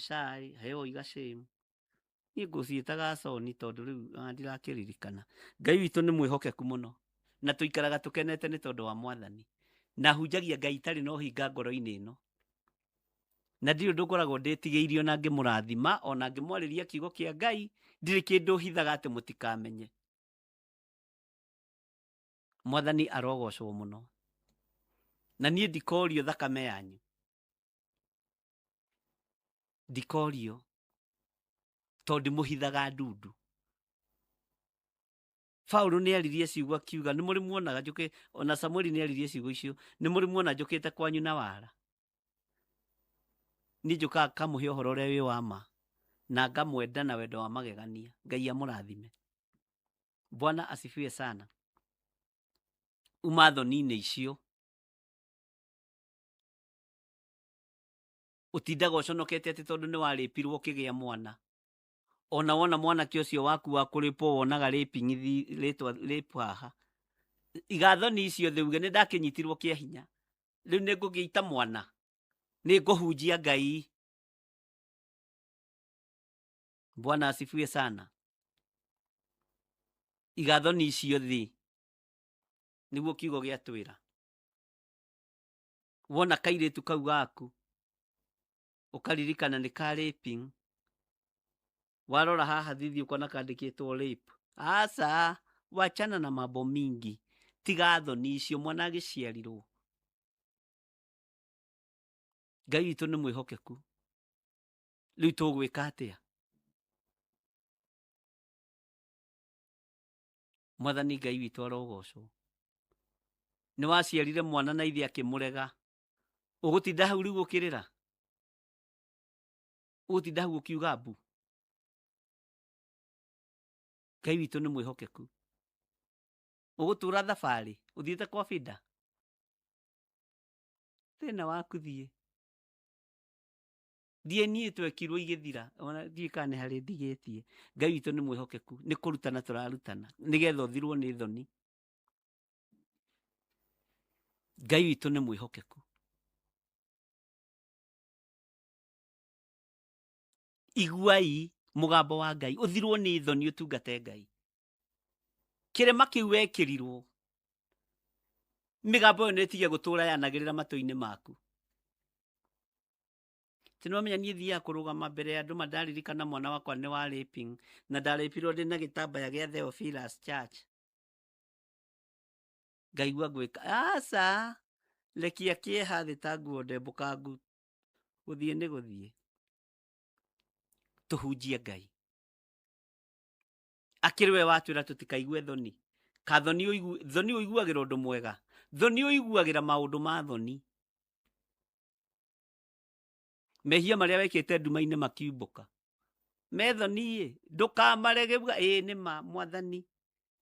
Cai heo iga shame. Niĩ ngũciĩtaga soni tondũ rĩu ndirakĩririkana. Ngai witũ nĩ mwĩhokeku mũno na tũikaraga tũkenete nĩ tondũ wa mwathani. Na hunjagia Ngai itarĩ na ũhinga ngoro-inĩ ĩno. Na ndirĩ ũndũ ngoragwo ndĩtigĩirio na ngĩmũrathima ona ngĩmwarĩria kiugo kĩa Ngai ndirĩ kĩndũ hithaga atĩ mũtikamenye. Mwathani arogocwo muno. Na niĩ ndikorio thakame yanyu. Ndikorio. Tondũ mũhithaga ndundu. Paulo nĩ aririe ciugo akiuga nĩ mũrĩ muonaga njũkĩ, ona Samueli nĩ aririe ciugo icio, nĩ mũrĩ muona njũkĩte kwanyu na wara. Niĩ njũkaga kamũhe ũhoro ũrĩa wĩ wa ma, na ngamwenda na wendo wa magegania. Ngai amũrathime. Bwana asifiwe sana. Uma thoni-inĩ icio ũtindaga ũconokete atĩ tondũ nĩ warĩpirwo ũkĩgĩa mwana. Ona wona mwanake ũcio waku wa kũrĩpwo wonaga rĩpũ haha. Igathoni icio thĩuge nĩ ndakĩnyitirwo kĩa hinya. Rĩu nĩ ngũgĩita mwana. Nĩ ngũhunjia Ngai. Bwana asifiwe sana. Igathoni icio thĩ nĩguo kiugo gĩa twĩra. Wona kairĩtu kau gaku ũkaririkana nĩ ka raping. Warora haha thithi ukona kandĩkĩtwo rape. Asa, wachana na mambo mingi. Tiga thoni icio mwana agĩciarirwo. Ngai witũ nĩ mwĩhokeku. Rĩu tũgwĩka atĩa? Mwathani Ngai witũ arogocwo. Nĩ waciarire mwana na ithe akĩmũrega. Ũgũtinda hau rĩu ũkĩrĩra? Ũgũtinda hau ũkiuga mbu? Ngai witũ nĩ mwĩhokeku. Ũgũtũra thabarĩ ũthiĩte kwa bida? Thĩna waku thiĩ. Thiĩ niĩ twekirwo igĩthira. Ona thiĩ kana nĩ harĩ ndigĩtie. Ngai witũ nĩ mwĩhokeku. Nĩ kũrutana tũrarutana. Nĩgetha ũthirwo nĩ thoni. Ngai witũ nĩ mwĩhokeku. Iguai mũgambo wa Ngai. Ũthirwo nĩ thoni ũtungate Ngai. Kĩrema kĩu wekĩrirwo. Mĩgambo ĩyo nĩĩtige gũtũra yanagĩrĩra matũ-inĩ maku. Tinamenya niĩ thiaga kũrũgama mbere ya andũ mandaririkana mwana wakwa nĩ wa raping na ndarĩpirwo ndĩ na gĩtambaya gĩa Theophilus Church. Ngaigua gwĩka aca rekia kĩeha thĩ ta nguo ndembũkangu. Gũthiĩ nĩ gũthiĩ. Tũhunjie Ngai. Akĩrĩ we watwĩra tũtikaigue thoni. Ka thoni ũiguagĩra ũndũ mwega. Thoni ũiguagĩra maũndũ ma thoni. Mehia marĩa wekĩte nduma-inĩ makiumbũka. Me thoni ndũkamarege uga nĩ ma Mwathani.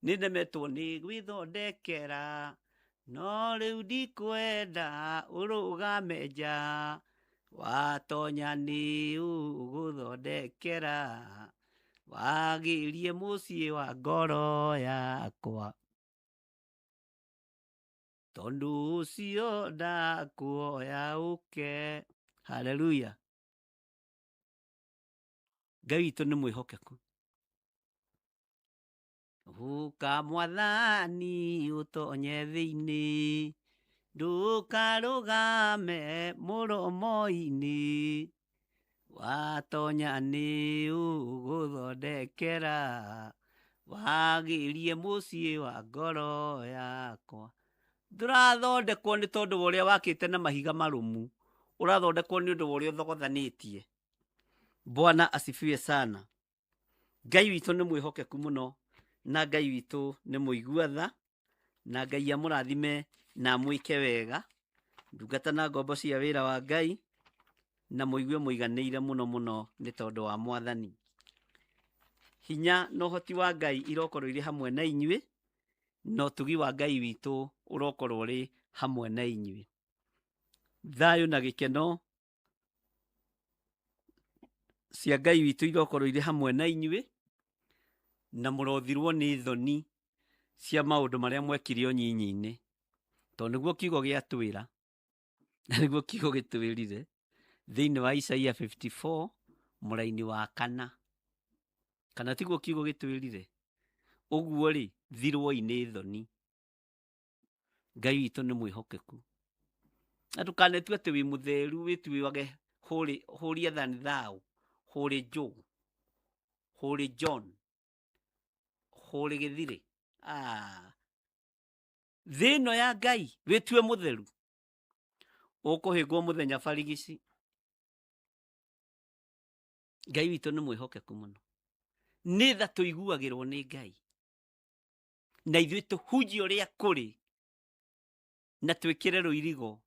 Nĩ nemetwo nĩ gwĩthondekera. No rĩu ndikwenda ũrũgame nja. Watonya nĩ ũgũthondekera. Wagĩrie mũciĩ wa ngoro yakwa. Tondũ ũcio ndakuoya ũke. Haleluya. Ngai witũ nĩ mwĩhokeku. Ũka Mwathani ũtonye thĩinĩ. Ndũkarũgame mũromo-inĩ. Watonya nĩ ũgũthondekera. Wagĩrie mũciĩ wa ngoro yakwa. Ndũrathondekwo nĩ tondũ wa ũrĩa wakĩte na mahiga marũmu. Ũrathondekwo nĩ ũndũ wa ũrĩa ũthogothanĩtie. Bwana asifiwe sana. Ngai witũ nĩ mwĩhokeku mũno. Na Ngai witũ nĩ mũigua tha. Na Ngai amũrathime na mwĩke wega. Ndungata na ngombo cia wĩra wa Ngai. Na mũigue mũiganĩire mũno mũno nĩ tondũ wa Mwathani. Hinya na ũhoti wa Ngai irokorwo irĩ hamwe na inyuĩ. No ũtugi wa Ngai witũ ũrokorwo ũrĩ hamwe na inyuĩ. Thayũ na gĩkeno cia Ngai witũ irokorwo irĩ hamwe na inyuĩ. Na mũrothirwo nĩ thoni cia maũndũ marĩa mwekire ũnyinyi-inĩ. Tondũ nĩguo kiugo gĩa twĩra. Na nĩguo kiugo gĩtwĩrire. Thĩinĩ wa Isaia 54 mũraini wa 4. Kana tiguo kiugo gĩtwĩrire. Ũguo rĩ thirwo nĩ thoni. Ngai witũ nĩ mwĩhokeku. Na ndũkanetue atĩ wĩ mũtheru wĩtuage holy than thou. Holy Joe. Holy John. Holy Githire. thino ya Ngai witue mutheru ukuhingwo muthenya barigici. Ngai witũ nĩ mwĩhokeku mũno, nĩ tha tũiguagĩrwo nĩ Ngai na ithuĩ tũhunjie ũrĩa kũrĩ na twĩkĩre rũirigo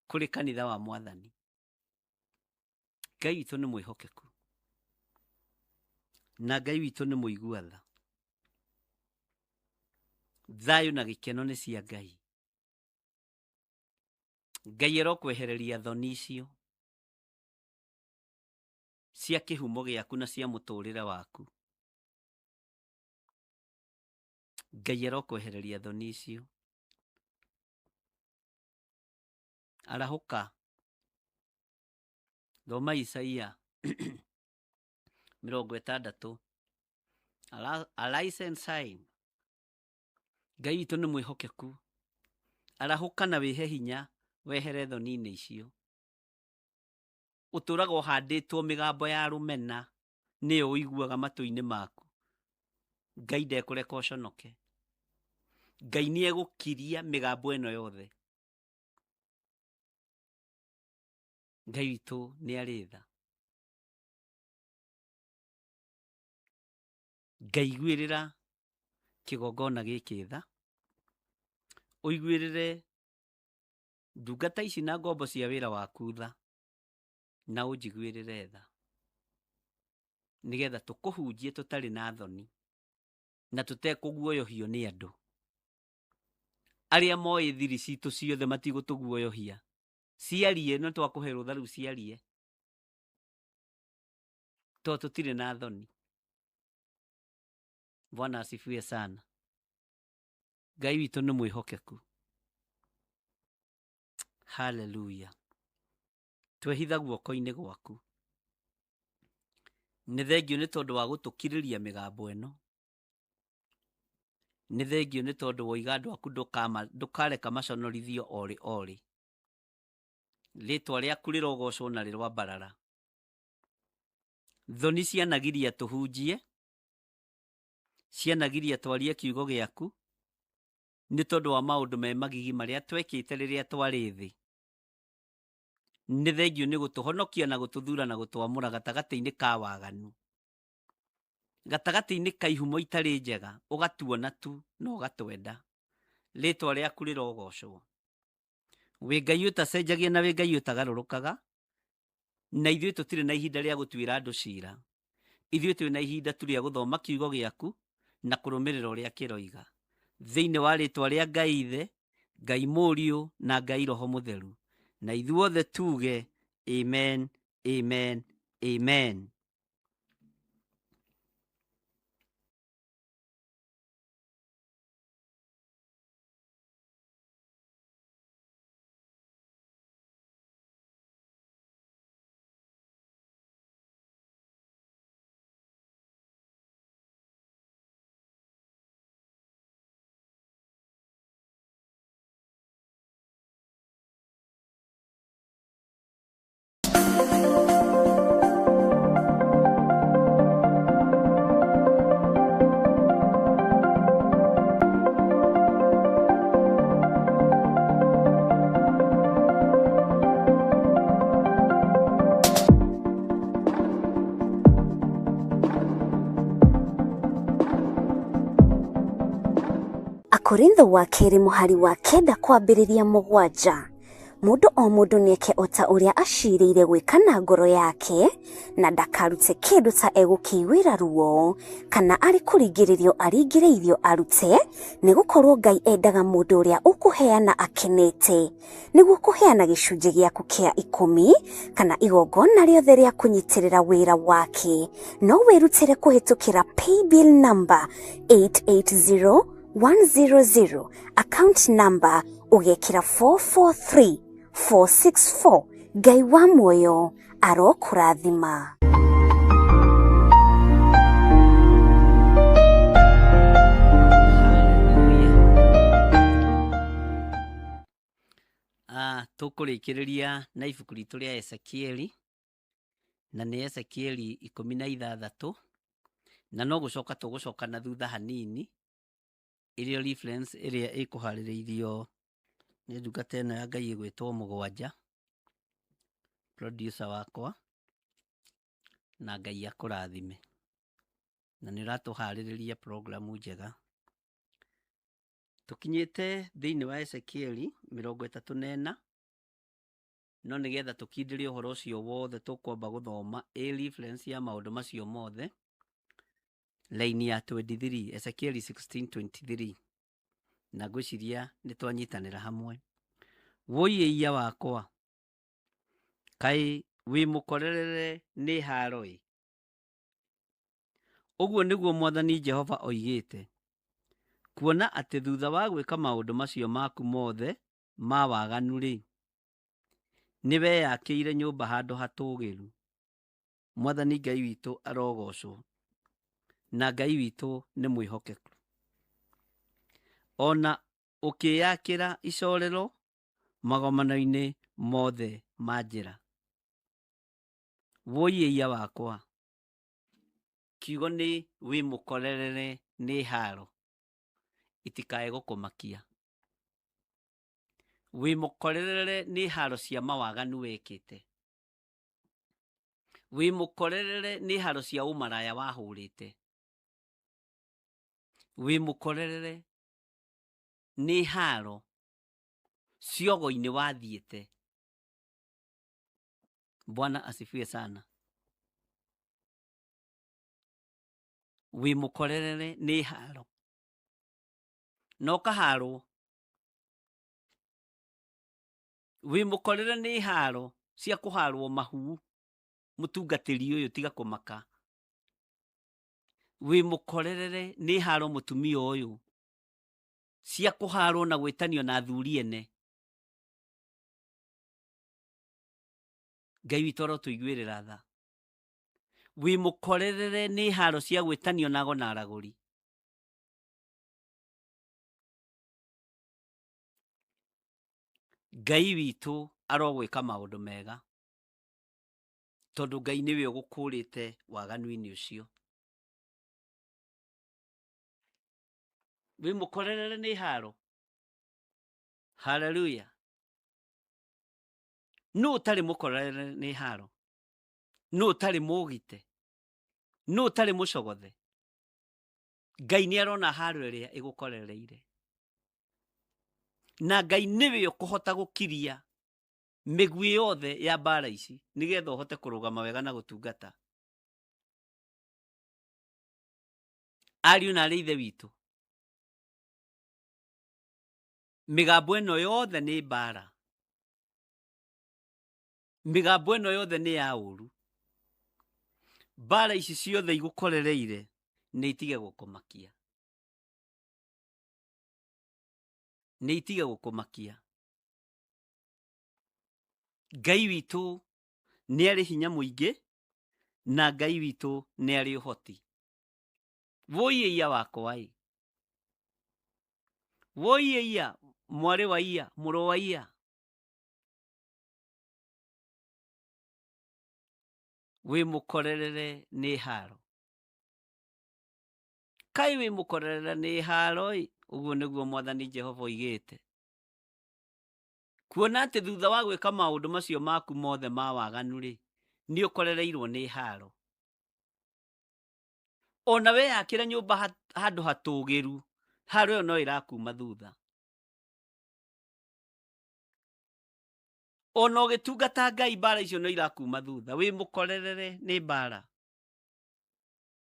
kũrĩ kanitha wa Mwathani. Ngai witũ nĩ mwĩhokeku na Ngai witũ nĩ mũigua tha. Thayũ na gĩkeno nĩ cia Ngai. Ngai arokwehereria thoni icio cia kĩhumo gĩaku na cia mũtũrĩre waku. Ngai arokwehereria thoni icio. Arahũka. Thoma Isaia 60. Arise and shine. Ngai witũ nĩ mwĩhokeku. Arahũka na wĩhe hinya wehere thoni-inĩ icio. Ũtũraga ũhandĩtwo mĩgambo ya rũmena nĩyo ũiguaga matũ-inĩ maku. Ngai ndekũreka ũconoke. Ngai nĩ egũkiria mĩgambo ĩno yothe. Ngai witũ nĩ arĩ tha. Ngai iguĩrĩra kĩgongona gĩkĩ tha. Ũiguĩrĩre ndungata ici na ngombo cia wĩra waku tha. Na ũnjiguĩrĩre tha. Nĩgetha tũkũhunjie tũtarĩ na thoni na tũtekũguoyohio nĩ andũ. Arĩa moĩ thiri citũ ciothe matigũtũguoyohia. Ciarie no twakũhe rũtha rũu ciarie. Tondũ tũtirĩ na thoni. Bwana asifiwe sana. Ngai witũ nĩ mwĩhokeku. Hallelujah. Twehitha guoko-inĩ gwaku. Nĩ thengio nĩ tondũ wa gũtũkirĩria mĩgambo ĩno. Nĩ thengio nĩ tondũ woiga andũ aku ndũkareka maconorithio orĩ. Rĩtwa rĩaku rĩrogocwo na rĩrwambarara. Thoni cianagiria tũhunjie. Cianagiria twarie kiugo gĩaku. Nĩ tondũ wa maũndũ me magigi marĩa twekĩte rĩrĩa twarĩ thĩ. Nĩ thengio nĩ gũtũhonokia na gũtũthura na gũtwamũra gatagatĩ-inĩ ka waganu. Gatagatĩ-inĩ ka ihumo itarĩ njega. Ũgatuona tu na ũgatwenda. Rĩtwa rĩaku rĩrogocwo. Wĩ Ngai ũtacenjagia na wĩ Ngai ũtagarũrũkaga. Na ithuĩ tũtirĩ na ihinda rĩa gũtuĩra andũ ciira. Ithuĩ tũrĩ na ihinda tu rĩa gũthoma kiugo gĩaku na kũrũmĩrĩra ũrĩa kĩroiga. Thĩinĩ wa rĩtwa rĩa Ngai Ithe, Ngai Mũriũ na Ngai Roho Mũtheru. Na ithuothe tuge amen, amen, amen. Korintho wa kerĩ mũhari wa 9 kwambĩrĩria 7. Mũndũ o mũndũ nĩeke o ta ũrĩa acirĩire gwĩka na ngoro yake, na ndakarute kĩndũ ta egũkĩiguĩra ruo, kana arĩ kũringĩrĩrio aringĩrĩirio arute, nĩgũkorwo Ngai endaga mũndũ ũrĩa ũkũheana akenete, nĩguo kũheana gĩcunjĩ gĩaku kĩa 10 kana igongona rĩothe rĩa kũnyitĩrĩra wĩra wake. No wĩrutĩre kũhĩtũkĩra paybill number 880100, account number ũgekĩra 443464. Ngai wa muoyo arokũrathima. Tũkũrĩkĩrĩria na ibuku ritũ rĩa Ezekieli, na nĩ Ezekieli 16, na no gũcoka tũgũcoka na thutha hanini irio reference ĩrĩa ĩkũharĩrĩirio nĩ ndungata ĩno ya Ngai ĩgwĩtwo Mũgwanja, producer wakwa, na Ngai akũrathime. Na nĩ ũratũharĩrĩria programu njega. Tũkinyĩte thĩinĩ wa Ezekieli 34, no nĩgetha tũkindĩre ũhoro ũcio wothe tũkwamba gũthoma reference ya maũndũ macio mothe. Line ya 23, Ezekieli 16:23. Na ngwĩciria nĩ twanyitanĩra hamwe. Woiya wakwa, kaĩ wĩ mũkorerere nĩ haro-ĩ. Ũguo nĩguo Mwathani Jehova oigĩte. Kuona atĩ thutha wa gwĩka maũndũ macio maku mothe ma waganu-rĩ, nĩwe yakĩire nyũmba handũ hatũũgĩru. Mwathani Ngai witũ arogocwo, na Ngai witũ nĩ mwĩhokeku. Ona ũkĩyakĩra icorero magomano-inĩ mothe ma njĩra. Woiya wakwa, kiugo nĩ wĩ mũkorerere nĩ haro, itikae gũkũmakia. Wĩ mũkorerere nĩ haro cia mawaganu wekĩte. Wĩ mũkorerere nĩ haro cia ũmaraya wahũrĩte. Wĩ mũkorerere nĩ haro ciogo-inĩ wathiĩte. Bwana asifiwe sana. Wĩ mũkorerere nĩ haro. No kaharwo. Wĩ mũkorerere nĩ haro cia kũharwo mahu. Mũtungatĩri ũyũ tiga kũmaka. Wĩ mũkorerere nĩ haro mũtumia ũyũ cia kũharwo na gwĩtanio na athuri ene. Ngai witũ arotũiguĩrĩra tha. Wĩ mũkorerere nĩ haro cia gwĩtanio nago na aragũri. Ngai witũ arogwĩka maũndũ mega, tondũ Ngai nĩwe ũgũkũrĩte waganu-inĩ ũcio. Wĩ mũkorerere nĩ haro. Hallelujah. Nũ ũtarĩ mũkorerere nĩ haro? Nũ ũtarĩ mũgite? Nũ ũtarĩ mũcogothe? Ngai nĩ arona haro ĩrĩa ĩgũkorereire. Na Ngai nĩwe ũkũhota gũkiria mĩguĩ yothe ya mbara ici, nĩgetha ũhote kũrũgama wega na gũtungata. Ariũ na arĩ ithe witũ, mĩgambo ĩno yothe nĩ mbara. Mĩgambo ĩno yothe nĩ ya ũru. Mbara ici ciothe igũkorereire nĩ itige gũkũmakia. Nĩ itige gũkũmakia. Ngai witũ nĩ arĩ hinya mũingĩ, na Ngai witũ nĩ arĩ ũhoti. Woiya wakwa-ĩ. Woiya, mwarĩ wa iya, mũrũ wa iya. Wĩ mũkorerere nĩ haro. Kaĩ wĩ mũkorerere nĩ haro-ĩ. Ũguo nĩguo Mwathani Jehova oigĩte. Kuona atĩ thutha wa gwĩka maũndũ macio maku mothe ma waganu-rĩ, nĩ ũkorereirwo nĩ haro. Ona we yakĩra nyũmba handũ hatũũgĩru, haro ĩyo no ĩrakuma thutha. Ona ũgĩtungata Ngai, mbara icio no irakuma thutha. Wĩ mũkorerere nĩ mbara.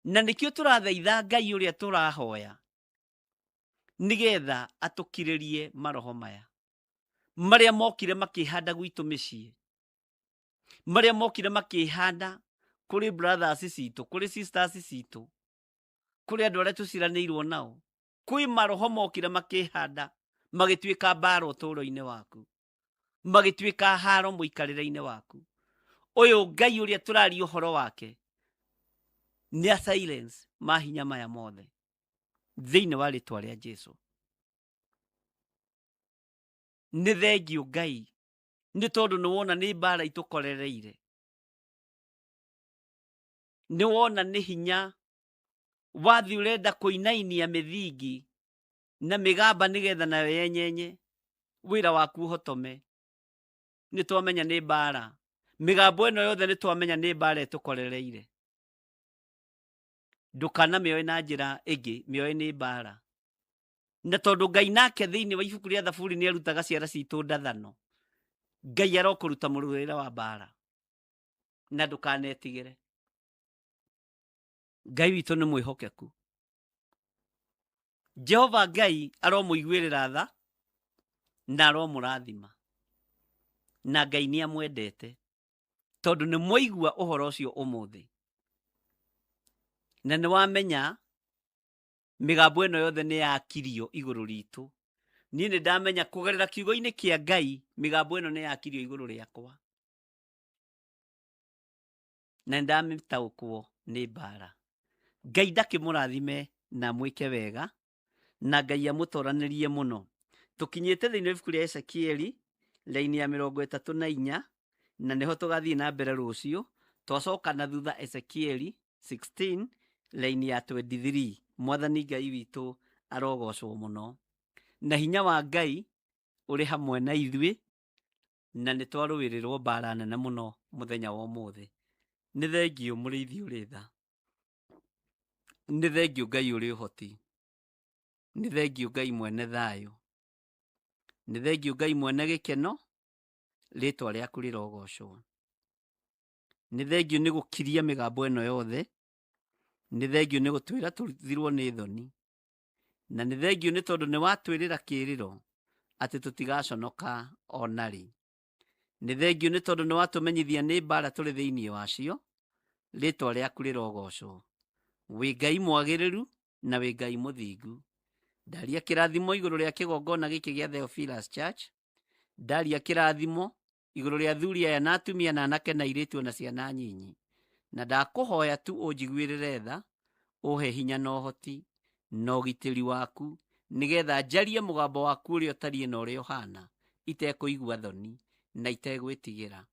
Na nĩkĩo tũrathaitha Ngai ũrĩa tũrahoya, nĩgetha atũkirĩrie maroho maya marĩa mokire makĩhanda gwitũ mĩciĩ, marĩa mokire makĩhanda kũrĩ brothers citũ, kũrĩ sisters citũ, kũrĩ andũ arĩa tũciranĩirwo nao. Kwĩ maroho mokire makĩhanda magĩtuĩka mbara ũtũũro-inĩ waku, magĩtuĩka haro mũikarĩre-inĩ waku. Ũyũ Ngai ũrĩa tũraria ũhoro wake nĩ a silence mahinya maya mothe thĩinĩ wa rĩtwa rĩa Jesũ. Nĩ thengiũ Ngai, nĩ tondũ nĩ wona nĩ mbara itũkorereire. Nĩ wona nĩ hinya wathi ũrenda kũinainia mĩthingi na migamba nigetha nayo yenyenye wira waku hotome ni twamenya ni mbara migambo eno yothe ni twamenya ni mbara tukorereire ndukana mioyo na njira ingi mioyo ni mbara na tondu Ngai nake thiini wa ibuku ria Thaburi ni arutaga ciara citu ndathano Ngai arokuruta murwira wa mbara na ndukanetigire Ngai witu ni mwihokeku Jehova Ngai aromuiguirira tha na aromurathima na Ngai ni amwendete tondu ni moigua uhoro ucio umuthi na ni wamenya migambo eno yothe ni yakirio iguru ritu ni ndamenya kugerera kiugo-ini kia Ngai migambo eno ni yakirio iguru riakwa na ndamitaukwo ni mbara Ngai ndakimurathime na mwike wega na Ngai amutoranirie muno tukinyite thiini ibuku ria Ezekieli laini ya 34 na niho tugathii na mbere rucio twacoka na thutha Ezekieli 16 laini ya 23 mwathani Ngai witu arogocwo muno na hinya wa Ngai uri hamwe na ithui na ni twaruwirirwo mbara nene muno muthenya wa umuthi ni thengio muriithi uri tha ni thengio Ngai uri uhoti ni thengio Ngai mwene thayo ni thengio Ngai mwene gikeno ritwa riaku rirogocwo ni thengio ni gukiria migambo eno yothe ni thengio ni gutwira tuthirwo ni thoni na ni thengio ni tondu ni watwirira kiriro ati tutigaconoka onari ni thengio ni tondu ni watumenyithia ni mbara turi thiini wacio ritwa riaku rirogocwo wi Ngai mwagiriru na wi Ngai muthingu ndaria kirathimo iguru ria kigongona giki gia Theophilus Church ndaria kirathimo iguru ria thuri aya na atumia na anake na iritu na ciana nyinyi na ndakuhoya tu unjiguirire tha uhe hinya na uhoti na ugitiri waku nigetha njarie mugambo waku uri otari na uri ohana itekuigua thoni na itegwitigira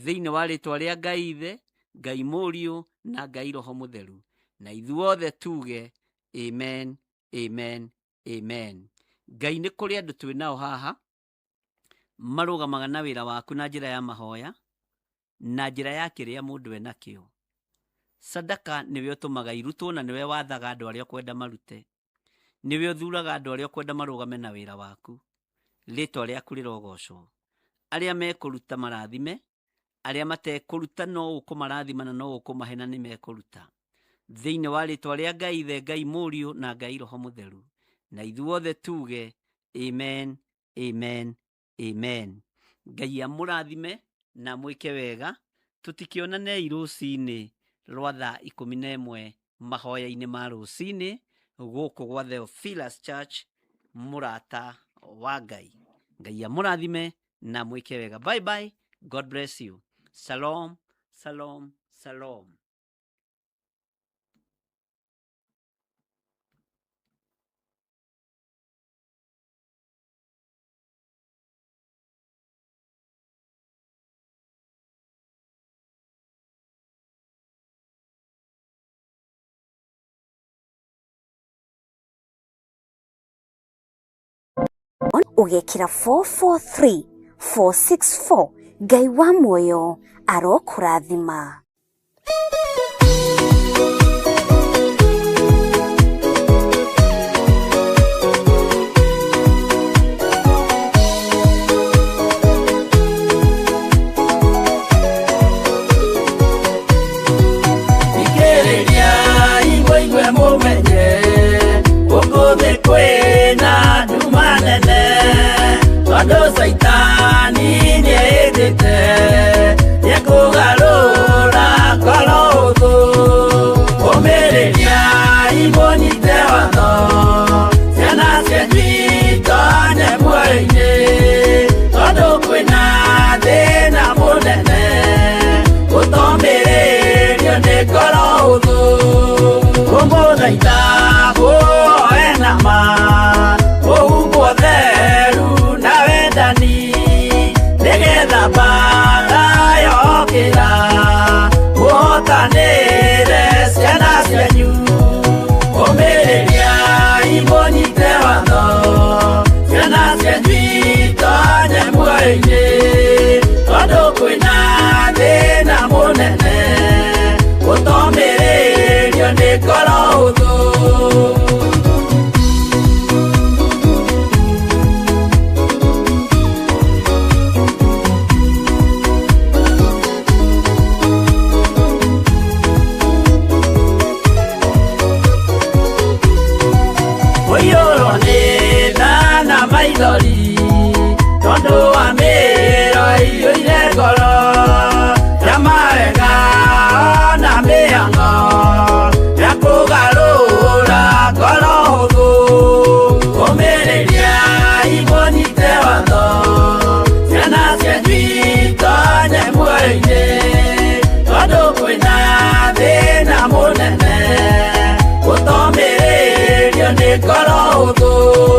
thiini wa ritwa ria Ngai Ithe Ngai Muriu na Ngai Roho Mutheru na ithuothe tuge amen amen amen. Ngai ni kuri andu twinao haha marugamaga na wira waku na njira ya mahoya na njira ya kiria mundu enakio sadaka niwe utumaga irutwo na niwe wathaga andu aria kwenda marute niwe uthuraga andu aria kwenda marugame na wira waku ritwa riaku rirogocwo aria mekuruta marathime aria matekuruta no ukumarathima na no ukumahena ni mekuruta thiini wa ritwa ria Ngai Ithe Ngai Muriu na Ngai Roho Mutheru na ithuothe tuge amen amen amen. Ngai amurathime na mwike wega tutikionane irucini rwa thaa 11 mahoya-ini ma rucini guku gwa Theophilus Church murata wa Ngai. Ngai amurathime na mwike wega. Bye bye. God bless you. Shalom shalom shalom. ugekira 443 464 Ngai wa muoyo arokurathima. Kwena dumanene Wado saitani niedete Yekugarura kolodhu Omerelia ibonite watho Siana sienjito nemuaine Wado kwena dena munene Utomerelia nekolodhu Kumbo saitabu Oumbo theru na wendani Nigetha mbara yokira Muhotanire ciana cianyu Umiriria imbonyite watho ngoro hũthũ